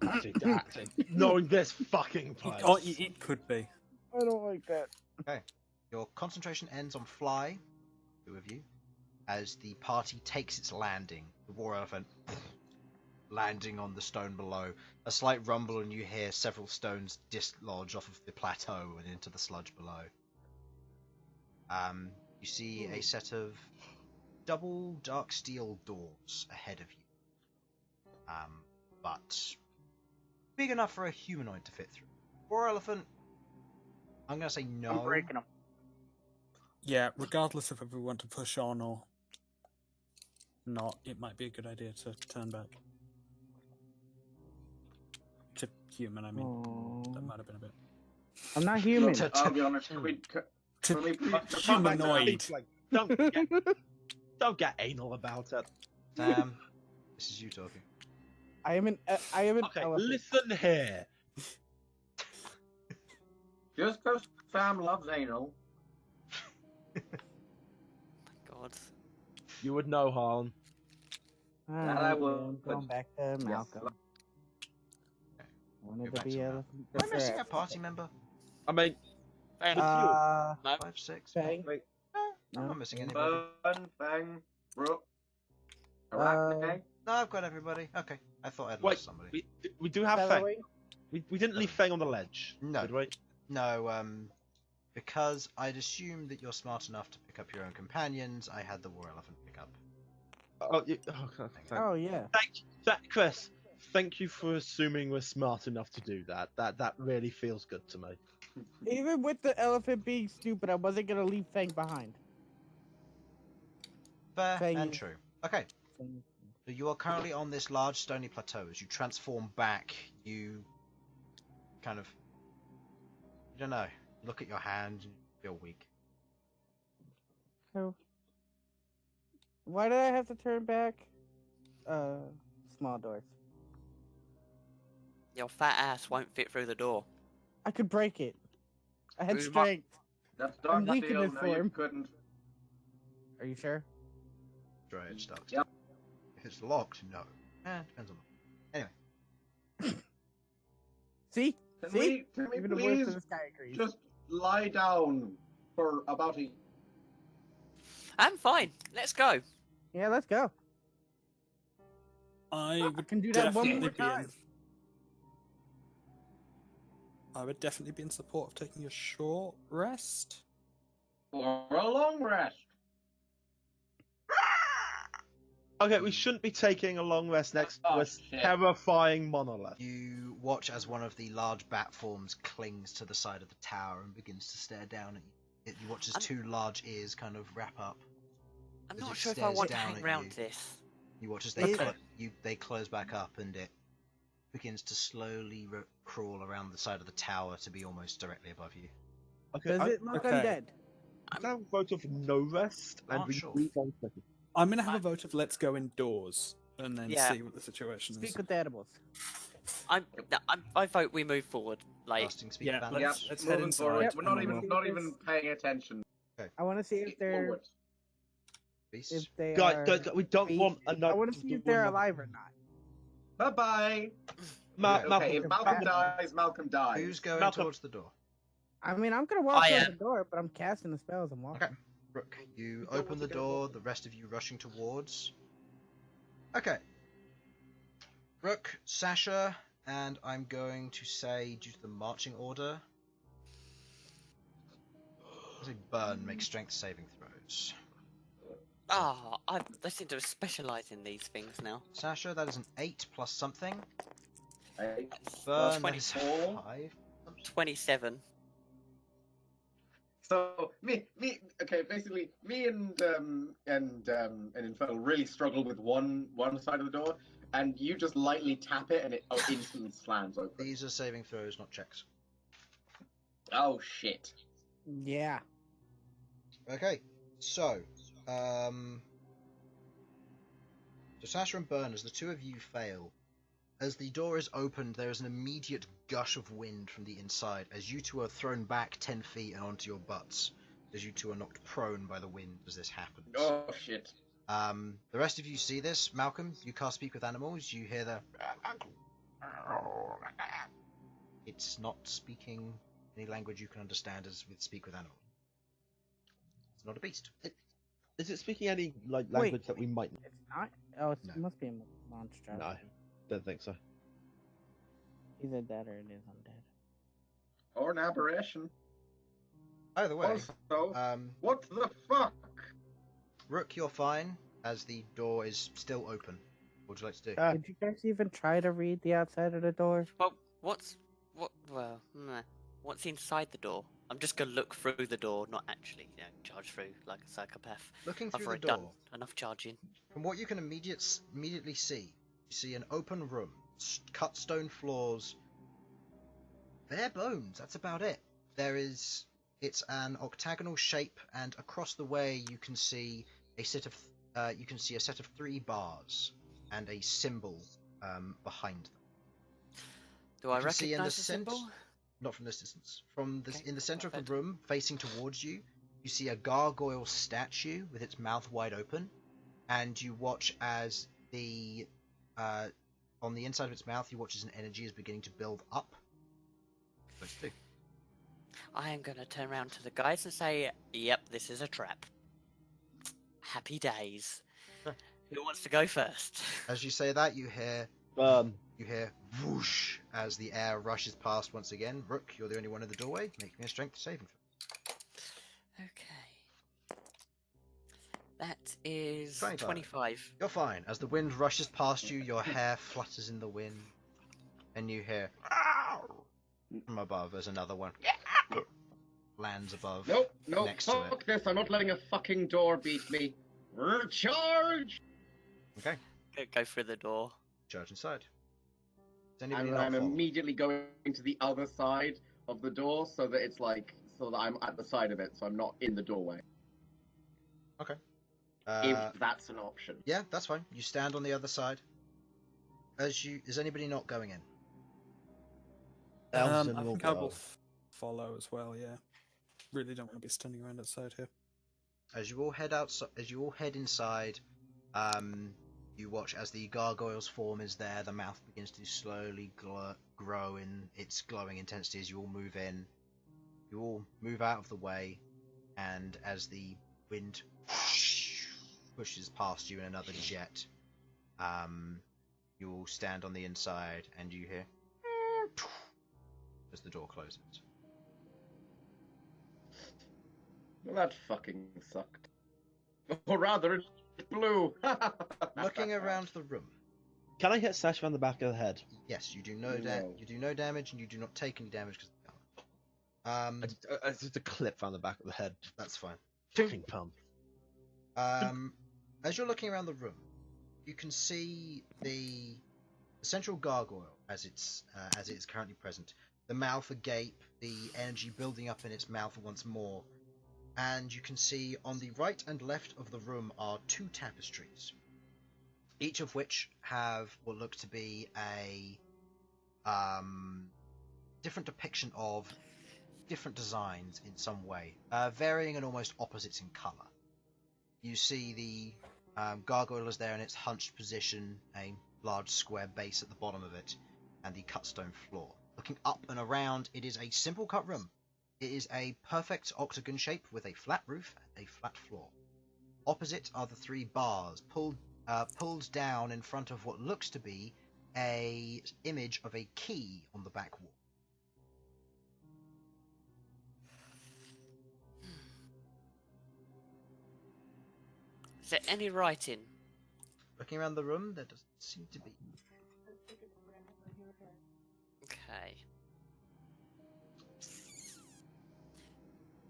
S3: Actually, knowing this fucking place.
S4: Oh, it could be.
S5: I don't like that.
S2: Okay. Your concentration ends on fly, two of you, as the party takes its landing. The war elephant landing on the stone below. A slight rumble and you hear several stones dislodge off of the plateau and into the sludge below. You see a set of double dark steel doors ahead of you. But big enough for a humanoid to fit through. War elephant, I'm going to say no.
S5: I'm breaking them.
S4: Yeah, regardless of if we want to push on or not, it might be a good idea to turn back. To human, I mean. That might have been a bit.
S5: I'm not human.
S6: I'll be honest. Can we
S4: Humanoid.
S3: Like, don't get anal about it.
S2: Sam, this is you talking.
S5: I am an
S3: Okay,
S5: elephant.
S3: listen here.
S6: Just because Sam loves anal.
S1: God.
S3: You would know, Harlan.
S6: That I will,
S5: I'm going
S6: but-
S5: back to Malcom. Wanted
S2: Go
S5: to
S2: back
S5: be
S2: to
S5: elephant.
S2: Am I missing a party member?
S3: I mean,
S1: Bang.
S3: With
S1: No.
S2: 5, 6.
S5: Bang.
S2: I'm
S5: No.
S2: not missing anybody.
S6: Bern, Bang, Rook,
S5: Uh,
S6: Arachne.
S2: No, I've got everybody. Okay, I thought I'd
S3: Wait,
S2: lost somebody.
S3: we do have Fang.
S5: Featherweight.
S3: We didn't leave Fang on the ledge.
S2: No.
S3: Did we?
S2: No, because I'd assumed that you're smart enough to pick up your own companions, I had the war elephant pick up.
S5: Oh yeah.
S3: Chris, thank you for assuming we're smart enough to do that. That really feels good to me.
S5: Even with the elephant being stupid, I wasn't gonna leave Fang behind.
S2: Fair
S5: Fang
S2: and
S5: is-
S2: true. Okay, so you are currently on this large stony plateau. As you transform back, you kind of, I don't know, look at your hand and feel weak.
S5: So, why did I have to turn back? Small doors.
S1: Your fat ass won't fit through the door.
S5: I could break it. I had
S1: We mu-
S5: strength.
S6: That's
S5: I'm
S6: dark
S5: weak in
S6: steel.
S5: this
S6: No,
S5: form.
S6: you couldn't.
S5: Are you sure?
S2: Try it, stuck.
S6: Yep.
S2: If it's locked, no. Depends on. Anyway,
S5: See?
S6: Can
S5: See?
S6: we
S5: Even the worst
S6: please
S5: of this guy agrees.
S6: just lie down for about a...
S1: I'm fine. Let's go.
S5: Yeah, let's go.
S4: I
S5: I
S4: would
S5: can do that one
S4: definitely
S5: more
S4: be
S5: time.
S4: in. I would definitely be in support of taking a short rest.
S6: Or a long rest.
S3: Okay, we shouldn't be taking a long rest next to
S6: Oh,
S3: a
S6: shit.
S3: terrifying monolith.
S2: you watch as one of the large bat forms clings to the side of the tower and begins to stare down at you. You watch as
S1: I'm-
S2: two large ears kind of wrap up.
S1: I'm
S2: As
S1: not
S2: it
S1: sure if I
S2: stares
S1: want to
S2: down
S1: hang
S2: at
S1: around
S2: you.
S1: this.
S2: You watch as they
S1: Okay.
S2: they close back up and it begins to slowly crawl around the side of the tower to be almost directly above you.
S3: Okay,
S5: Does it look
S4: okay.
S5: undead?
S3: I'm going to vote of no rest, and
S2: Not
S3: we
S2: sure.
S3: move on quickly.
S4: I'm gonna have a vote of let's go indoors and then
S1: Yeah.
S4: see what the situation is.
S5: Speak with the animals.
S1: I vote we move forward. Like,
S2: Casting speak
S4: Yeah,
S2: of
S6: Yep,
S2: animals.
S4: let's head
S6: moving
S4: inside.
S6: forward.
S5: Yep.
S6: We're not
S5: And
S6: even
S5: then
S6: not
S5: we'll-
S6: even paying attention.
S5: I want to see if they're
S6: Forward.
S2: Beasts.
S5: if they
S3: Guys,
S5: are.
S3: we don't
S5: beast-
S3: want another.
S5: I want to see if they're alive or not.
S6: Bye bye.
S2: Okay,
S6: Okay, if
S5: Malcolm-
S6: Malcolm dies, Malcolm dies.
S2: Who's going
S3: Malcolm.
S2: towards the door?
S5: I mean, I'm gonna walk
S1: I
S5: out
S1: am.
S5: the door, but I'm casting the spells and walking.
S2: Okay. Rook, you
S3: don't
S2: open
S3: want
S2: the
S3: to go
S2: door,
S3: forward.
S2: the rest of you rushing towards. Okay. Rook, Sasha, and I'm going to say, due to the marching order, I'll say Bern, make strength saving throws.
S1: they seem to specialise in these things now.
S2: Sasha, that is an 8 plus something.
S6: Hey,
S2: Bern, that is
S6: 24.
S2: 5.
S1: 27.
S6: So okay, basically me and Infernal really struggle with one side of the door, and you just lightly tap it and it instantly slams open.
S2: These are saving throws, not checks.
S6: Oh shit.
S5: Yeah.
S2: Okay, so, Sasha and Bern, as the two of you fail, as the door is opened, there is an immediate gush of wind from the inside, as you two are thrown back 10 feet and onto your butts, as you two are knocked prone by the wind as this happens.
S6: Oh shit.
S2: The rest of you see this. Malcolm, you can't speak with animals, you hear the... It's not speaking any language you can understand as with speak with animals. It's not a beast.
S3: Is it speaking any
S5: Wait.
S3: language that we might know?
S5: It's not. Oh, it
S2: No.
S5: must be a monster.
S3: No. Don't think so.
S5: Either that or it is undead.
S6: Or an aberration.
S2: Either way,
S6: Also, what the fuck?
S2: Rook, you're fine, as the door is still open. What would you like to do?
S5: Did you guys even try to read the outside of the door?
S1: Well, what's inside the door? I'm just gonna look through the door, not actually, charge through like a psychopath.
S2: Looking
S1: I've
S2: through the
S1: already
S2: door,
S1: done enough charging.
S2: from what you can immediately see, you see an open room, cut stone floors, bare bones. That's about it. It's an octagonal shape, and across the way you can see a set of 3 bars and a symbol behind them.
S1: Do I
S2: You can see in the
S1: recognise the symbol?
S2: Not from this distance. In the center of
S1: perfect.
S2: the room, facing towards you, you see a gargoyle statue with its mouth wide open, and you watch as on the inside of its mouth, you watch as an energy is beginning to build up. Let's do.
S1: I am going to turn around to the guys and say, yep, this is a trap. Happy days. Who wants to go first?
S2: As you say that, you hear whoosh as the air rushes past once again. Rook, you're the only one in the doorway. Make me a strength saving throw.
S1: Okay. That is
S2: 25.
S1: 25.
S2: You're fine. As the wind rushes past you, your hair flutters in the wind, and you hear "Ow!" from above as another one lands above.
S6: Nope,
S2: next to
S6: fuck
S2: it.
S6: this. I'm not letting a fucking door beat me. Charge!
S2: Okay,
S1: Go through the door.
S2: charge inside. Does anybody
S6: And
S2: not
S6: I'm
S2: follow?
S6: immediately going to the other side of the door so that it's like, so that I'm at the side of it, so I'm not in the doorway.
S2: Okay.
S6: If that's an option.
S2: Yeah, that's fine. You stand on the other side. Is anybody not going in?
S3: Elsyan
S4: I
S3: will
S4: think I will
S3: go.
S4: follow as well. Yeah, really don't want to be standing around outside here.
S2: As you all head inside, you watch as the gargoyle's form is there. The mouth begins to slowly grow in its glowing intensity as you all move in. You all move out of the way, and as the wind pushes past you in another jet, you all stand on the inside, and you hear as the door closes.
S6: Well, that fucking sucked. Or rather, it blew.
S2: Looking around the room,
S3: Can I hit Sasha on the back of the head?
S2: yes, you do
S6: No.
S2: you do no damage, and you do not take any damage because
S3: Just a clip on the back of the head.
S2: that's fine.
S3: Ping pong.
S2: As you're looking around the room, you can see the central gargoyle as it's currently present. The mouth agape, the energy building up in its mouth once more, and you can see on the right and left of the room are two tapestries, each of which have what look to be a different depiction of different designs in some way, varying and almost opposites in colour. You see the gargoyle is there in its hunched position, a large square base at the bottom of it, and the cut stone floor. Looking up and around, it is a simple cut room. It is a perfect octagon shape with a flat roof and a flat floor. Opposite are the three bars pulled down in front of what looks to be a image of a key on the back wall.
S1: Is there any writing?
S2: Looking around the room, there doesn't seem to be.
S1: Okay.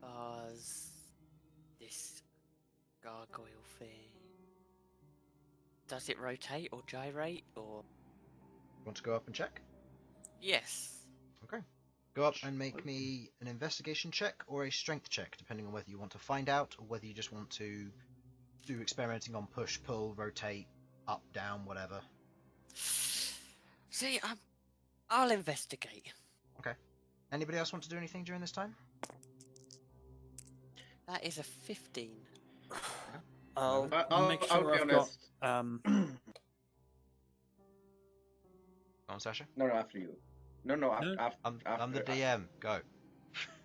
S1: Bars. This gargoyle thing. Does it rotate or gyrate or?
S2: Want to go up and check?
S1: Yes.
S2: Okay. Go up and make me an investigation check or a strength check, depending on whether you want to find out or whether you just want to do experimenting on push, pull, rotate, up, down, whatever.
S1: See, I'll investigate.
S2: Okay. Anybody else want to do anything during this time?
S1: That is a 15.
S4: I'll make
S6: I'll
S4: sure
S6: be
S4: I've got.
S6: honest.
S2: Go on, Sasha.
S6: No, after you. No,
S4: No.
S6: after.
S2: I'm the DM. Go.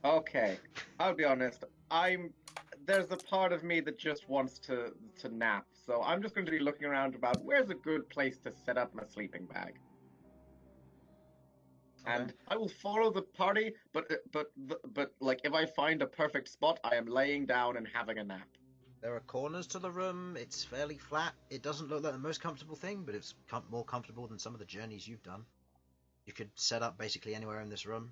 S6: Okay, I'll be honest. There's a part of me that just wants to nap, so I'm just going to be looking around about where's a good place to set up my sleeping bag. And I will follow the party, but like if I find a perfect spot, I am laying down and having a nap.
S2: There are corners to the room. It's fairly flat. It doesn't look like the most comfortable thing, but it's more comfortable than some of the journeys you've done. You could set up basically anywhere in this room.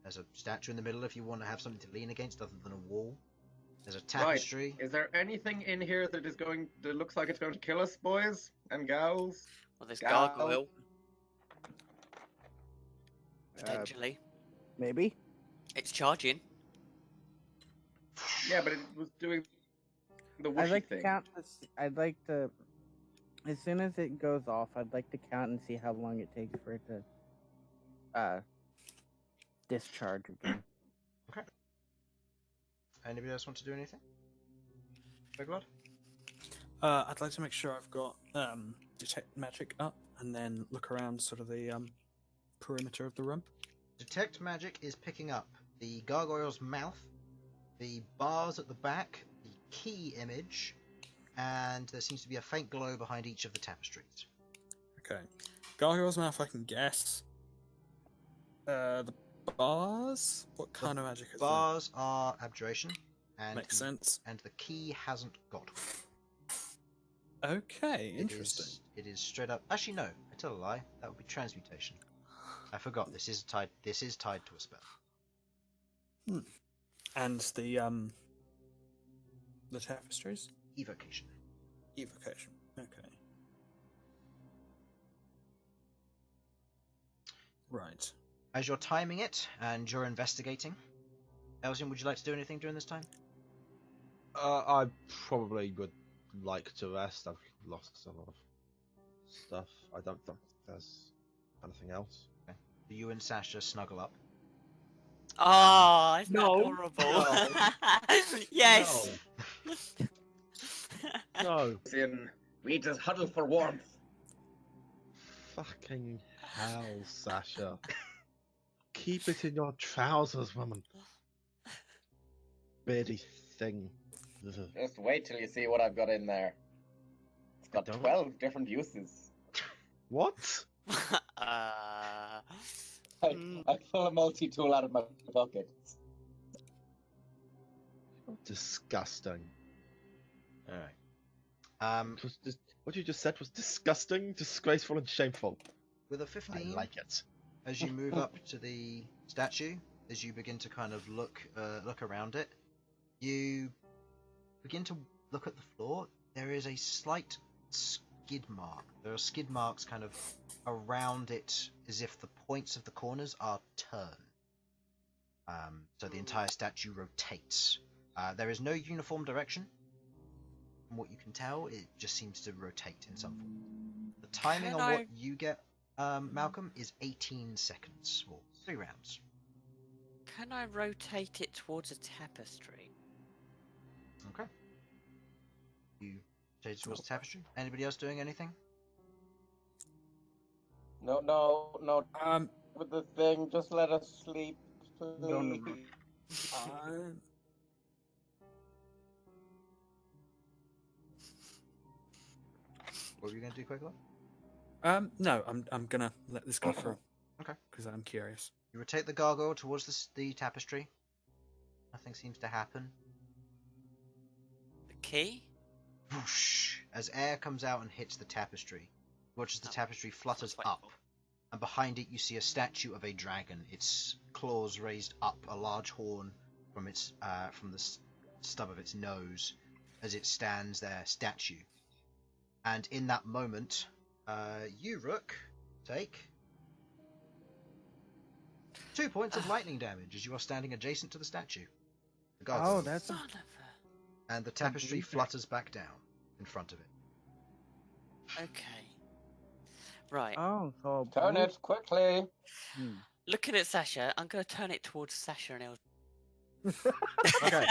S2: There's a statue in the middle if you want to have something to lean against other than a wall. There's a tapestry.
S6: Right. Is there anything in here that looks like it's going to kill us, boys and gals?
S1: Well, there's
S6: Gal-
S1: gargoyle. Potentially.
S5: Maybe.
S1: It's charging.
S6: Yeah, but it was doing the
S5: I'd
S6: whooshy
S5: like to
S6: thing.
S5: count this. I'd like to. As soon as it goes off, I'd like to count and see how long it takes for it to discharge again.
S2: Okay. Anybody else want to do anything? Queglod?
S4: I'd like to make sure I've got detect magic up, and then look around sort of the perimeter of the room.
S2: Detect magic is picking up. the gargoyle's mouth, the bars at the back, the key image, and there seems to be a faint glow behind each of the tapestries.
S4: Okay. Gargoyle's mouth, I can guess. The bars? What kind of magic is that?
S2: Bars are abjuration, and
S4: Makes sense.
S2: And the key hasn't got one.
S4: Okay, interesting.
S2: It is straight up. Actually, no. I tell a lie. That would be transmutation. I forgot. This is tied. This is tied to a spell.
S4: And the tapestries?
S2: Evocation.
S4: Evocation. Okay. Right.
S2: As you're timing it and you're investigating, Elsyan, would you like to do anything during this time?
S3: I probably would like to rest. I've lost a lot of stuff. I don't think there's anything else.
S2: Okay. Do you and Sasha snuggle up?
S1: Oh, isn't that
S3: No.
S1: adorable? Yes.
S3: No.
S6: We just huddle for warmth.
S3: Fucking hell, Sasha. Keep it in your trousers, woman. Beardy thing. Ugh.
S6: Just wait till you see what I've got in there. It's got
S3: don't.
S6: 12 different uses.
S3: What?
S6: I pull a multi-tool out of my pocket.
S3: Disgusting.
S2: Alright.
S3: What you just said was disgusting, disgraceful, and shameful.
S2: With a
S3: I
S2: 15,
S3: like it.
S2: as you move up to the statue, as you begin to kind of look around it, you begin to look at the floor. There is a slight skid mark. There are skid marks kind of around it, as if the points of the corners are turned. So the entire statue rotates. There is no uniform direction. From what you can tell, it just seems to rotate in some form. The timing on what you get, Malcom, is 18 seconds, or 3 rounds.
S1: Can I rotate it towards a tapestry?
S2: Okay. You rotate it towards the tapestry. Anybody else doing anything?
S6: No. With the thing, just let us sleep.
S5: No.
S2: What were you going to do, Queglod?
S4: No, I'm gonna let this go through.
S2: Okay.
S4: Because I'm curious.
S2: You rotate the gargoyle towards the tapestry. Nothing seems to happen.
S1: The key?
S2: Whoosh! As air comes out and hits the tapestry, watch as the tapestry flutters
S1: That's what I
S2: up, and behind it you see a statue of a dragon. Its claws raised up, a large horn from its from the stub of its nose, as it stands there, statue. And in that moment, you, Rook, take 2 points of lightning damage as you are standing adjacent to the statue. The gargoyle.
S5: Oh, that's
S1: Son of a...
S2: And the tapestry
S5: Amazing.
S2: flutters back down in front of it.
S1: Okay. Right.
S5: oh, so
S6: Turn it quickly.
S5: Hmm.
S1: Looking at Sasha, I'm going to turn it towards Sasha and Elsyan.
S2: Okay.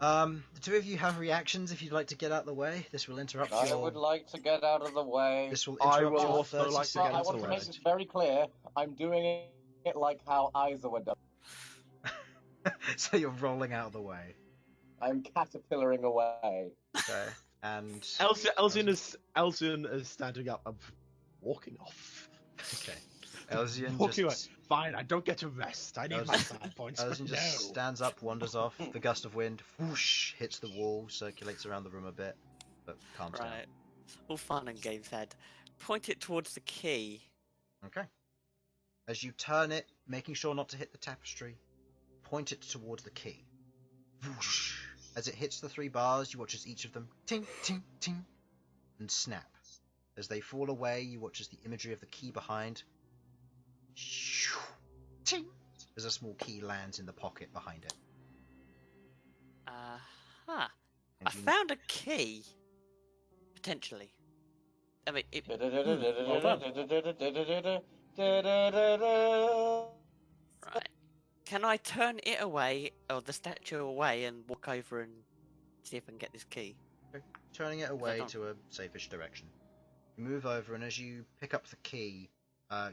S2: The two of you have reactions if you'd like to get out of the way. This will interrupt
S6: I
S2: your...
S6: would like to get out of the way.
S2: This will
S3: I
S2: interrupt
S3: will
S2: your
S3: also
S2: 30
S3: like to get
S6: I
S3: out
S2: seconds
S6: want
S3: of
S6: to
S3: the
S6: make
S3: way.
S6: this very clear. I'm doing it like how Aizawa does.
S2: So you're rolling out of the way.
S6: I'm caterpillaring away.
S2: Okay. And...
S3: Elsyan is standing up and walking off.
S2: Okay. Elsyan
S3: Walking away.
S2: just...
S3: Fine, I don't get to rest. I need my 5 points.
S2: Elsyan
S3: but
S2: just
S3: no.
S2: stands up, wanders off. The gust of wind, whoosh, hits the wall, circulates around the room a bit, but calms down.
S1: Right. All fun and games head. Point it towards the key.
S2: Okay. As you turn it, making sure not to hit the tapestry, point it towards the key. Whoosh. As it hits the 3 bars, you watch as each of them ting, ting, ting, and snap. As they fall away, you watch as the imagery of the key behind shoo, ting, as a small key lands in the pocket behind it.
S1: Aha.
S2: And
S1: I
S2: you-
S1: found a key. Potentially. I mean, it... Right. Can I turn it away, or the statue away, and walk over and see if I can get this key?
S2: Turning it away
S1: don't-
S2: to a safe-ish direction. You move over, and as you pick up the key,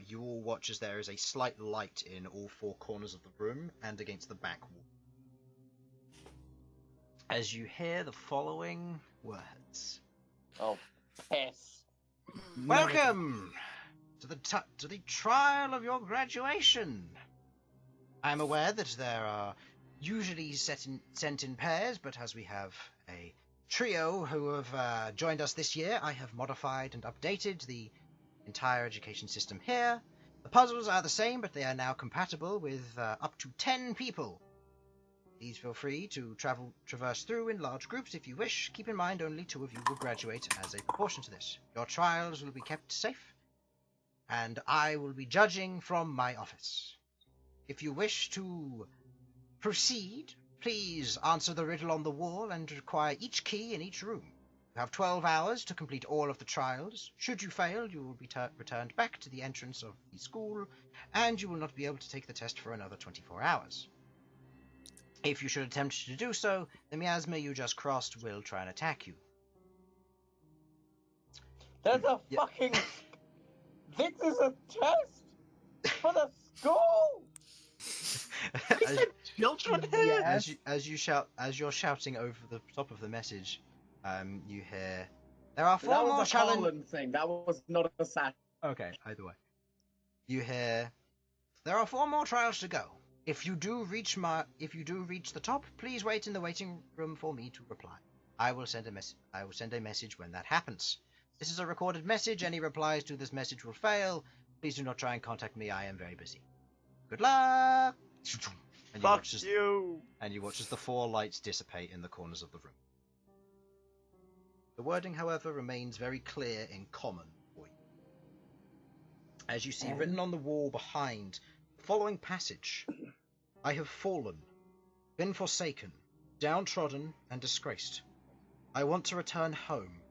S2: you all watch as there is a slight light in all four corners of the room and against the back wall. As you hear the following words.
S6: Oh, piss.
S2: Welcome to the trial of your graduation. I am aware that there are usually sent in pairs, but as we have a trio who have joined us this year, I have modified and updated the entire education system here. The puzzles are the same, but they are now compatible with up to 10 people. Please feel free to traverse through in large groups if you wish. Keep in mind only 2 of you will graduate as a proportion to this. Your trials will be kept safe, and I will be judging from my office. If you wish to proceed, please answer the riddle on the wall and require each key in each room. You have 12 hours to complete all of the trials. Should you fail, you will be returned back to the entrance of the school, and you will not be able to take the test for another 24 hours. If you should attempt to do so, the miasma you just crossed will try and attack you.
S6: There's a fucking... This is a test for the school!
S3: Children here.
S2: As you're shouting over the top of the message, you hear there are 4 more
S6: challenges. That was a Harlan thing. That was not a Sasha.
S2: Okay, either way, you hear there are 4 more trials to go. If you do reach the top, please wait in the waiting room for me to reply. I will send a message when that happens. This is a recorded message. Any replies to this message will fail. Please do not try and contact me. I am very busy. Good luck. And you watch as the 4 lights dissipate in the corners of the room. The wording, however, remains very clear in common for you. As you see written on the wall behind the following passage: I have fallen, been forsaken, downtrodden, and disgraced. I want to return home.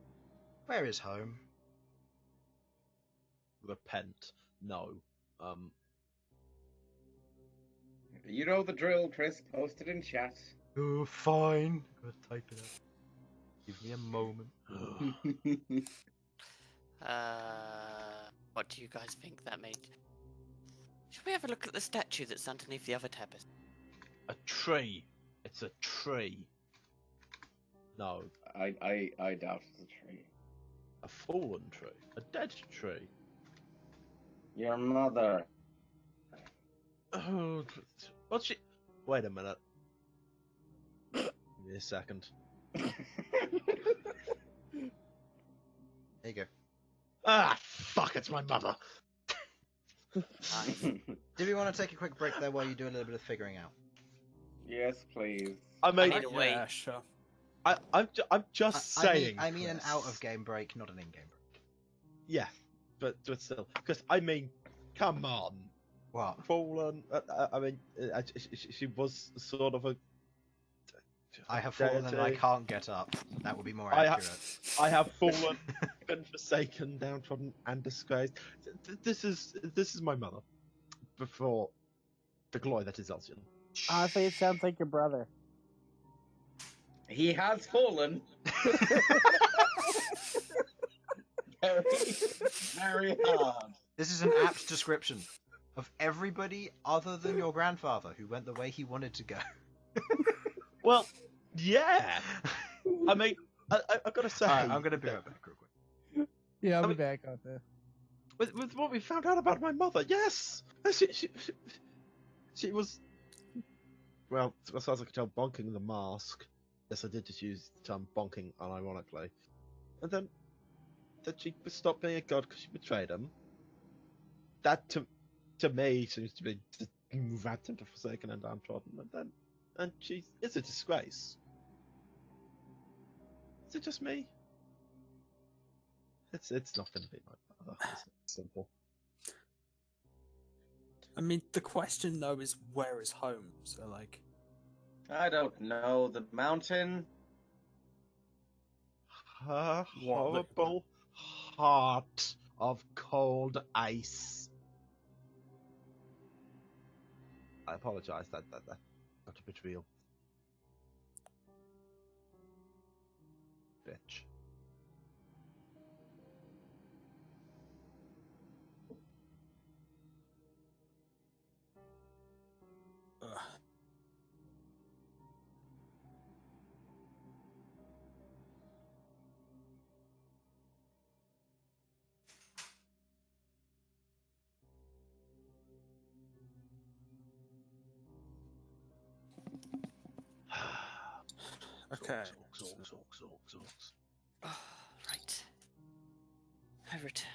S2: Where is home?
S3: Repent. No.
S6: You know the drill, Chris. Post it in chat.
S2: Oh, fine. I'll type it up. Give me a moment.
S1: What do you guys think that means? Should we have a look at the statue that's underneath the other tapestry?
S3: A tree. It's a tree. No.
S6: I doubt it's a tree.
S3: A fallen tree. A dead tree.
S6: Your mother.
S3: Oh, what's she? Wait a minute. Give me a second.
S2: There you go.
S3: Ah, fuck! It's my mother.
S1: Nice.
S2: Do we want to take a quick break there while you do a little bit of figuring out?
S6: Yes, please.
S3: I mean,
S1: need to wait.
S4: Yeah, sure.
S3: I'm just saying.
S2: I mean an
S3: Chris.
S2: out-of-game break, not an in-game break.
S3: Yeah, but still, because I mean, come on.
S2: What?
S3: Fallen. I mean, she was sort of a.
S2: I have fallen and I can't get up. That would be more
S3: I
S2: accurate.
S3: I have fallen, been forsaken, downtrodden, and disgraced. This is my mother. Before the glory that is Elsyan.
S5: Honestly, it sounds like your brother.
S6: He has fallen. very, very hard.
S2: This is an apt description of everybody other than your grandfather who went the way he wanted to go.
S3: Well, yeah. I mean, I've got to say.
S2: Alright, I'm going to be right back real quick.
S5: Yeah, I'll be back on that.
S3: With what we found out about my mother, yes, she was. Well, as far as I can tell, bonking the mask. Yes, I did just use the term bonking unironically. And then she stopped being a god because she betrayed him. That to me seems to be just move out into forsaken and downtrodden, and she is a disgrace. Is it just me? It's not going to be my mother. It's simple.
S4: I mean, the question though is where is home? So like,
S6: I don't know. The mountain?
S3: Her
S4: What,
S3: horrible heart of cold ice. I apologise. That got a bit real. Bitch.
S4: Okay.
S3: Orcs.
S1: Oh, right. I return.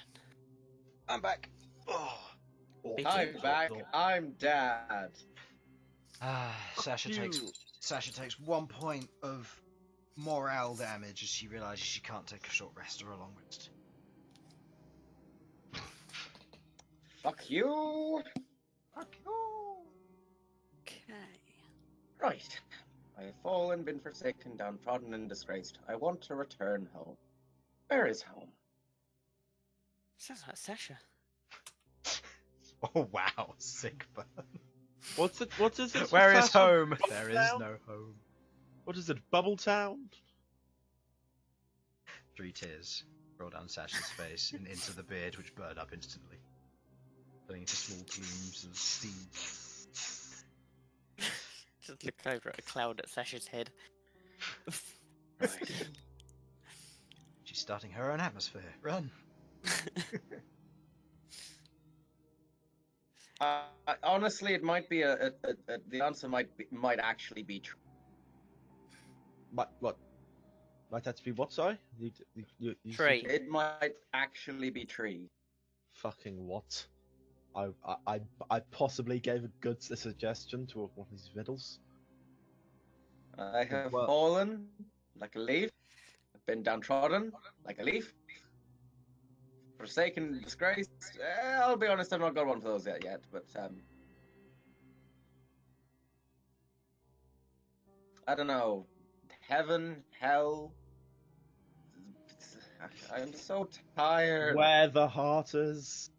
S2: I'm back. Oh.
S1: Me
S6: I'm
S1: too.
S6: back. I'm Dad.
S2: Sasha
S3: You.
S2: takes 1 point of morale damage as she realizes she can't take a short rest or a long rest.
S6: Fuck you.
S2: Fuck you.
S1: Okay.
S6: Right. I have fallen, been forsaken, downtrodden, and disgraced. I want to return home. Where is home?
S1: Sounds like Sasha.
S2: Oh wow, sick burn.
S3: What's it? What is it?
S2: Where is
S3: Sasha?
S2: home?
S3: Bubble
S2: There is
S3: Town?
S2: no home.
S3: What is it? Bubble Town?
S2: 3 tears roll down Sasha's face and into the beard, which burned up instantly, turning into small plumes of steam.
S1: Just look over at a cloud at Sasha's head.
S6: Right.
S2: She's starting her own atmosphere. Run.
S6: Honestly, it might be the answer might actually be true.
S3: What? Might that be what? Sorry. You
S1: Tree.
S3: said-
S6: It might actually be tree.
S3: Fucking what? I possibly gave a good suggestion to one of these riddles.
S6: I have
S3: Well-
S6: fallen like a leaf. I've been downtrodden like a leaf. Forsaken, disgraced. I'll be honest, I've not got one for those yet. But I don't know. Heaven, hell. I'm so tired.
S3: Where the heart is.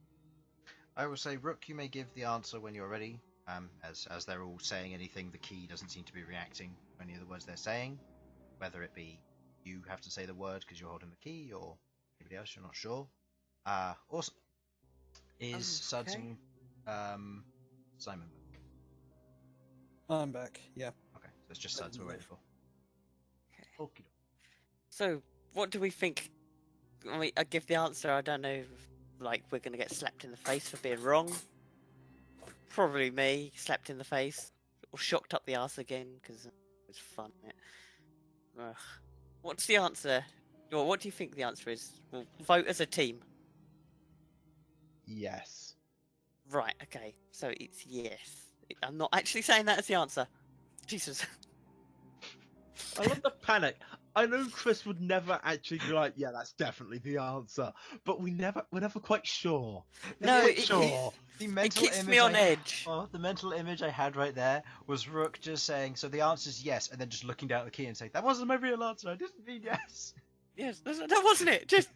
S2: I will say, Rook, you may give the answer when you're ready. As they're all saying anything, the key doesn't seem to be reacting to any of the words they're saying. Whether it be you have to say the word because you're holding the key, or anybody else, you're not sure. Also, is Sudz
S1: Okay.
S2: and Simon?
S4: I'm back. Yeah.
S2: Okay, so it's just Sudz we're waiting for.
S1: Okay.
S2: Okie
S1: So, what do we think? I mean, I give the answer. I don't know if, like, we're going to get slapped in the face for being wrong. Probably me, slapped in the face. Or shocked up the arse again, because it was fun. Ugh. What's the answer? Or what do you think the answer is? We'll vote as a team.
S3: Yes.
S1: Right, okay. So it's yes. I'm not actually saying that as the answer. Jesus.
S3: I love the panic. I know Chris would never actually be like, yeah, that's definitely the answer, but we're never quite sure.
S1: No,
S3: Quite
S1: it-
S3: sure.
S2: The
S1: It
S2: mental
S1: keeps
S2: image
S1: me on
S2: I-
S1: edge.
S2: Oh, the mental image I had right there was Rook just saying, so the answer is yes, and then just looking down at the key and saying, that wasn't my real answer, I didn't mean yes.
S1: Yes, that wasn't it. Just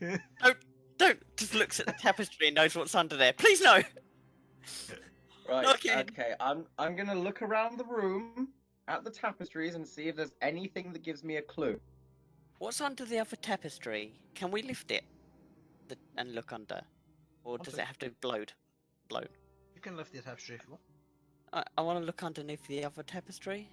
S1: don't. Just looks at the tapestry and knows what's under there. Please no.
S6: Right.
S1: Okay.
S6: Okay. I'm gonna look around the room at the tapestries and see if there's anything that gives me a clue.
S1: What's under the other tapestry? Can we lift it and look under, or does
S2: Okay.
S1: it have to be blown?
S2: You can lift the tapestry if you want.
S1: I want to look underneath the other tapestry.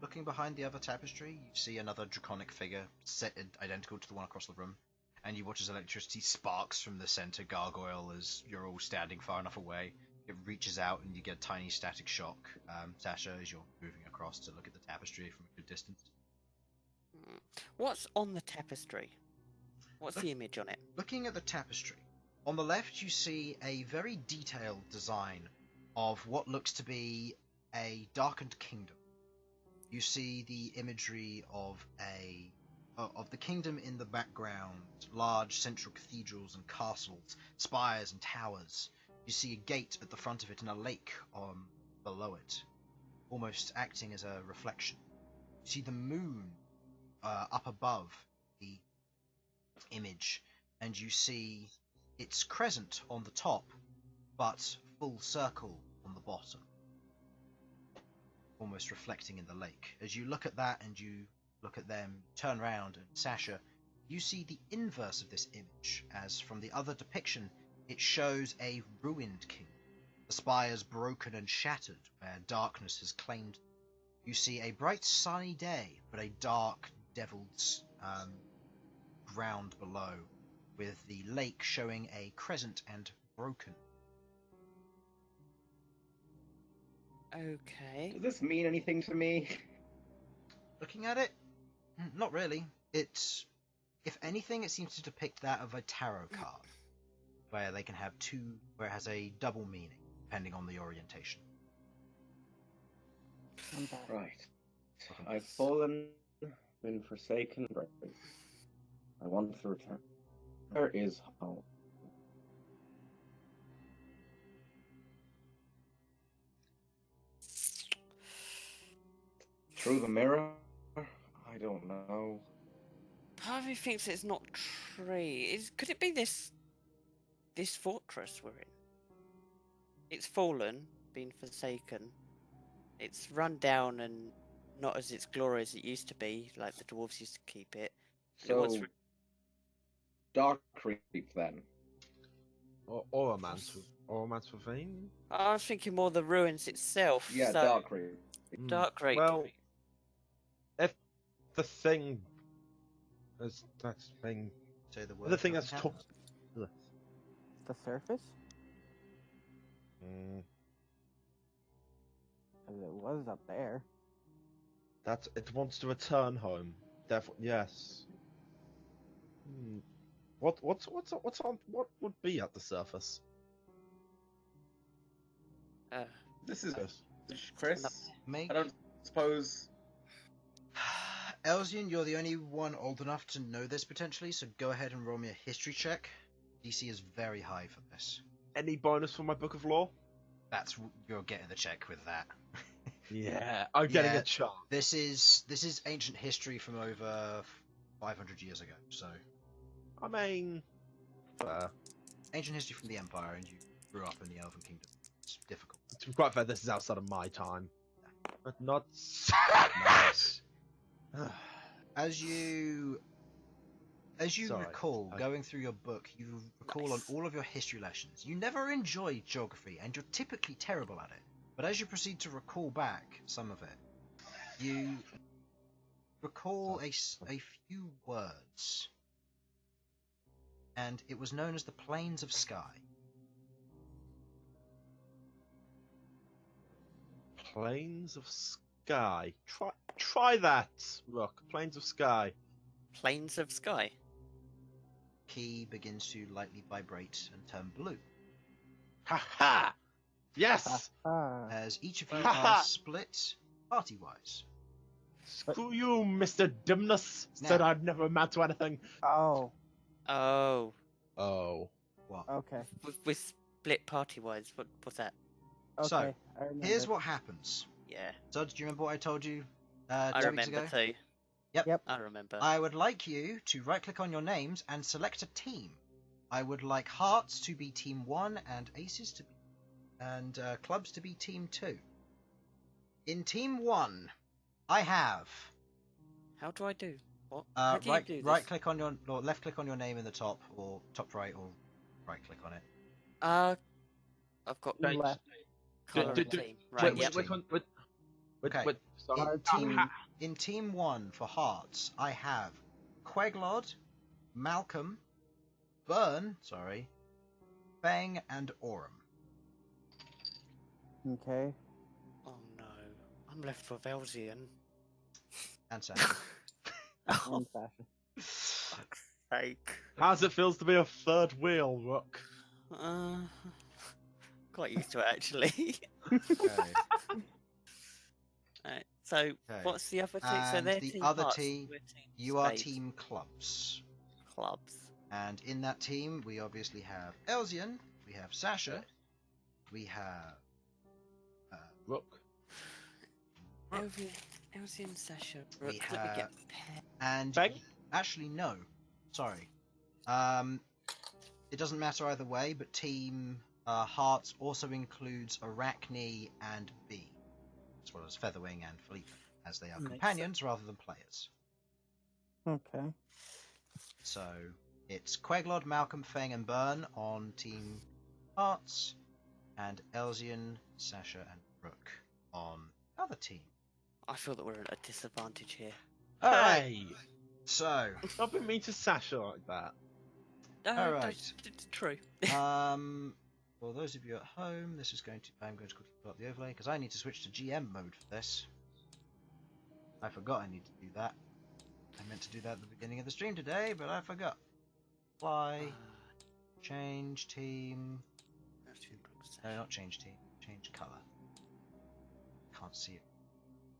S2: Looking behind the other tapestry, you see another draconic figure, set identical to the one across the room, and you watch as electricity sparks from the center gargoyle as you're all standing far enough away. It reaches out and you get a tiny static shock, Sasha, as you're moving across to look at the tapestry from a good distance.
S1: What's on the tapestry? What's the image on it?
S2: Looking at the tapestry, on the left you see a very detailed design of what looks to be a darkened kingdom. You see the imagery of the kingdom in the background, large central cathedrals and castles, spires and towers. You see a gate at the front of it and a lake below it, almost acting as a reflection. You see the moon up above the image, and you see its crescent on the top, but full circle on the bottom, almost reflecting in the lake. As you look at that and you look at them, turn around, and Sasha, you see the inverse of this image, as from the other depiction it shows a ruined kingdom, the spires broken and shattered where darkness has claimed them. You see a bright sunny day, but a dark devil's ground below, with the lake showing a crescent and broken.
S1: Okay.
S6: Does this mean anything to me?
S2: Looking at it, Not really. It's, if anything, it seems to depict that of a tarot card, where they can have where it has a double meaning depending on the orientation.
S5: Okay.
S6: Right. I've fallen, been forsaken, I want to return. Where is home? Through the mirror? I don't know.
S1: Part of me thinks it's not tree. Could it be this fortress we're in? It's fallen, been forsaken. It's run down and not as its glory as it used to be, like the dwarves used to keep it.
S6: So, Dark Creep then.
S3: Or a man's ravine.
S1: I was thinking more the ruins itself.
S6: Yeah,
S1: so
S6: Dark Creep.
S1: Dark Creek.
S3: Well, if the thing is that thing,
S2: Say the word.
S3: the thing that's
S2: nothing
S3: talked.
S2: happens.
S5: The surface?
S3: Mm,
S5: 'Cause it was up there.
S3: that it wants to return home. Therefore, yes. What would be at the surface?
S6: This is
S3: Yes.
S6: Chris.
S2: Make
S6: I don't suppose.
S2: Elsyan, you're the only one old enough to know this potentially, so go ahead and roll me a history check. DC is very high for this.
S3: Any bonus for my book of lore?
S2: You're getting the check with that.
S3: Yeah, I'm getting
S2: Yeah.
S3: a chance.
S2: This is ancient history from over 500 years ago, so
S3: I mean,
S2: ancient history from the Empire, and you grew up in the Elven Kingdom. It's difficult.
S3: to be quite fair, this is outside of my time, but not.
S2: Nice. As you
S3: Sorry,
S2: recall, going through your book, you recall
S1: Nice.
S2: on all of your history lessons. You never enjoyed geography, and you're typically terrible at it. But as you proceed to recall back some of it, you recall a few words. And it was known as the Plains of Sky.
S3: Plains of Sky. Try that, Rook. Plains of Sky.
S1: Plains of Sky.
S2: Key begins to lightly vibrate and turn blue.
S3: Ha ha! Yes.
S2: As each of you are split party-wise.
S3: Screw you, Mr. Dimness. Said
S2: Now-
S3: I'd never amount to anything.
S5: Oh,
S1: Oh,
S3: Oh.
S2: What?
S5: okay.
S1: with split party wise. What's that?
S5: Okay.
S2: So,
S5: I remember.
S2: Here's what happens.
S1: Yeah,
S2: Sudz, do you remember what I told you
S1: I
S2: 2 weeks
S1: remember
S2: ago?
S1: too.
S2: Yep.
S1: I remember.
S2: I would like you to right-click on your names and select a team. I would like hearts to be team 1 and aces to be, and clubs to be team 2. In team 1, I have
S1: How do I do? What? How do you do this?
S2: right-click on your, or left-click on your name in the top, or top right, or right-click on it.
S1: I've got
S3: Right.
S5: Left.
S1: colour
S3: do-
S1: and
S3: do-
S1: team. Right. Yep.
S3: Which one?
S2: Okay.
S3: Sorry.
S2: In team 1 for hearts, I have Queglod, Malcom, Bern, Fang, and Aurum.
S5: Okay.
S1: Oh no, I'm left with Elsyan.
S2: And Sasha.
S1: Oh,
S5: And Sasha.
S1: fuck's sake.
S3: How's it feels to be a third wheel, Rook?
S1: Quite used to it actually.
S2: Okay.
S1: Right, so
S2: Okay.
S1: what's the other team? So
S2: And
S1: they're
S2: the
S1: team
S2: other
S1: hearts,
S2: team,
S1: we're team
S2: You are
S1: spades.
S2: team clubs.
S1: Clubs.
S2: And in that team, we obviously have Elsyan, we have Sasha, we have
S3: Rook.
S1: Elsyan, Sasha, Rook.
S2: We
S1: Let me get
S2: have-
S1: pair.
S2: and
S3: Fang?
S2: actually no, sorry. It doesn't matter either way, but team Hearts also includes Arachne and Bee, as well as Featherwing and Fleet, as they are
S5: Makes
S2: companions rather than players.
S5: Okay.
S2: So it's Queglod, Malcom, Fang, and Bern on Team Hearts, and Elsyan, Sasha, and Rook on the other team.
S1: I feel that we're at a disadvantage here.
S2: Alright,
S3: Hey!
S2: so
S3: Stop being mean to Sasha like that.
S1: No,
S2: Alright.
S1: it's true.
S2: for those of you at home, this is I'm going to quickly pull up the overlay because I need to switch to GM mode for this. I forgot I need to do that. I meant to do that at the beginning of the stream today, but I forgot. Fly, change team. No, not change team. Change color. Can't see it.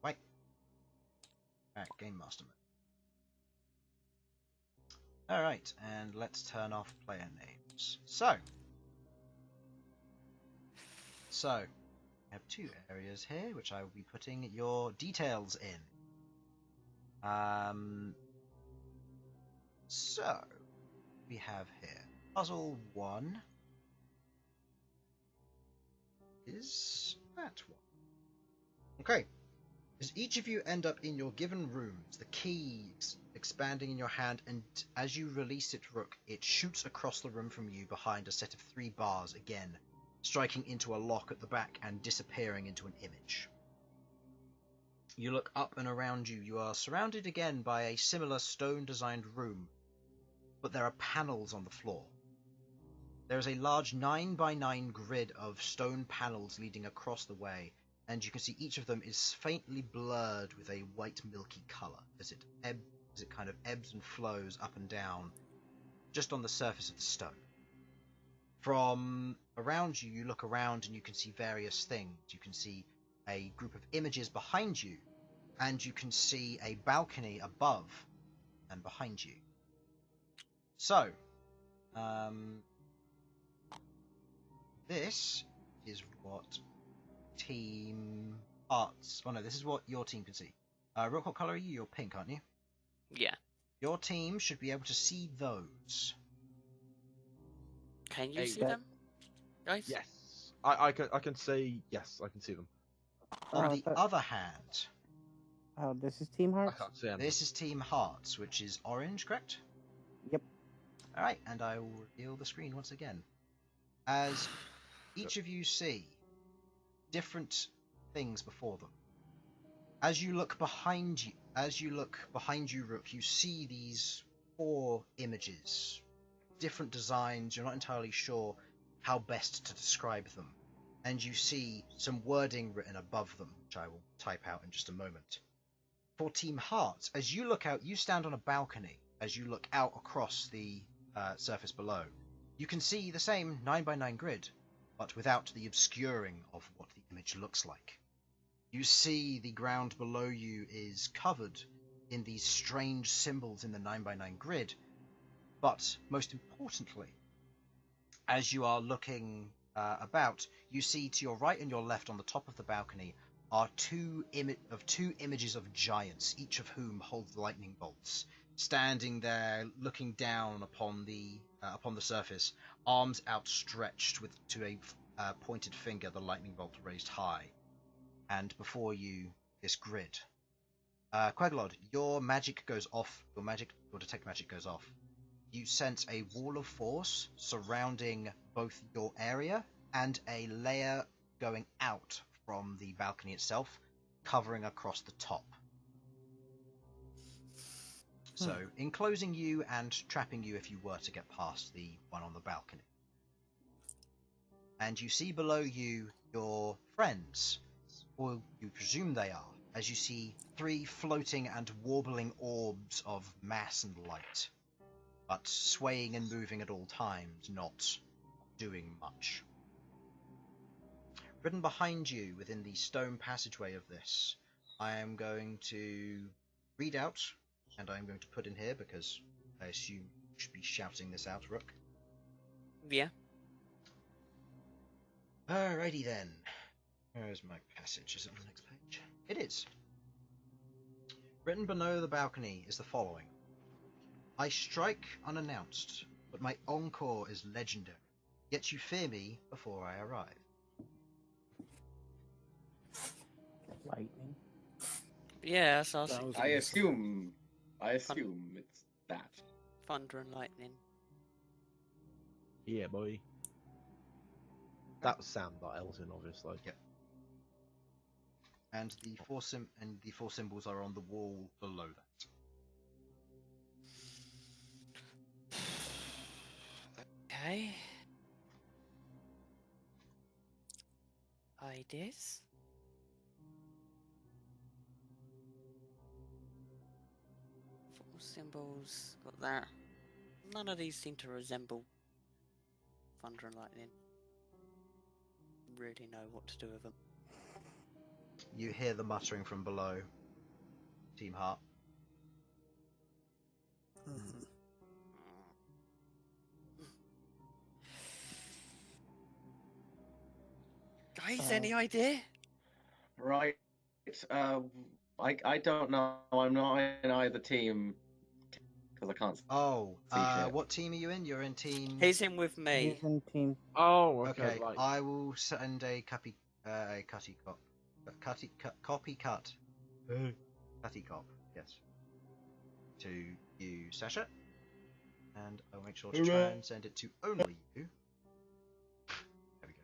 S2: Wait. Alright, Game Master mode. Alright, and let's turn off player names. So, I have two areas here, which I will be putting your details in. So, we have here, puzzle 1 is that one. Okay, as each of you end up in your given rooms, the key expanding in your hand, and as you release it, Rook, it shoots across the room from you behind a set of 3 bars again, striking into a lock at the back and disappearing into an image. You look up and around you. You are surrounded again by a similar stone-designed room, but there are panels on the floor. There is a large 9x9 grid of stone panels leading across the way, and you can see each of them is faintly blurred with a white milky colour as it kind of ebbs and flows up and down just on the surface of the stone. From around you, you look around and you can see various things. You can see a group of images behind you, and you can see a balcony above and behind you. So, this is what Team Hearts... Oh no, this is what your team can see. Rook, what colour are you? You're pink, aren't you?
S1: Yeah.
S2: Your team should be able to see those.
S1: Can you
S3: Hey,
S1: see them, guys?
S3: Yes. I can see. Yes, I can see them.
S2: On the other hand,
S5: Oh, this is Team
S3: I
S5: Hearts?
S3: can't see them.
S2: this is Team Hearts, which is orange, correct?
S5: Yep.
S2: Alright, and I will reveal the screen once again. As each of you see different things before them. As you look behind you, Rook, you see these 4 images. Different designs, you're not entirely sure how best to describe them. And you see some wording written above them, which I will type out in just a moment. For Team Hearts, as you look out, you stand on a balcony. As you look out across the surface below, you can see the same 9x9 grid, but without the obscuring of what the image looks like. You see the ground below you is covered in these strange symbols in the 9x9 grid, but most importantly, as you are looking about, you see to your right and your left on the top of the balcony are two images of giants, each of whom hold lightning bolts, standing there looking down upon the surface, arms outstretched to a pointed finger, the lightning bolt raised high, and before you this grid. Queglod, your magic goes off. Your detect magic goes off. You sense a wall of force surrounding both your area and a layer going out from the balcony itself, covering across the top. So, enclosing you and trapping you if you were to get past the one on the balcony. And you see below you your friends, or you presume they are, as you see 3 floating and warbling orbs of mass and light, but swaying and moving at all times, not doing much. Written behind you within the stone passageway of this, I am going to read out, and I'm going to put in here because I assume you should be shouting this out, Rook.
S1: Yeah.
S2: Alrighty then. Where's my passage? Is it on the next page? It is. Written below the balcony is the following. I strike unannounced, but my encore is legendary. Yet you fear me before I arrive.
S5: Lightning.
S1: Yeah, that's us.
S4: That was
S6: I
S4: awesome.
S6: assume it's that.
S1: Thunder and lightning.
S3: Yeah, boy. That was sound like Elsyan, obviously.
S2: Yep. And the four symbols are on the wall below that.
S1: Okay. Ideas. Symbols. Got that. None of these seem to resemble thunder and lightning. Really know what to do with them.
S2: You hear the muttering from below. Team Heart.
S1: Guys, any idea?
S6: Right. I don't know. I'm not in either team because I can't.
S2: Oh,
S6: See shit.
S2: what team are you in? You're in team.
S1: He's in with me.
S5: He's in team.
S3: Oh,
S2: Okay,
S3: right.
S2: I will send a copy cut. Cutty cop, yes. To you, Sasha. And I'll make sure to try
S3: Hooray.
S2: and send it to only you. There we go.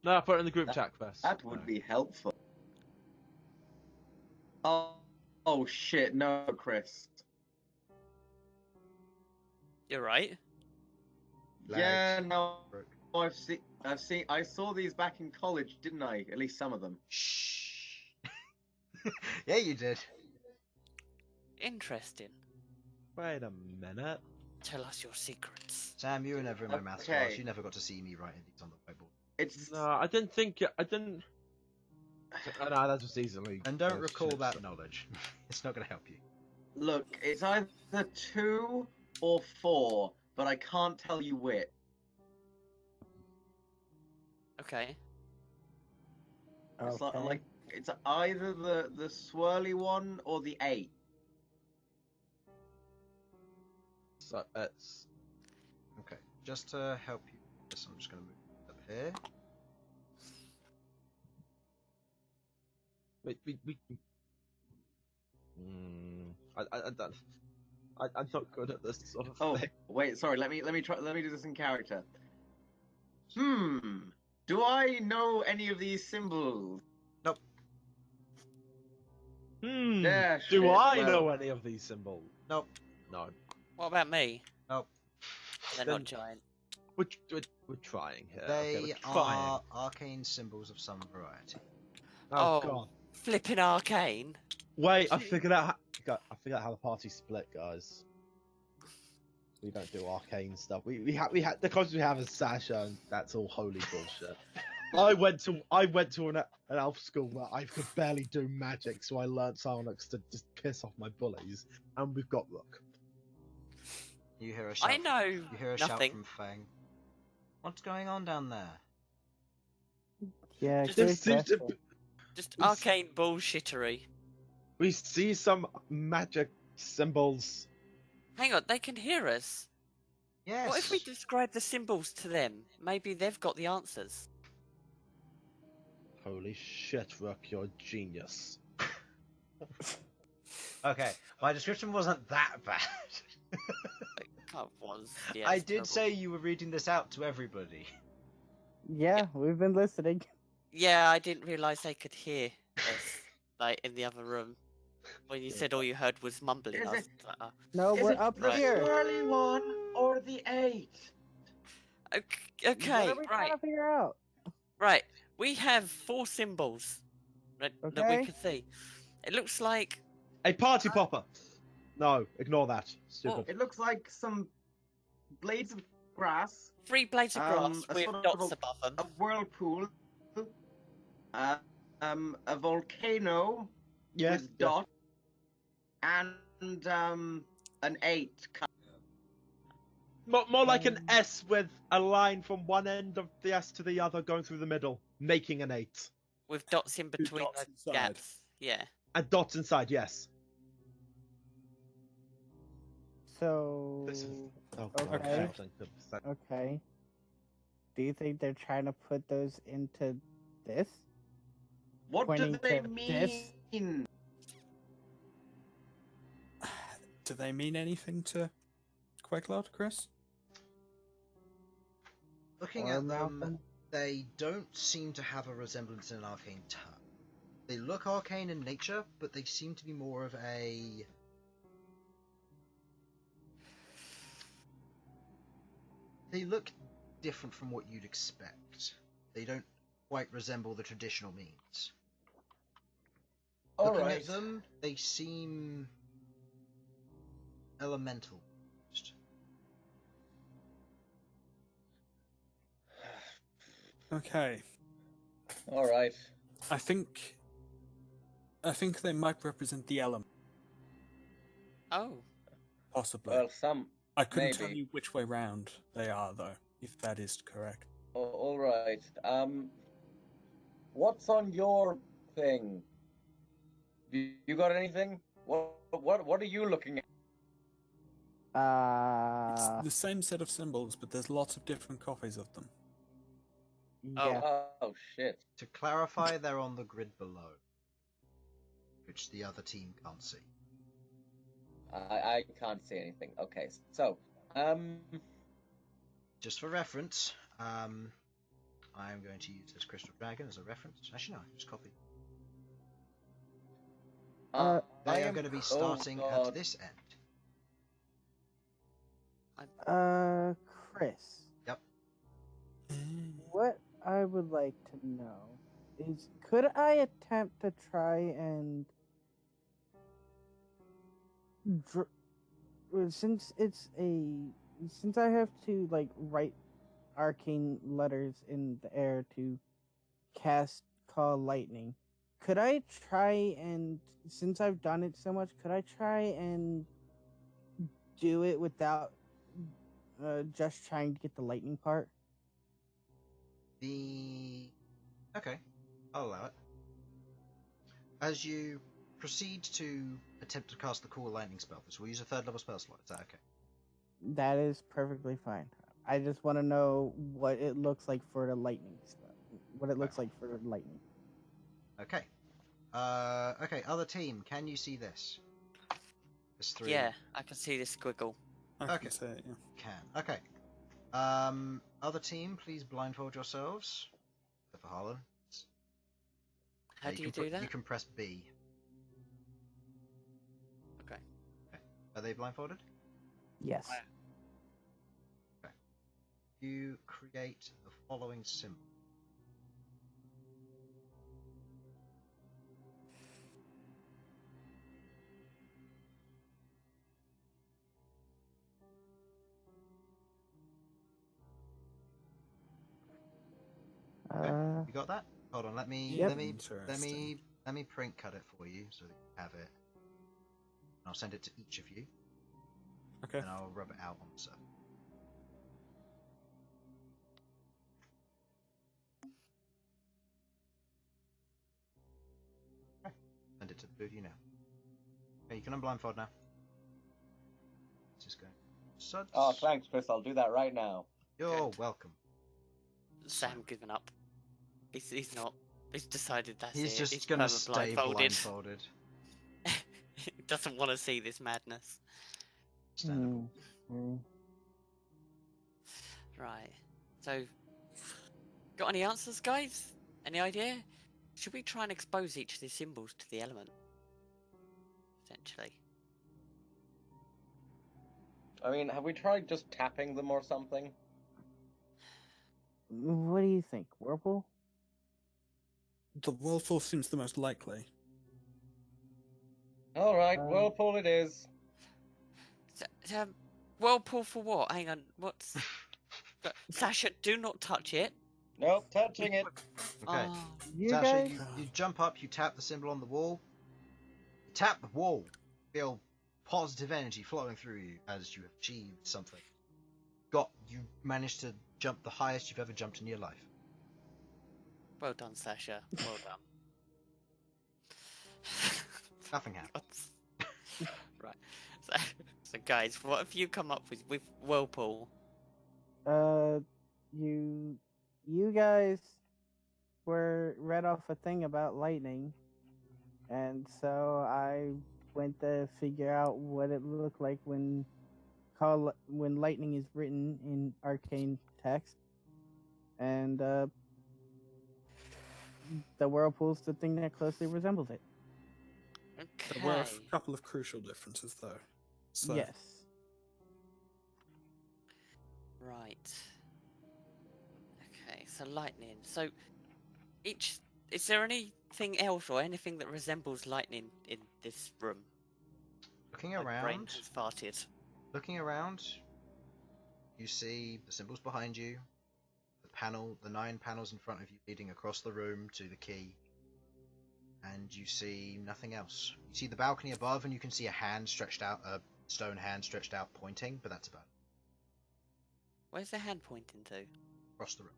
S3: No, I put it in the group chat first.
S6: That would be helpful. Oh shit! No, Chris.
S1: You're right.
S6: Yeah,
S2: Lags.
S6: no.
S2: Rook.
S6: I saw these back in college, didn't I? At least some of them.
S2: Shh. Yeah, you did.
S1: Interesting.
S3: Wait a minute.
S1: Tell us your secrets.
S2: Sam, you were never in my maths
S6: Okay.
S2: class. You never got to see me writing these on the whiteboard.
S6: It's
S3: No, I didn't think. I didn't. Oh, no, that was easily.
S2: And don't
S3: oh,
S2: recall
S3: shit.
S2: that knowledge. It's not going to help you.
S6: look. It's either 2 or 4, but I can't tell you which.
S1: Okay.
S6: It's
S5: Okay.
S6: like it's either the swirly one or the 8.
S3: So it's.
S2: Okay, just to help you with this, I'm just going to move up here.
S3: We. I'm not good at this sort of
S6: Oh
S3: thing.
S6: wait, sorry. Let me try. Let me do this in character. Do I know any of these symbols? Yeah,
S3: Do
S6: shit,
S3: I
S6: well-
S3: know any of these symbols?
S2: Nope.
S3: No.
S1: What about me?
S2: Nope.
S1: They're
S3: Then-
S1: not giant.
S3: We're trying here.
S2: They
S3: okay, we're trying.
S2: are arcane symbols of some variety.
S3: Oh,
S1: Oh.
S3: god.
S1: Flipping arcane.
S3: Wait, I figured out. I figured out how the party's split, guys. We don't do arcane stuff. We have the closest we have is Sasha, and that's all holy bullshit. I went to an elf school where I could barely do magic, so I learnt Psionics to just piss off my bullies, and we've got Rook.
S2: You hear a shout.
S1: I know
S2: You hear a shout
S1: nothing.
S2: from Fang. What's going on down there?
S5: Yeah,
S1: Just
S5: good
S3: There seems to
S5: question.
S1: Just arcane bullshittery.
S3: we see some magic symbols.
S1: Hang on, they can hear us.
S2: Yes.
S1: What if we describe the symbols to them? Maybe they've got the answers.
S3: Holy shit, Rook, you're a genius.
S2: Okay, my description wasn't that bad.
S1: Oh, was. Yeah,
S2: I
S1: it's
S2: did
S1: terrible.
S2: say you were reading this out to everybody.
S5: Yeah, we've been listening.
S1: Yeah, I didn't realise they could hear us, like, in the other room. When you said all you heard was mumbling,
S6: Is
S1: I was
S6: it-
S1: like, oh.
S5: No,
S6: Is
S5: we're
S6: it
S5: up
S6: the
S5: here.
S6: swirly one or the 8?
S1: Okay,
S5: What are we trying
S1: right,
S5: to figure out?
S1: right. We have 4 symbols that we
S5: Okay.
S1: can see. It looks like
S3: A party popper! No, ignore that. Stupid.
S6: It looks like some blades of grass,
S1: 3 blades of grass
S6: a
S1: with
S6: sort of
S1: dots above them.
S6: a whirlpool, a volcano
S3: Yeah,
S6: with dots, and an 8.
S3: More like an S with a line from one end of the S to the other going through the middle, making an 8.
S1: With dots in between
S4: dots
S1: the
S4: inside.
S1: gaps. Yeah.
S3: And dots inside, yes.
S5: So,
S3: This is... Oh, God,
S5: Okay.
S3: something.
S5: okay. Do you think they're trying to put those into this?
S6: What do
S5: Pointing
S6: they
S5: to
S6: mean?
S4: Do they mean anything to Queglod, Chris?
S2: Looking
S5: Or
S2: at them,
S5: Malcolm?
S2: they don't seem to have a resemblance in an arcane term. They look arcane in nature, but they seem to be more of a... They look different from what you'd expect. They don't quite resemble the traditional means. Looking at them, they seem elemental used?
S4: Okay.
S6: All right.
S4: I think they might represent the element,
S1: Oh,
S4: possibly.
S6: Well, some
S4: I couldn't tell
S6: maybe.
S4: you which way round they are, though, if that is correct.
S6: All right. What's on your thing? You got anything? What are you looking at?
S4: It's
S5: Uh,
S4: the same set of symbols, but there's lots of different copies of them.
S5: yeah.
S6: Oh shit.
S2: To clarify, they're on the grid below, which the other team can't see.
S6: I can't see anything. Okay, so
S2: Just for reference, I'm going to use this crystal dragon as a reference. Actually, no, just copy. They are going to be starting at this end.
S5: Chris.
S2: Yep.
S5: What I would like to know is, could I attempt to try and since I have to like write arcane letters in the air to cast call lightning, could I try and, since I've done it so much, could I try and do it without just trying to get the lightning part?
S2: Okay, I'll allow it. As you proceed to attempt to cast the cool lightning spell, this will use a 3rd level spell slot. Is that okay?
S5: That is perfectly fine. I just want to know what it looks like for the lightning spell. What it looks like for the lightning.
S2: Okay. Okay, other team, can you see this? There's 3.
S1: yeah, I can see this squiggle.
S4: I
S2: Okay.
S4: can say it, yeah.
S2: Can. Okay. Other team, please blindfold yourselves. Except for Harlan.
S1: How do you
S2: can
S1: do that?
S2: You can press B.
S1: Okay.
S2: Are they blindfolded?
S5: Yes.
S2: Okay. You create the following symbol. Okay. You got that? Hold on, let me print cut it for you so that you have it. And I'll send it to each of you.
S4: Okay.
S2: And I'll rub it out on the surface. Okay. Send it to the two of you now. Okay, you can unblindfold now. Just go. Sudz.
S6: Oh, thanks, Chris. I'll do that right now.
S2: You're
S1: Good.
S2: welcome.
S1: Sam given up. He's not. He's decided that's it.
S2: He's just
S1: He's
S2: gonna
S1: perma
S2: stay blindfolded.
S1: He doesn't want to see this madness.
S2: Understandable.
S1: Right. So, got any answers, guys? Any idea? Should we try and expose each of these symbols to the element? Essentially.
S6: I mean, have we tried just tapping them or something?
S5: What do you think, Whirlpool?
S4: The Whirlpool seems the most likely.
S6: All right, Whirlpool it is.
S1: Whirlpool for what? Hang on. What's... Sasha, do not touch it.
S6: Nope, touching it.
S2: Okay.
S1: Oh,
S2: Sasha,
S5: guys?
S2: you jump up, you tap the symbol on the wall. You tap the wall. Feel positive energy flowing through you as you have achieved something. You managed to jump the highest you've ever jumped in your life.
S1: well done, Sasha. Well done.
S2: Nothing happened.
S1: Right. So, guys, what have you come up with Whirlpool?
S5: You guys read off a thing about lightning, and so I went to figure out what it looked like when lightning is written in arcane text, and the Whirlpool's the thing that closely resembles it.
S1: Okay.
S4: There were a couple of crucial differences, though. So,
S5: Yes.
S1: Right. Okay, so lightning. So, is there anything else or anything that resembles lightning in this room?
S2: Looking
S1: My brain
S2: around,
S1: has farted.
S2: you see the symbols behind you, the 9 panels in front of you leading across the room to the key, and you see nothing else. You see the balcony above, and you can see a stone hand stretched out pointing, but that's about it.
S1: Where's the hand pointing to?
S2: Across the room.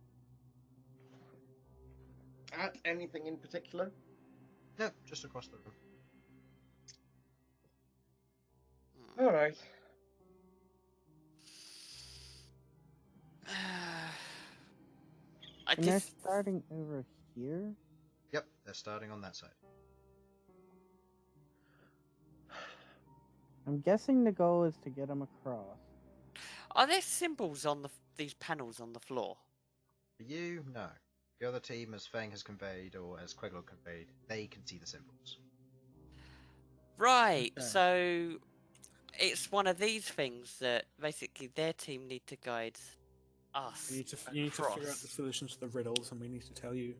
S6: At anything in particular?
S2: No, just across the room.
S6: All right.
S1: I
S5: And they're
S1: just
S5: starting over here?
S2: Yep, they're starting on that side.
S5: I'm guessing the goal is to get them across.
S1: are there symbols on these panels on the floor?
S2: For you, no. The other team, as Fang has conveyed, or as Queglod conveyed, they can see the symbols.
S1: Right.
S4: Okay.
S1: So it's one of these things that basically their team need to guide us.
S4: You need to figure out
S1: across.
S4: the solutions to the riddles, and we need to tell you.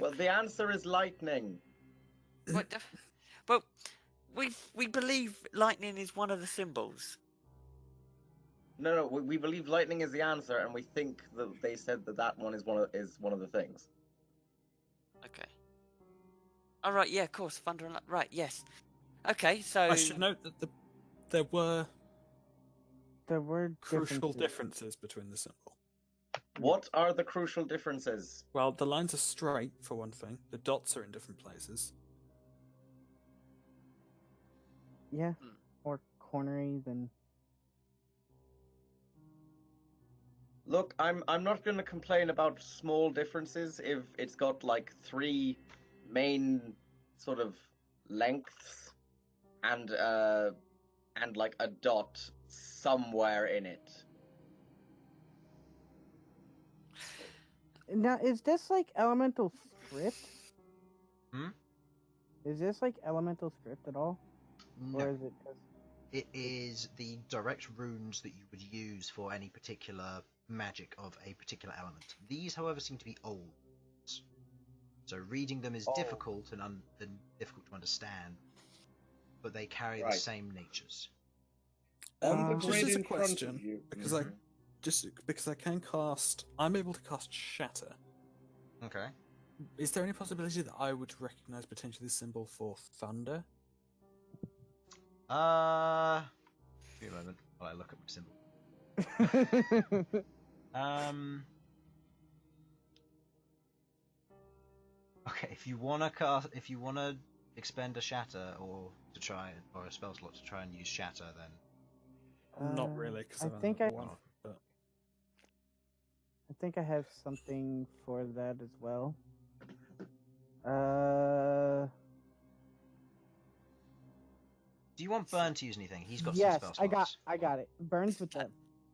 S6: Well, the answer is lightning.
S1: What the... Well, we believe lightning is one of the symbols.
S6: No, we believe lightning is the answer, and we think that they said that one is one of the things.
S1: Okay. All right. Yeah. Of course. Thunder and right. Yes. Okay. So
S4: I should note that there were
S5: There were
S4: crucial differences between the symbol.
S6: What are the crucial differences?
S4: Well, the lines are straight, for one thing. The dots are in different places.
S5: Yeah,
S1: Hmm.
S5: more cornery than.
S6: Look, I'm not going to complain about small differences if it's got like 3 main sort of lengths and like a dot somewhere in it.
S5: Now, is this like elemental script?
S2: Hmm?
S5: Is this like elemental script at all?
S2: No.
S5: Or is it just.
S2: It is the direct runes that you would use for any particular magic of a particular element. These, however, seem to be old. So reading them is difficult and difficult to understand, but they carry the
S6: Right.
S2: same natures.
S6: On the
S5: Just
S6: grid
S4: as a
S6: in front
S4: question,
S6: of you.
S4: because I can cast. I'm able to cast Shatter.
S2: Okay.
S4: Is there any possibility that I would recognize potentially the symbol for thunder?
S2: Give me a moment while I look at my symbol. Okay, if you wanna expend a shatter or a spell slot to try and use shatter, then
S4: Not really, because
S5: I
S4: I've only
S5: think
S4: got
S5: I-
S4: one. But
S5: I think I have something for that as well.
S2: do you want Bern to use anything? He's got
S5: Yes,
S2: some spell slots.
S5: I got it. Burns with them.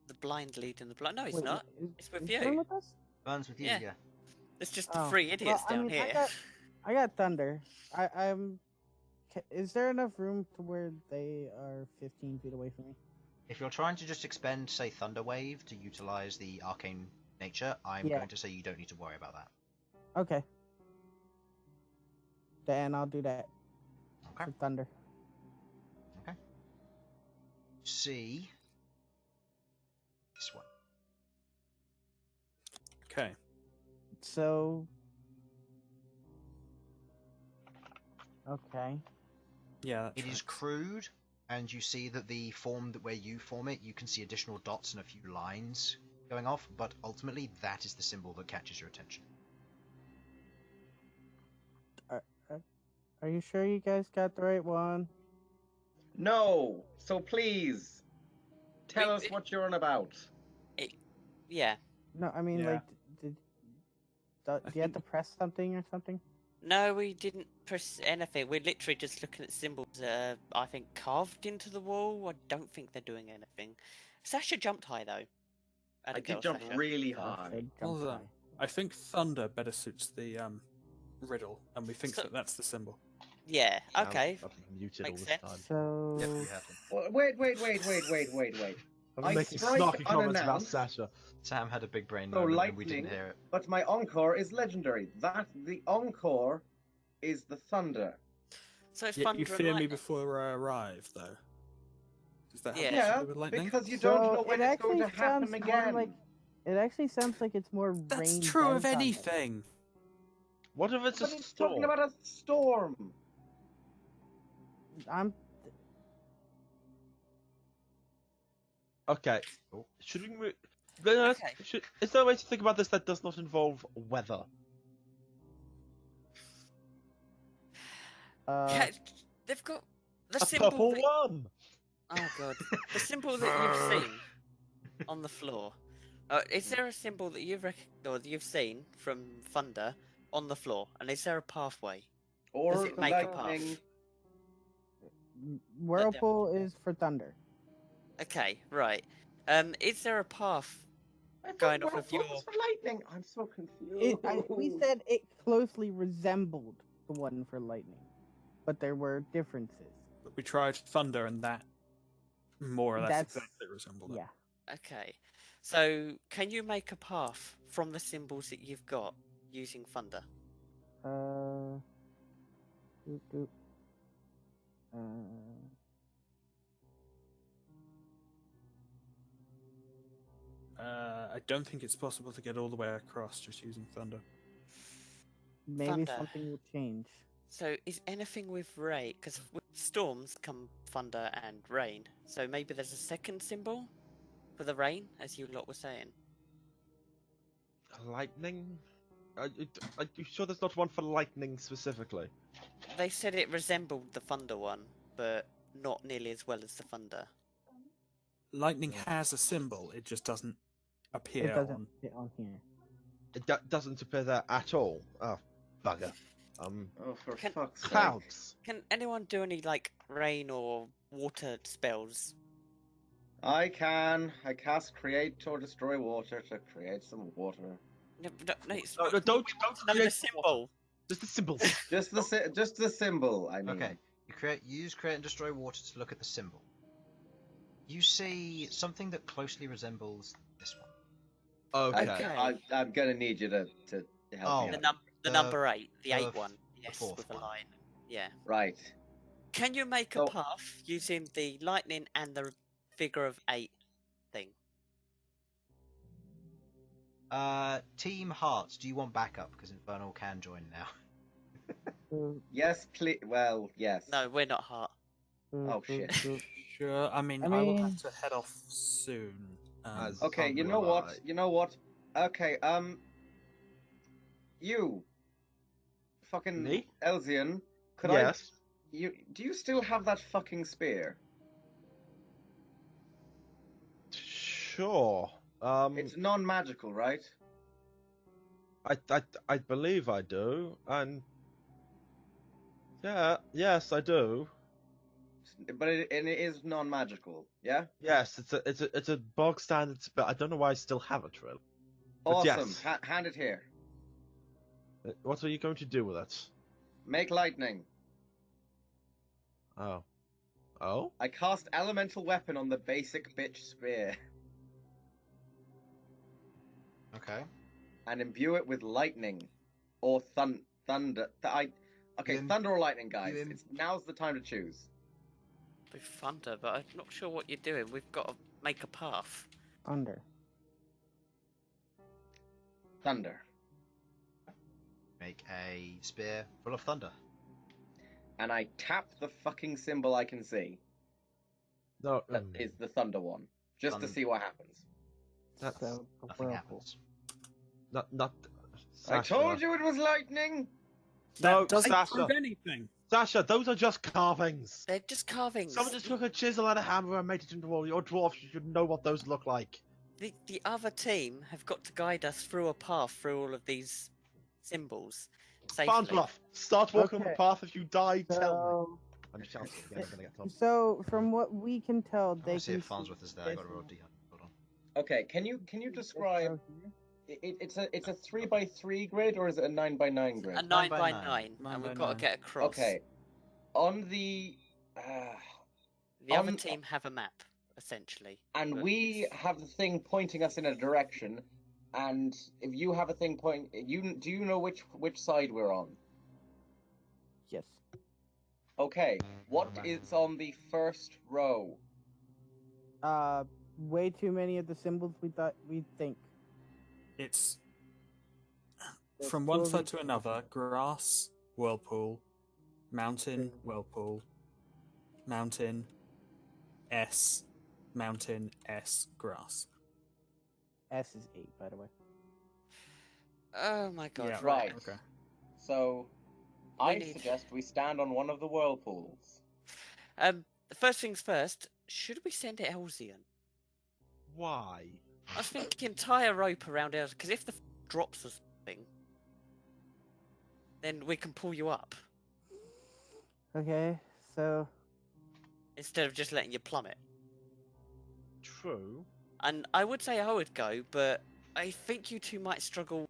S1: the blind lead in the blind. No, it's
S5: Wait,
S1: not.
S5: is-
S1: It's with
S5: is
S1: you.
S5: Burn with us?
S2: Bern's with you,
S1: Yeah.
S2: yeah.
S1: It's just
S5: Oh,
S1: the 3 idiots
S5: well, I
S1: down
S5: mean,
S1: here.
S5: I got thunder. Is there enough room to where they are 15 feet away from me?
S2: If you're trying to just expend, say, Thunder Wave to utilize the arcane nature, I'm
S5: Yeah.
S2: going to say you don't need to worry about that.
S5: Okay. Then I'll do that.
S2: Okay.
S5: For thunder.
S2: See this one.
S4: okay,
S5: So. Okay.
S4: yeah, that
S2: It is
S4: tracks.
S2: crude, and you see that the form where you form it, you can see additional dots and a few lines going off, but ultimately that is the symbol that catches your attention.
S5: Are you sure you guys got the right one?
S6: No, so please tell us what you're on about.
S1: Yeah.
S5: No, I mean,
S4: Yeah.
S5: like, do you have to press something or something?
S1: No, we didn't press anything. We're literally just looking at symbols that are, I think, carved into the wall. I don't think they're doing anything. Sasha jumped high, though.
S6: I did jump
S1: Sasha.
S6: really
S5: I
S6: high.
S5: said
S4: Well
S5: jump
S4: done.
S5: high.
S4: I think thunder better suits the riddle, and we think
S1: So-
S4: that that's the symbol.
S1: Yeah,
S3: Yeah,
S1: okay.
S3: I've been muted
S1: Makes
S3: all this
S1: sense.
S3: time.
S5: So.
S2: Yep, you have them.
S6: Well, wait.
S3: I'm
S6: I
S3: making
S6: strike
S3: snarky comments about
S6: unannounced.
S3: Sasha.
S2: Sam had a big brain
S6: So
S2: moment and we didn't
S6: lightning-
S2: hear it.
S6: But my encore is legendary. The encore is the thunder.
S1: So it's
S4: You
S1: thunder
S4: fear
S1: and
S4: me
S1: lightning.
S4: before I arrive, though. Does that have
S1: Yeah.
S4: anything to
S6: Yeah,
S4: do with lightning?
S6: because you don't know
S5: So
S6: when
S5: it
S6: it's going
S5: actually
S6: to happen
S5: sounds more
S6: again.
S5: like it actually sounds like it's more
S4: That's
S5: rain
S4: true
S5: than
S4: of
S5: thunder.
S4: anything.
S3: What if it's
S6: But
S3: a
S6: it's
S3: storm?
S6: talking about a storm.
S5: I'm
S3: Okay.
S2: Oh.
S3: Should we move?
S1: Okay.
S3: Is there a way to think about this that does not involve weather?
S1: They've got the
S3: A
S1: symbol.
S3: purple
S1: That...
S3: worm.
S1: Oh god, the symbol that you've seen on the floor. Is there a symbol that you've or that you've seen from thunder on the floor? And is there a pathway?
S6: Or
S1: Does it make a path?
S6: lightning.
S5: whirlpool is for thunder.
S1: Okay, right. Is there a path
S6: I thought
S1: going off of
S6: whirlpool
S1: your?
S6: was for lightning. I'm so confused.
S5: We said it closely resembled the one for lightning, but there were differences.
S4: But we tried thunder, and that more or less
S5: That's-
S4: exactly resembled it.
S5: Yeah.
S1: Okay, so can you make a path from the symbols that you've got using thunder?
S5: Doop, doop.
S4: I don't think it's possible to get all the way across just using thunder.
S5: Maybe
S1: Thunder.
S5: something will change.
S1: So is anything with rain? Because with storms come thunder and rain. So maybe there's a second symbol for the rain, as you lot were saying.
S3: Lightning? Are you sure there's not one for lightning specifically?
S1: They said it resembled the thunder one, but not nearly as well as the thunder.
S4: Lightning has a symbol, it just doesn't appear
S5: It doesn't
S4: on.
S5: fit on here.
S3: It doesn't appear there at all. Oh, bugger.
S6: Oh, for
S1: Can-
S6: fuck's sake.
S3: Clouds.
S1: Can anyone do any like rain or water spells?
S6: I can. I cast create or destroy water to create some water.
S1: No, it's
S3: No,
S1: we
S3: don't
S1: want to know the
S3: create
S1: symbol.
S3: Just the symbols.
S6: Just the symbol. I mean.
S2: Okay. Use create and destroy water to look at the symbol. You see something that closely resembles this one.
S3: Okay.
S6: I'm gonna need you to help me
S1: The
S6: out.
S1: number 8, the 8
S2: the
S1: one. Yes,
S2: fourth
S1: with a
S2: one.
S1: line. Yeah.
S6: Right.
S1: Can you make a
S6: So-
S1: path using the lightning and the figure of 8 thing?
S2: Team Hearts, do you want backup? Because Infernal can join now.
S6: Yes, please. Well, yes.
S1: No, we're not heart.
S6: Oh, shit.
S4: Sure, I mean,
S5: I
S4: I will
S5: mean-
S4: have to head off soon.
S3: As-
S6: Okay, you
S3: So
S6: know
S3: will
S6: what?
S3: I.
S6: You know what? Okay, you, fucking
S3: Me?
S6: Elsyan, could
S3: Yes.
S6: do you still have that fucking spear?
S3: Sure.
S6: It's non-magical, right?
S3: I believe I do, and yeah, yes, I do.
S6: But it is non-magical, yeah?
S3: Yes, it's a bog standard spell. I don't know why I still have it, really. But
S6: Awesome.
S3: yes.
S6: Hand it here.
S3: What are you going to do with it?
S6: Make lightning.
S3: Oh. Oh?
S6: I cast elemental weapon on the basic bitch spear
S2: Okay.
S6: and imbue it with lightning or thunder. Thunder or lightning, guys. Now's the time to choose.
S1: With thunder, but I'm not sure what you're doing. We've got to make a path.
S5: Thunder.
S6: Thunder.
S2: Make a spear full of thunder.
S6: And I tap the fucking symbol I can see.
S3: No.
S6: That is the thunder one. Just to
S2: Thun-
S6: see what happens.
S3: That's
S5: So,
S2: Nothing
S5: whirlpool.
S2: happens.
S3: not.
S6: I
S3: Sasha.
S6: told you it was lightning!
S3: No,
S4: That doesn't
S3: Sasha.
S4: prove anything.
S3: Sasha, those are just carvings.
S1: They're just carvings.
S3: Someone just took a chisel and a hammer and made it into a wall. You're dwarf. You should know what those look like.
S1: The other team have got to guide us through a path through all of these symbols safely.
S3: Farnsbluff, start walking on the
S5: Okay.
S3: path. If you die, tell me.
S5: So,
S3: I'm shouting again. I'm gonna get told.
S5: so from what we can tell,
S2: I
S5: they
S2: see
S5: can
S2: if Farnsworth is there. I got to roll D. Hold on.
S6: Okay, can you describe...
S5: here.
S6: It's a 3x3 grid or is it a 9x9 grid?
S1: A 9
S2: by
S1: by
S2: 9.
S1: 9,
S4: 9
S1: and
S4: by
S1: we've got
S4: 9.
S1: to get across.
S6: Okay. On the...
S1: The other
S6: on-
S1: team have a map, essentially.
S6: and
S1: but
S6: we
S1: it's-
S6: have the thing pointing us in a direction, and if you have a thing do you know which side we're on?
S5: Yes.
S6: Okay, what is on the first row?
S5: Way too many of the symbols we thought we'd think.
S4: It's
S5: There's
S4: from
S5: two
S4: one
S5: of
S4: side
S5: each
S4: to
S5: of
S4: another: grass, whirlpool, mountain,
S5: Okay.
S4: whirlpool, mountain, S, mountain, S, grass.
S5: S is 8, by the way.
S1: Oh my god,
S4: Yeah,
S1: right.
S4: Okay.
S6: So,
S1: We
S6: I
S1: need-
S6: suggest we stand on one of the whirlpools.
S1: First things first, should we send it Elsyan?
S3: Why?
S1: I was thinking tie a rope around Elsyan, because if the drops or something, then we can pull you up,
S5: Okay, so
S1: instead of just letting you plummet.
S3: True.
S1: And I would say I would go, but I think you two might struggle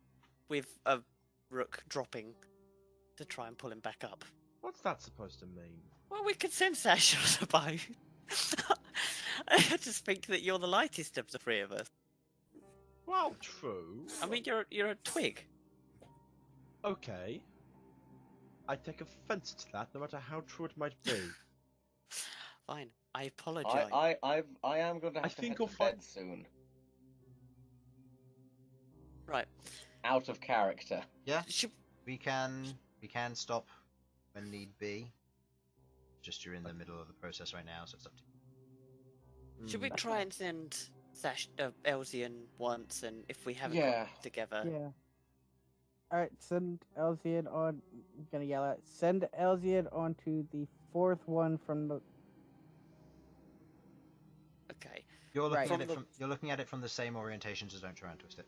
S1: with a Rook dropping to try and pull him back up.
S3: What's that supposed to mean?
S1: Well, we could send Sasha, I suppose. I just think that you're the lightest of the three of us.
S3: Well, true.
S1: I mean, you're a twig.
S3: Okay. I take offence to that, no matter how true it might be.
S1: Fine, I apologise.
S6: I am going to
S3: I
S6: have to
S3: think
S6: head
S3: you'll
S6: to
S3: find-
S6: bed soon.
S1: Right.
S6: Out of character.
S2: Yeah,
S1: Should,
S2: we can stop when need be. Just you're in the middle of the process right now, so it's up to you.
S1: should we try and send Elsyan once, and if we haven't
S6: Yeah.
S1: got together,
S5: yeah. Alright, send Elsyan on. I'm gonna yell out. Send Elsyan onto the fourth one from the.
S1: okay.
S2: You're looking
S5: Right.
S2: at it you're looking at it from the same orientation, so don't try and twist it.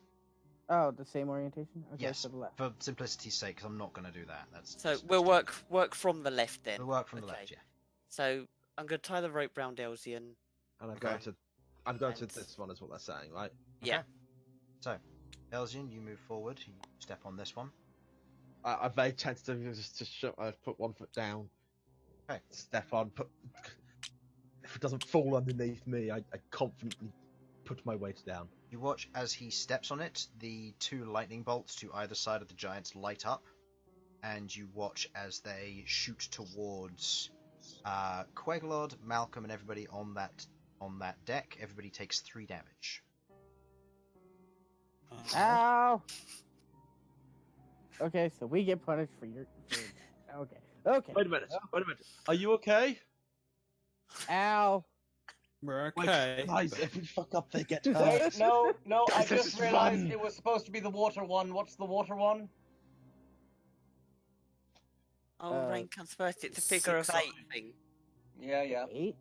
S5: Oh, the same orientation? Okay,
S2: Yes,
S5: so the left.
S2: for simplicity's sake, because I'm not going to do that. That's
S1: So
S2: just
S1: we'll
S2: stupid.
S1: work from the left then.
S2: We'll work from the
S1: Okay.
S2: left, yeah.
S1: So I'm going to tie the rope round Elsyan.
S3: And I'm
S2: Okay.
S3: going to
S1: And-
S3: this one is what they're saying, right?
S1: Yeah.
S2: So, Elsyan, you move forward. You step on this one.
S3: I very tentatively just show, I put one foot down.
S2: Okay.
S3: Step on. If it doesn't fall underneath me, I confidently put my weight down.
S2: You watch as he steps on it. The two lightning bolts to either side of the giants light up, and you watch as they shoot towards Queglod, Malcom, and everybody on that deck. Everybody takes 3 damage.
S5: Ow! Okay, so we get punished for your. Okay. Okay.
S3: Wait a minute. Are you okay?
S5: Ow!
S4: We're
S3: Wait,
S4: okay.
S3: guys, if we fuck up, they get
S6: Wait,
S3: hurt.
S6: no, I
S3: This
S6: just
S3: is
S6: realized
S3: fun.
S6: it was supposed to be the water one. What's the water one?
S1: Oh, rain comes first. It's a figure of
S4: 6
S1: 8 thing.
S6: Yeah.
S5: 8?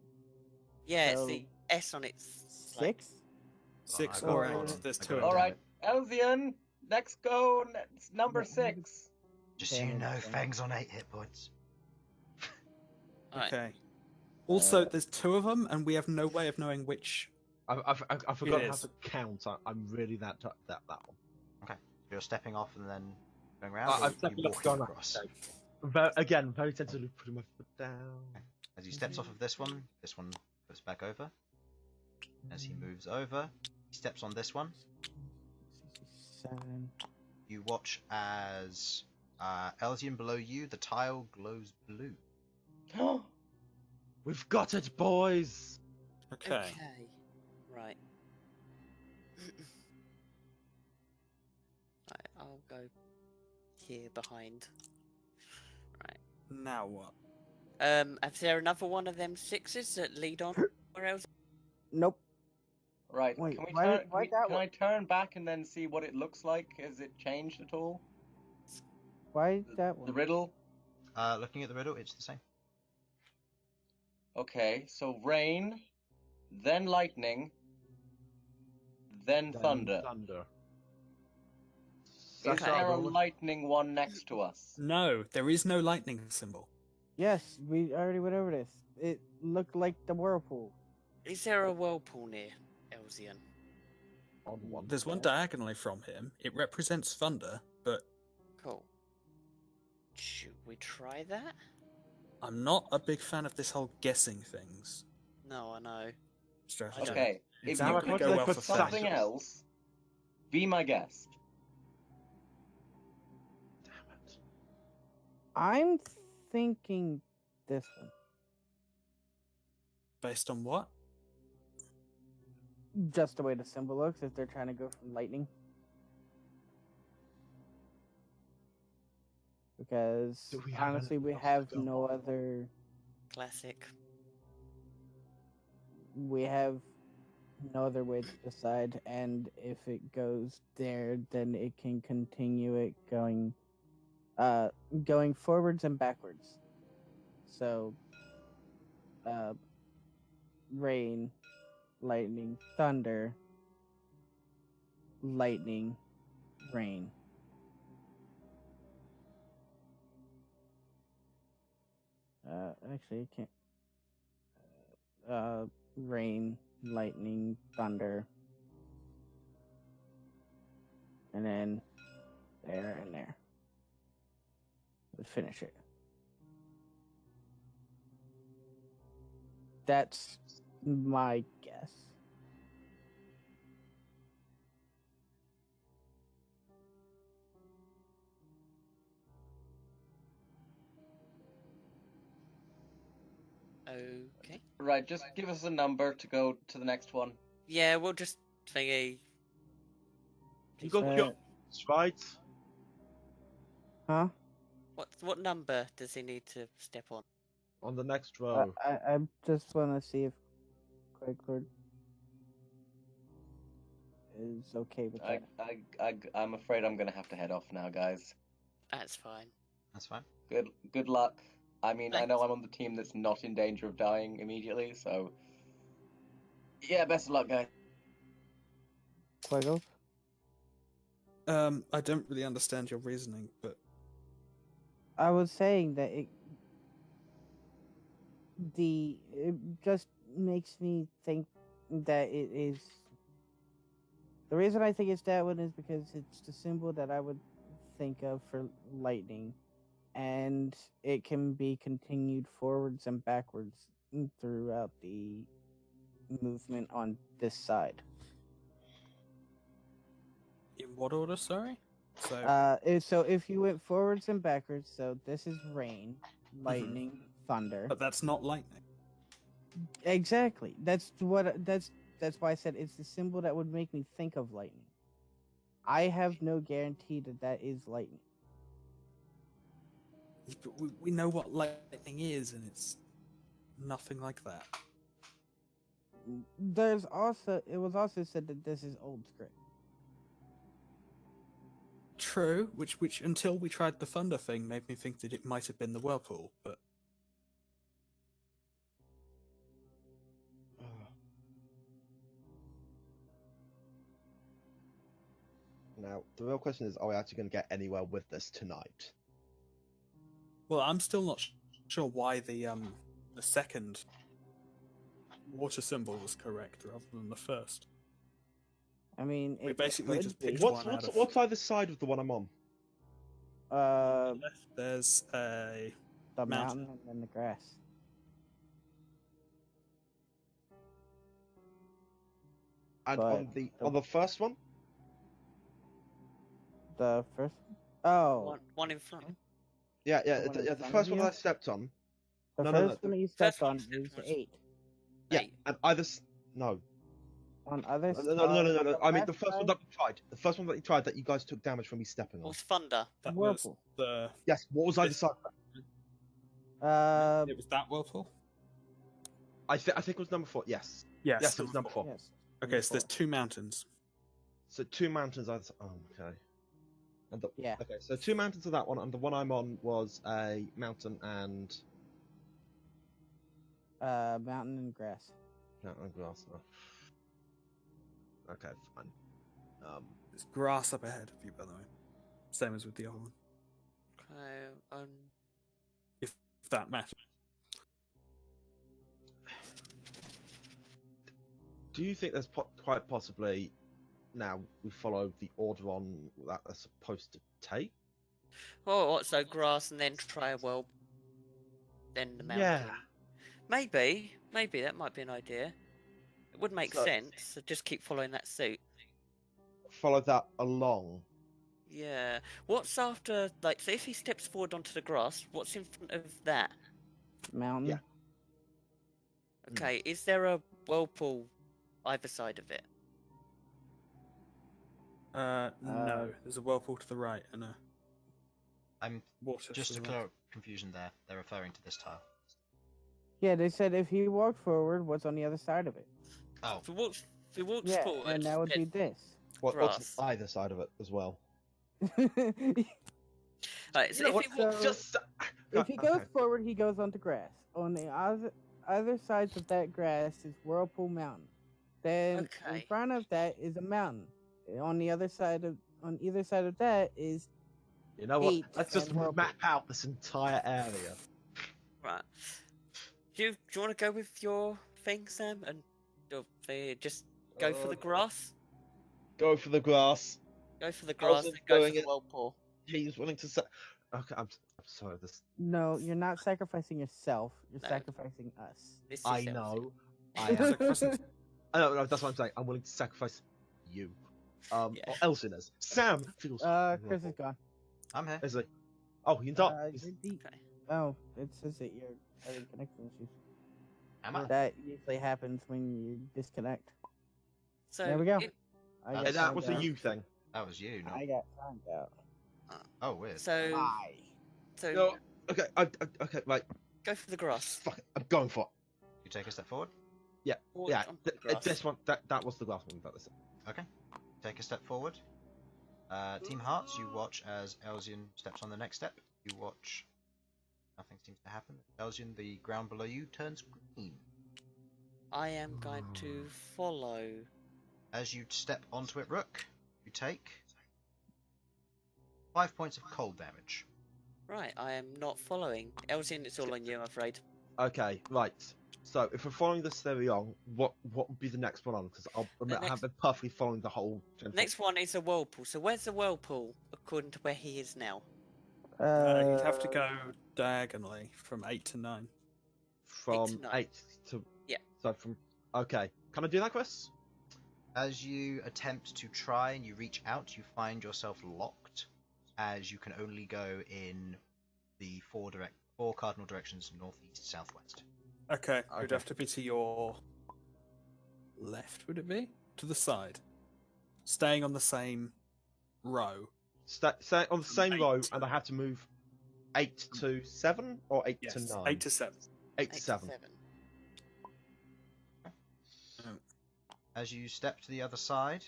S1: Yeah, it's
S5: So-
S1: the S on its. like-
S5: 6?
S4: 6
S2: I
S4: or
S2: got it.
S4: 8. There's
S2: I
S4: 2
S2: got
S4: of
S2: it.
S4: them.
S6: Alright, Elsyan, next go. Number
S5: Yeah.
S6: 6.
S2: Just so you
S5: Damage,
S2: know,
S5: damage.
S2: Fang's on 8 hit points.
S1: Alright.
S4: Okay. Also, there's 2 of them, and we have no way of knowing which.
S3: I forgot how
S4: is.
S3: to count. I'm really that one.
S2: You're stepping off and then going around.
S3: I'm
S2: or you
S3: stepping off,
S2: walking
S3: going
S2: across.
S3: Again, very tentatively putting my foot down.
S2: As he steps off of this one goes back over. As he moves over, he steps on this one.
S5: 7.
S2: You watch as Elsyan below you, the tile glows blue.
S3: We've got it, boys.
S4: Okay.
S1: Right. Right, I'll go here behind. Right.
S4: Now what?
S1: Is there another one of them 6s that lead on? Or else?
S5: Nope.
S6: Right,
S5: Wait,
S6: can we
S5: why-
S6: turn,
S5: why that
S6: can I turn back and then see what it looks like? Has it changed at all?
S5: Why that one?
S6: The riddle?
S2: Looking at the riddle, it's the same.
S6: Okay, so rain, then lightning, then thunder.
S3: Thunder.
S6: Is
S3: Sasha,
S6: there a
S3: roll-
S6: lightning one next to us?
S4: No, there is no lightning symbol.
S5: Yes, we already went over this. It looked like the whirlpool.
S1: Is there a whirlpool near Elsyan?
S3: on one.
S4: There's one
S3: side.
S4: diagonally from him. It represents thunder, but
S1: Cool. Should we try that?
S4: I'm not a big fan of this whole guessing things
S1: No, I know.
S4: strategy.
S6: Okay,
S4: It's
S6: if
S3: Now
S6: you
S3: I
S4: not
S6: can
S4: going
S3: thought
S4: to
S3: they
S4: go well
S3: put
S4: for
S6: something
S3: Sasha.
S6: else, be my guest.
S3: Damn it.
S5: I'm thinking this one.
S4: Based on what?
S5: Just the way the symbol looks, if they're trying to go from lightning. Because
S3: Do we have
S5: honestly, we
S3: anything else
S5: have
S3: to go
S5: no
S3: on?
S5: other.
S1: Classic.
S5: We have no other way to decide, and if it goes there, then it can continue it going forwards and backwards. So, rain, lightning, thunder, lightning, rain. Actually, it can't. Rain, lightning, thunder, and then there and there. Would finish it. That's my guess.
S1: Okay.
S6: Right, just give us a number to go to the next one.
S1: Yeah, we'll just thingy.
S3: You got
S5: Uh,
S3: your right.
S5: Huh?
S1: What number does he need to step on?
S3: On the next row.
S5: I just want to see if Queglod is okay with that.
S6: I'm afraid I'm gonna have to head off now, guys.
S1: That's fine.
S2: That's fine.
S6: Good luck. I mean, I
S1: Thanks.
S6: know I'm on the team that's not in danger of dying immediately, so yeah, best of luck, guys.
S5: Queglod?
S4: I don't really understand your reasoning, but
S5: I was saying that it just makes me think that it is. The reason I think it's that one is because it's the symbol that I would think of for lightning, and it can be continued forwards and backwards throughout the movement on this side.
S4: in what order? Sorry. So
S5: So if you went forwards and backwards, so this is rain, lightning, thunder.
S4: but that's not lightning.
S5: Exactly. That's why I said it's the symbol that would make me think of lightning. I have no guarantee that that is lightning.
S4: But we know what lightning is, and it's nothing like that.
S5: It was also said that this is old script.
S4: True, which until we tried the thunder thing made me think that it might have been the whirlpool, but
S3: Now, the real question is, are we actually going to get anywhere with this tonight?
S4: well, I'm still not sure why the second water symbol was correct rather than the first.
S5: I mean,
S4: We
S5: it
S4: basically
S5: could
S4: just
S5: be.
S4: picked
S3: What's
S4: one out of.
S3: what's either side of the one I'm on?
S4: Left, there's a
S5: The
S4: mountain.
S5: mountain and then the grass.
S3: And
S5: But
S3: on the first one?
S5: The first one? Oh,
S1: One in front.
S3: Yeah,
S5: The one in
S3: the
S5: front
S3: first
S5: of
S3: one that I
S5: you?
S3: stepped on.
S5: the
S3: no,
S5: first one that you stepped
S1: one
S5: on
S1: you
S5: is
S1: stepped was
S5: 8.
S3: Yeah,
S1: Eight.
S3: and no.
S5: On other
S3: No. I mean, the
S5: left
S3: first one
S5: side,
S3: that we tried. The first one that you tried that you guys took damage from me stepping
S1: It
S3: on.
S1: was thunder.
S4: That
S5: Whirlpool.
S4: was the.
S3: Yes, what was either
S4: This-
S3: side?
S4: It was that whirlpool.
S3: I think it was number 4. Yes. Yes, it was number 4.
S5: yes.
S4: Okay, so there's 2 mountains.
S3: So 2 mountains either side. Oh, okay. And
S5: Yeah.
S3: Okay, so 2 mountains of that one, and the one I'm on was a mountain and
S5: Mountain and grass.
S3: mountain and grass. Oh. Okay, fine.
S4: There's grass up ahead of you, by the way. Same as with the other one,
S1: Okay,
S4: if that matters.
S3: Do you think there's quite possibly now we follow the order on that they're supposed to take?
S1: oh, so grass and then try a well, then the mountain.
S3: Yeah.
S1: Maybe that might be an idea. It would make
S3: So-
S1: sense. So just keep following that suit.
S3: Follow that along.
S1: Yeah. What's after? Like, so if he steps forward onto the grass, what's in front of that?
S5: mountain.
S3: Yeah.
S1: Okay, is there a whirlpool either side of it?
S4: No. There's a whirlpool to the right and a
S2: I'm
S4: water
S2: just
S4: to
S2: to
S4: the
S2: clear
S4: left.
S2: up confusion there. They're referring to this tile.
S5: Yeah, they said if he walked forward, what's on the other side of it?
S2: Oh,
S1: If he walks
S5: Yeah,
S1: forward,
S5: and that would be
S1: then-
S5: this.
S3: What's
S1: Grass.
S3: on either side of it as well?
S1: Right, so
S3: You know
S1: if he
S3: what?
S1: walks,
S5: So-
S3: Just
S5: If he goes
S3: okay.
S5: forward, he goes onto grass. On the other sides of that grass is Whirlpool Mountain. Then in
S1: Okay.
S5: front of that is a mountain. On either side of that is
S3: You know what?
S5: 8
S3: Let's just
S5: and whirlpool.
S3: map out this entire area.
S1: right, do you want to go with your thing, Sam, and just go for the grass?
S3: Go for the grass.
S1: Go for the
S3: How's
S1: grass,
S3: it
S1: then go for
S3: going
S1: the
S3: it-
S1: whirlpool.
S3: He's willing to say. Okay, I'm sorry.
S5: No, you're not sacrificing yourself. You're
S1: No.
S5: sacrificing us.
S1: This is
S3: I
S1: Elsyan.
S3: know.
S4: I
S3: I am.
S4: Sacrificing-
S3: No, that's what I'm saying. I'm willing to sacrifice you.
S1: Yeah.
S3: Or Elsyan is. Sam feels.
S5: Chris is gone.
S2: I'm here.
S3: Is he? Oh, you can talk.
S5: You're deep.
S1: Okay.
S5: Oh, it says that you're having connection issues.
S2: Am I?
S5: That usually happens when you disconnect.
S1: So
S5: There we go.
S1: it-
S5: I
S2: Yeah,
S5: got
S3: that was
S5: signed
S3: a
S5: out.
S3: you thing.
S2: That was you. Not...
S5: I got signed out.
S2: Oh, weird.
S1: so
S3: No. Okay. Okay. Right.
S1: go for the grass.
S3: Fuck it. I'm going for it.
S2: You take a step forward.
S1: Or
S3: Yeah.
S1: onto the grass.
S3: This one. That was the last one. About this.
S2: Okay. Take a step forward. Team Hearts, you watch as Elsyan steps on the next step. You watch. Nothing seems to happen. Elsyan, the ground below you turns green.
S1: I am going to follow.
S2: As you step onto it, Rook, you take 5 points of cold damage.
S1: Right, I am not following. Elsyan, it's all on you, I'm afraid.
S3: Okay. Right. So if we're following this theory on, what would be the next one on? Because I
S1: next-
S3: have been perfectly following the whole.
S1: Next one is a whirlpool. So where's the whirlpool according to where he is now?
S4: you'd have to go diagonally from 8 to 9.
S3: From
S1: 8 to 9.
S3: 8 to.
S1: Yeah.
S3: So from. Okay. Can I do that, Chris?
S2: As you attempt to try and you reach out, you find yourself locked, as you can only go in the four cardinal directions: northeast, southwest.
S4: Okay, it would
S3: Okay.
S4: have to be to your left, would it be? To the side. Staying on the same row.
S3: Stay on the same
S4: 8
S3: row,
S4: to-
S3: and I have to move 8 to 7 or 8
S4: Yes,
S3: to 9.
S4: 8 to 7.
S3: 8 to 7.
S2: As you step to the other side,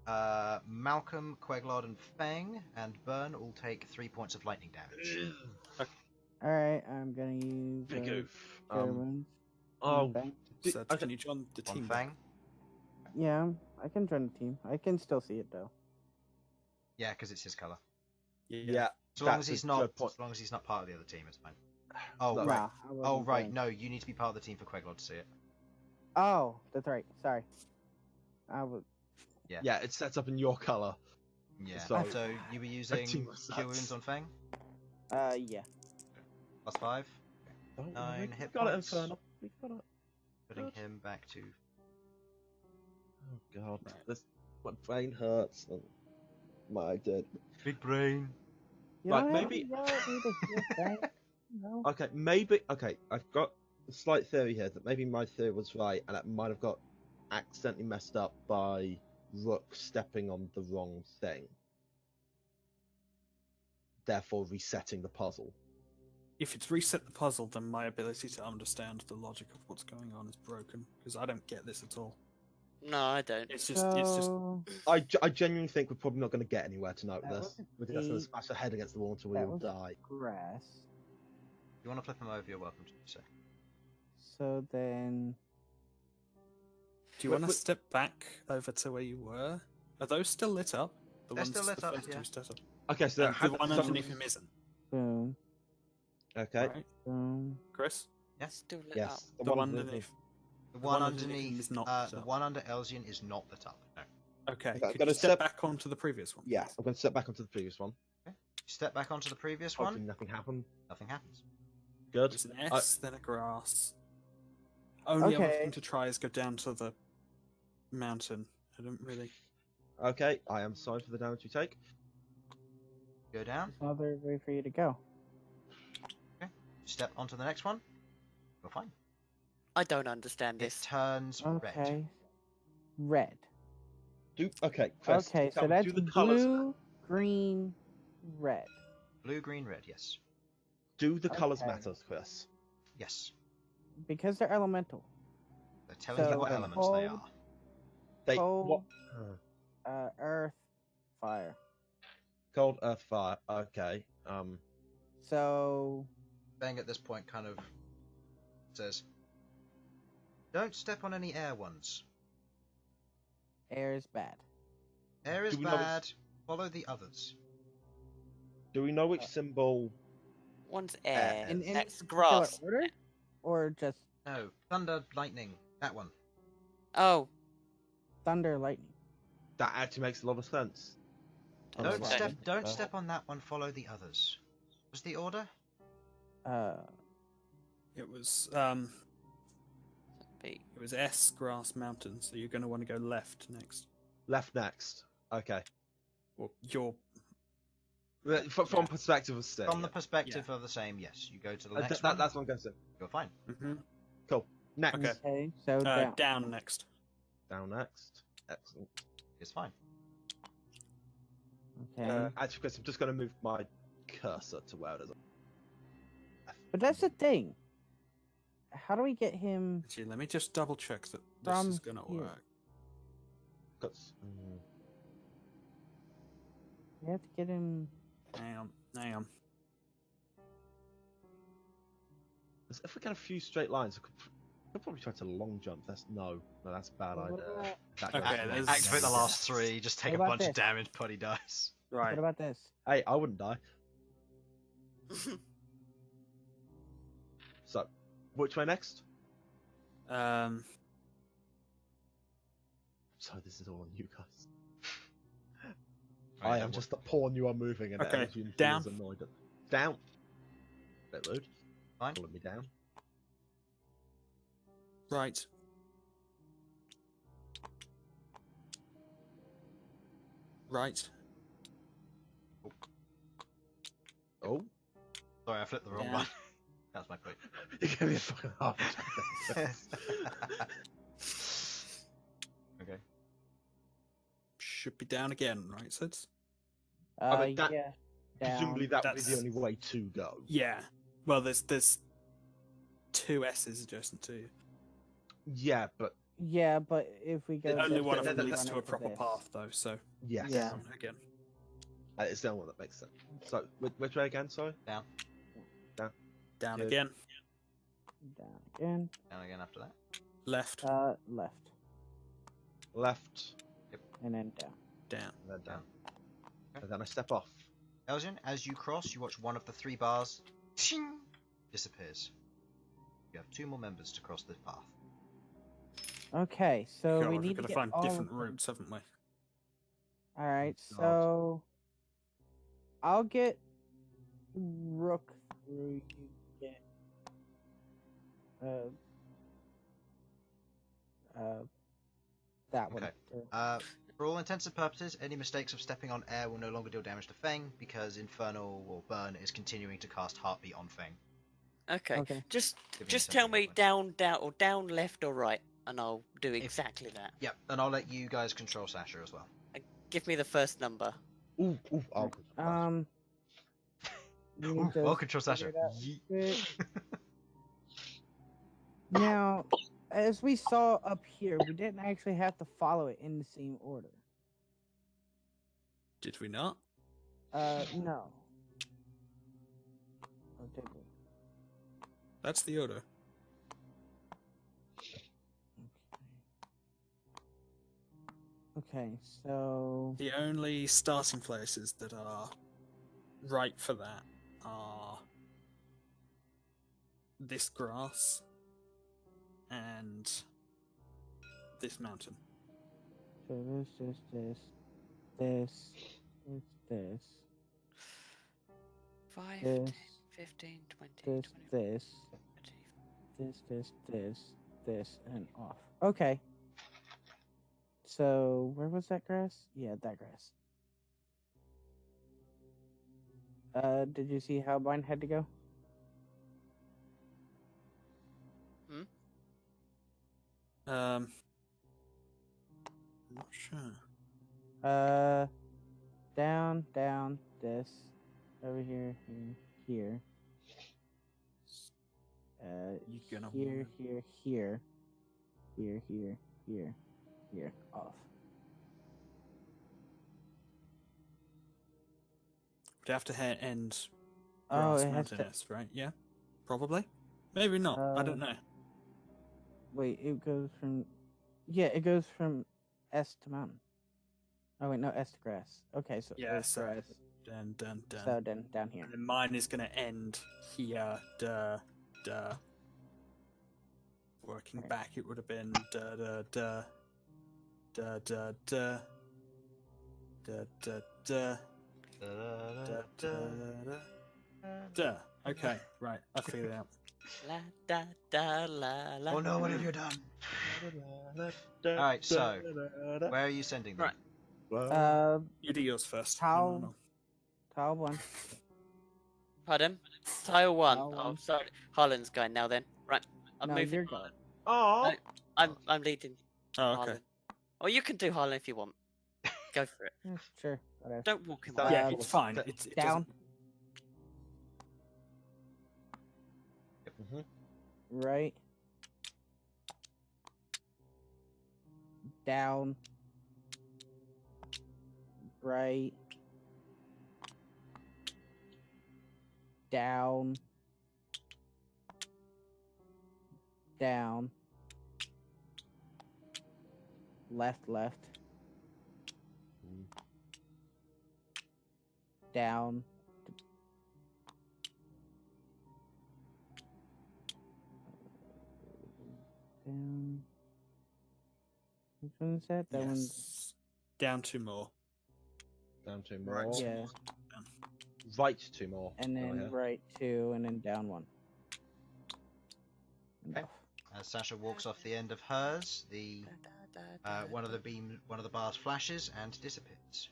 S2: Malcom, Queglod, and Fang and Bern all take 3 points of lightning damage.
S5: Alright, I'm gonna use
S3: Big oof.
S5: cure wounds.
S3: Oh,
S5: Bang.
S3: Did-
S4: So
S3: okay.
S4: can you join the
S2: On
S4: team?
S2: Fang?
S5: Yeah, I can join the team. I can still see it though.
S2: Yeah, because it's his colour.
S3: yeah.
S2: So long
S3: That's
S2: as he's
S3: a
S2: not,
S3: good point.
S2: as long as he's not part of the other team, it's fine. Oh
S3: No.
S2: right.
S5: Nah, I
S2: Oh
S5: wasn't
S2: right.
S5: going.
S2: No, you need to be part of the team for Queglod to see it.
S5: Oh, that's right. Sorry. I was.
S3: Yeah, it's set up in your colour.
S2: Yeah.
S3: So-
S2: So you were using
S3: team was
S2: cure
S3: nuts.
S2: wounds on Fang.
S5: Yeah.
S2: Plus 5,
S3: Don't
S2: 9
S3: worry,
S2: hit
S3: we got it,
S2: points.
S3: Infernal. We got it.
S2: putting
S3: Good.
S2: him back to.
S3: Oh god,
S4: Right.
S3: this my brain hurts. Oh, my dead.
S2: Big brain.
S5: You
S3: Right,
S5: don't have
S3: maybe-
S5: to yell at me to hear things, no.
S3: Okay, maybe. Okay, I've got a slight theory here that maybe my theory was right, and it might have got accidentally messed up by Rook stepping on the wrong thing, therefore resetting the puzzle.
S4: If it's reset the puzzle, then my ability to understand the logic of what's going on is broken, because I don't get this at all.
S1: No, I don't.
S4: It's just
S5: So,
S3: I genuinely think we're probably not going to get anywhere tonight with
S5: That
S3: this.
S5: was
S3: We're just going to
S5: eight.
S3: smash our head against the wall until we
S5: That
S3: all
S5: was-
S3: die.
S5: grass.
S2: If you want to flip him over, you're welcome to do so.
S5: So then.
S4: Do you
S3: Wait,
S4: want to
S3: wait.
S4: step back over to where you were? Are those still lit up?
S2: They're still lit
S4: the
S2: up,
S4: first
S2: yeah.
S4: two lit up.
S3: Okay, so
S4: And the one underneath him isn't.
S5: Boom.
S3: Okay.
S4: Right,
S5: Boom.
S4: Chris?
S1: Still lit up.
S3: Yes.
S4: The one underneath.
S2: The
S4: The
S2: one
S4: one underneath
S2: underneath,
S4: is not
S2: the
S4: lit up.
S2: one under Elsyan is not lit up. No.
S4: Okay,
S3: Okay,
S4: could
S3: gotta
S4: you step
S3: step-
S4: back onto the previous one?
S3: Yeah, I'm going to step back onto the previous one.
S2: Step back onto the previous
S3: Hopefully
S2: one.
S3: nothing happened.
S2: Nothing happens.
S3: Good.
S4: There's an S, then a grass. Only other
S5: Okay.
S4: thing to try is go down to the mountain. I don't really.
S3: Okay, I am sorry for the damage you take.
S2: Go down.
S5: There's another way for you to go.
S2: Step onto the next one. You're fine.
S1: I don't understand
S2: It
S1: this.
S2: turns red.
S5: Okay. Red.
S3: Okay, Chris.
S5: Okay,
S3: tell
S5: so
S3: me,
S5: that's
S3: do the colours.
S5: blue, green, red.
S2: Blue, green, red. Yes.
S3: Do the colours
S5: Okay.
S3: matter, Chris?
S2: Yes.
S5: Because they're elemental.
S2: They're telling you
S5: So,
S2: what elements they
S5: cold,
S2: are.
S3: They
S5: Cold.
S3: what?
S5: Earth, fire.
S3: Cold, earth, fire. Okay.
S5: So,
S2: Bang at this point kind of says, "Don't step on any air ones.
S5: air is bad.
S2: Air is
S3: Do we know
S2: bad.
S3: which-
S2: Follow the others."
S3: Do we know which symbol?
S1: One's air.
S5: In any
S1: That's
S5: particular
S1: grass.
S5: order? Or just
S2: No, thunder, lightning. That one.
S1: Oh,
S5: thunder, lightning?
S3: That actually makes a lot of sense.
S2: Don't
S1: Okay.
S2: step. Don't step on that one. Follow the others. Was the order?
S4: It was
S1: B.
S4: it was S grass mountain, so you're going to want to go left next.
S3: Left next. Okay.
S4: Well, you're
S3: From perspective of staying.
S2: From the perspective of the same, yes. You go to the next one.
S3: That's what I'm going to say.
S2: You're fine.
S3: Cool. Next.
S4: Okay.
S5: Okay, so down.
S4: down next.
S3: Down next. Excellent.
S2: It's fine.
S5: Okay.
S3: Actually, Chris, I'm just going to move my cursor to where it is.
S5: But that's the thing. How do we get him?
S4: Actually, let me just double check that this
S5: From
S4: is going to
S5: here.
S4: work.
S5: We have to get him.
S4: Hang on.
S3: If we get a few straight lines, I'll probably try to long jump. That's a bad
S5: What
S3: idea.
S5: about-
S3: That
S4: Okay,
S3: goes-
S4: there's-
S2: Activate the last three. Just take
S5: What
S2: a
S5: about
S2: bunch of
S5: this?
S2: damage. Putty dice.
S4: Right.
S5: What about this?
S3: Hey, I wouldn't die. So, which way next? So this is all on you guys. I am just the pawn you are moving, and
S4: Okay,
S3: everyone
S4: down.
S3: feels annoyed. Down. Bit rude.
S2: Fine.
S3: Pulling me down.
S4: Right. Right.
S3: Oh,
S2: Sorry, I flipped the wrong
S4: Down.
S2: one. That's my point.
S3: you gave me a fucking heart attack.
S2: Okay.
S4: Should be down again, right, Sudz?
S3: mean, that-
S5: Yeah.
S3: Presumably
S5: Down.
S3: that would be the
S4: That's-
S3: only way to go.
S4: Yeah. Well, there's two S's adjacent to you.
S3: Yeah, but
S5: Yeah, but if we go,
S3: The
S4: Only
S5: this
S4: one of
S5: way,
S4: them
S5: we
S4: leads
S5: run
S4: to a
S5: into
S4: proper
S5: this.
S4: path, though. So
S3: yes.
S5: Yeah.
S4: down again.
S3: It's the only one that makes sense. So, which way again, sorry?
S4: Down
S3: Good.
S4: again.
S5: Down again.
S2: And again after that.
S4: Left.
S5: Left,
S3: Left,
S5: and then down.
S4: Down.
S3: and then down. And then I step off.
S2: Elsyan, as you cross, you watch one of the three bars ting, disappears. You have two more members to cross this path.
S5: Okay, so
S4: God,
S5: we
S4: we've
S5: need
S4: got
S5: to
S4: to
S5: get
S4: find
S5: all
S4: different
S5: of them.
S4: routes, haven't we?
S5: All right,
S3: God.
S5: so I'll get Rook through. You get that one.
S2: Okay. For all intents and purposes, any mistakes of stepping on air will no longer deal damage to Feng because Infernal or Bern is continuing to cast Heartbeat on Feng.
S1: Okay.
S5: Okay.
S1: Just
S2: Give me
S1: just
S2: a
S1: tell
S2: second,
S1: me
S2: anyway.
S1: down, or down, left, or right, and I'll do exactly that.
S2: Yep, and I'll let you guys control Sasha as well.
S1: Give me the first number.
S3: Ooh, I'll
S5: We need to
S2: Well, control Sasha.
S5: figure it out
S2: Yeet.
S5: quick. Now, as we saw up here, we didn't actually have to follow it in the same order.
S4: Did we not?
S5: No. Or did we?
S4: That's the order.
S5: Okay, so
S4: The only starting places that are right for that are this grass and this mountain.
S5: this, this,
S1: 5,
S5: This,
S1: 10, 15, 20,
S5: this,
S1: 25,
S5: this,
S1: 30.
S5: this, and off. Okay. So where was that grass? Yeah, that grass. Did you see how mine had to go?
S4: I'm not sure.
S5: Down, this, over here, here.
S4: You gonna
S5: Here,
S4: wanna-
S5: here, off.
S4: Would have to end
S5: Oh,
S4: Grass
S5: it has to.
S4: Mountainous, right? Yeah, probably. Maybe not. I don't know.
S5: Wait, it goes from. Yeah, it goes from S to mountain. Oh wait, no, S to grass. Okay, so
S4: Yeah,
S5: it's
S4: so
S5: grass.
S4: dun.
S5: So then down here.
S4: And then mine is gonna end here. Duh. Working
S5: Right.
S4: back, it would have been duh. Okay, right. I figured it out.
S1: La da da la la.
S2: Oh no, what have you done? Alright, so, where are you sending them?
S1: Right.
S4: You do yours first.
S5: Tile 1.
S1: Pardon? Tile 1.
S5: Tile
S1: Oh,
S5: 1.
S1: sorry. Harlan's going now then. Right. I'm
S5: No,
S1: moving.
S5: you're going.
S3: Oh,
S1: I'm leading.
S4: Oh, okay.
S1: Harlan. Or you can do Harlan if you want. Go for it.
S5: Yeah, sure, whatever.
S1: Don't walk him
S3: That-
S1: away.
S4: Yeah, it's fine. It
S5: Down,
S3: Mhm.
S5: right, down, right, down, left, down, down. Which one is that? That one's
S4: Yes. Down 2 more.
S3: Down 2 more.
S4: Right.
S5: yeah,
S3: Right 2 more.
S5: and then
S3: yeah.
S5: right 2, and then down 1. And
S2: Okay.
S5: off.
S2: As Sasha walks off the end of hers, the one of the bars flashes and disappears.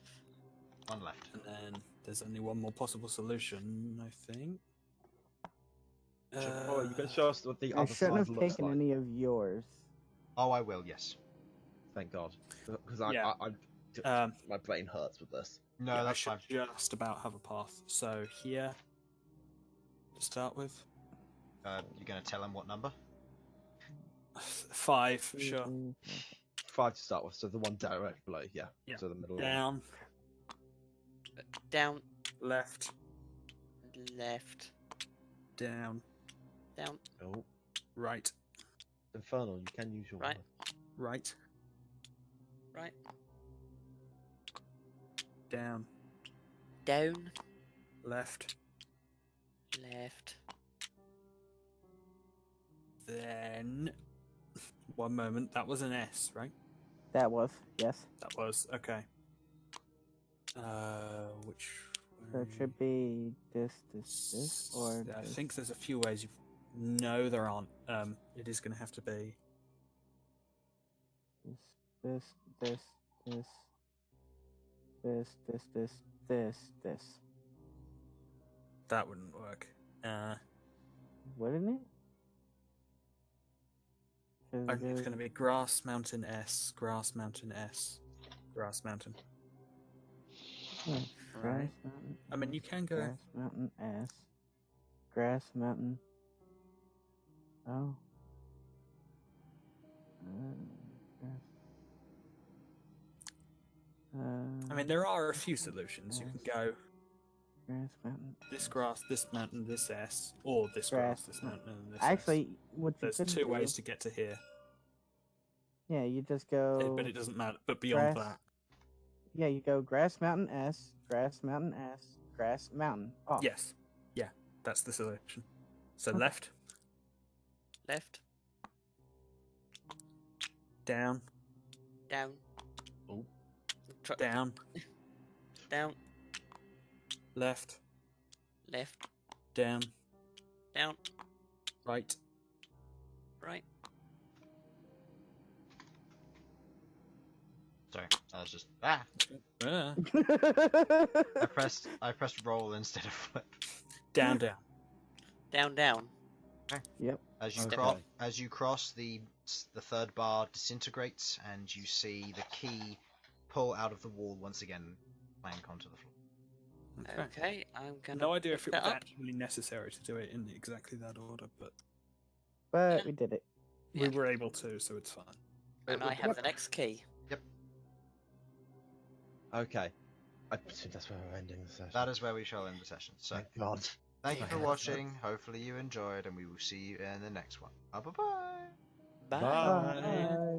S2: On left.
S4: And then there's only one more possible solution, I think.
S3: Oh, you can show us what the
S5: I
S3: other
S5: shouldn't
S3: side
S5: have
S3: looks
S5: taken
S3: like.
S5: any of yours.
S2: Oh, I will. Yes.
S3: Thank God, because
S4: Yeah.
S3: my brain hurts with this.
S2: No,
S4: Yeah,
S2: that's
S4: I
S2: fine.
S4: should just about have a path. So here, to start with,
S2: You're going to tell him what number?
S4: 5, sure.
S3: 5 to start with, so the one direct below, yeah.
S4: Yeah.
S3: So the middle one.
S4: Down,
S1: Down,
S4: left,
S1: left,
S4: down,
S1: down,
S3: Oh,
S4: right,
S3: Infernal, you can use your
S1: Right.
S3: word.
S4: right,
S1: right,
S4: down,
S1: down,
S4: left,
S1: left.
S4: then. One moment, that was an S, right?
S5: That was, yes.
S4: That was okay. Which?
S5: So it should be this, or
S4: I
S5: this.
S4: think there's a few ways. No, there aren't. It is going to have to be.
S5: This.
S4: That wouldn't work.
S5: Wouldn't it? 'Cause
S4: I think it's
S5: there's-
S4: going to be Grass Mountain S, Grass Mountain S, Grass Mountain.
S5: yeah, Grass
S1: Right.
S5: Mountain.
S4: I mean, you can go.
S5: Grass Mountain S. Grass Mountain. Oh. Grass.
S4: I mean, there are a few solutions. You can go
S5: Grass Mountain.
S4: this grass, this mountain, this S, or this grass, this mountain, and this
S5: Actually,
S4: S.
S5: what you
S4: There's
S5: could
S4: 2
S5: do,
S4: ways to get to here,
S5: yeah, you just go.
S4: but it doesn't matter. But beyond
S5: Grass.
S4: that,
S5: Yeah, you go Grass Mountain S, Grass Mountain S, Grass Mountain. Off.
S4: yes, yeah, that's the solution. So
S5: Okay.
S4: left,
S1: Left,
S4: down,
S1: down.
S3: Oh.
S4: down,
S1: Down,
S4: left,
S1: left,
S4: down,
S1: down,
S4: right.
S1: right.
S2: Sorry, I was just I pressed roll instead of flip.
S4: Down, down.
S1: Down, down.
S5: Yep.
S2: As you
S1: Okay.
S2: as you cross, the third bar disintegrates, and you see the key pull out of the wall once again, plank onto the floor.
S1: Okay, I'm gonna.
S4: No idea if
S1: pick
S4: it was
S1: that up.
S4: actually necessary to do it in exactly that order, but
S5: But we did it.
S4: we
S1: Yeah.
S4: were able to, so it's fine.
S1: And I have the next key.
S3: Okay. I presume that's where we're ending the session.
S2: That is where we shall end the session. So,
S3: Thank God.
S2: thank you for
S3: Okay.
S2: watching. Hopefully you enjoyed, and we will see you in the next one. Bye bye.
S1: Bye.
S3: Bye.
S5: Bye.